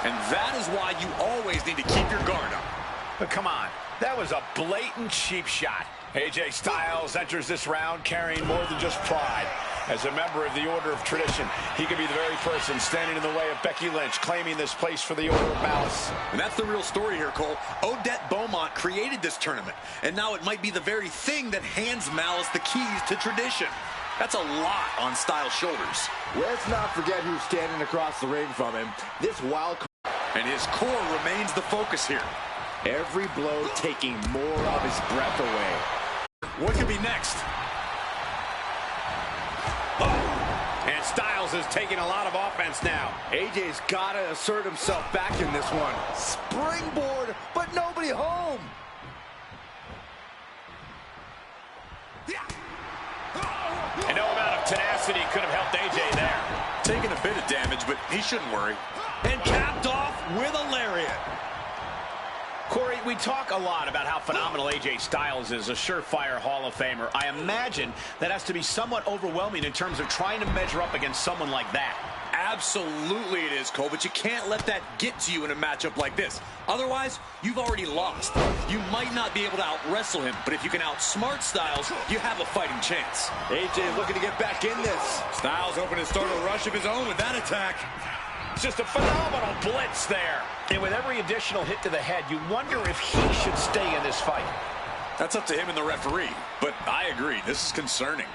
And that is why you always need to keep your guard up. But come on, that was a blatant cheap shot. AJ Styles enters this round carrying more than just pride. As a member of the Order of Tradition, he could be the very person standing in the way of Becky Lynch, claiming this place for the Order of Malice. And that's the real story here, Cole. Odette Beaumont created this tournament, and now it might be the very thing that hands Malice the keys to tradition. That's a lot on Styles' shoulders. Let's not forget who's standing across the ring from him. This wild card. And his core remains the focus here. Every blow taking more of his breath away. What could be next? Oh, and Styles is taking a lot of offense now. AJ's got to assert himself back in this one. Springboard, but nobody home. And no amount of tenacity could have helped AJ there. Taking a bit of damage, but he shouldn't worry. And capped off with a lariat. Corey, we talk a lot about how phenomenal AJ Styles is, a surefire Hall of Famer. I imagine that has to be somewhat overwhelming in terms of trying to measure up against someone like that. Absolutely it is, Cole, but you can't let that get to you in a matchup like this. Otherwise, you've already lost. You might not be able to out-wrestle him, but if you can outsmart Styles, you have a fighting chance. AJ looking to get back in this. Styles hoping to start a rush of his own with that attack. Just a phenomenal blitz there. And with every additional hit to the head, you wonder if he should stay in this fight. That's up to him and the referee, but I agree, this is concerning.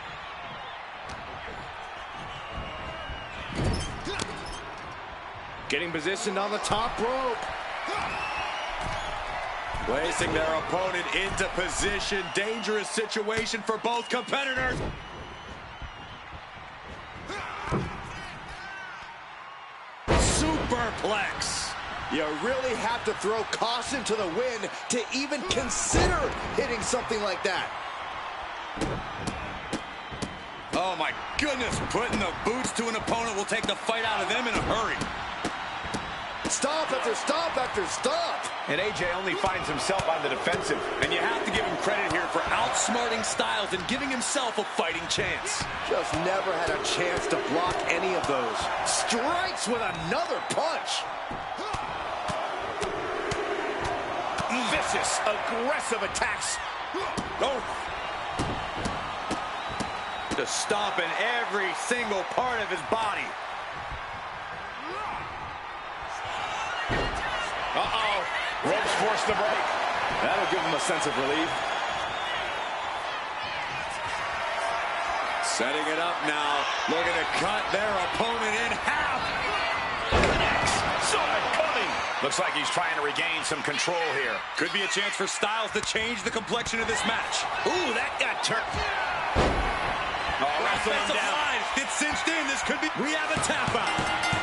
Getting positioned on the top rope. Placing their opponent into position. Dangerous situation for both competitors. Superplex. You really have to throw caution to the wind to even consider hitting something like that. Oh my goodness, putting the boots to an opponent will take the fight out of them in a hurry. Stop after stop after stop. And AJ only finds himself on the defensive. And you have to give him credit here for outsmarting Styles and giving himself a fighting chance. Just never had a chance to block any of those. Strikes with another punch. Vicious, aggressive attacks. Oh. Just stomping every single part of his body. Uh-oh. Ropes forced to break. That'll give him a sense of relief. Setting it up now. Looking to cut their opponent in half. Connects. Saw it coming. Looks like he's trying to regain some control here. Could be a chance for Styles to change the complexion of this match. Ooh, that got turned. Oh, wrestling him down. Gets cinched in. This could be. We have a tap out.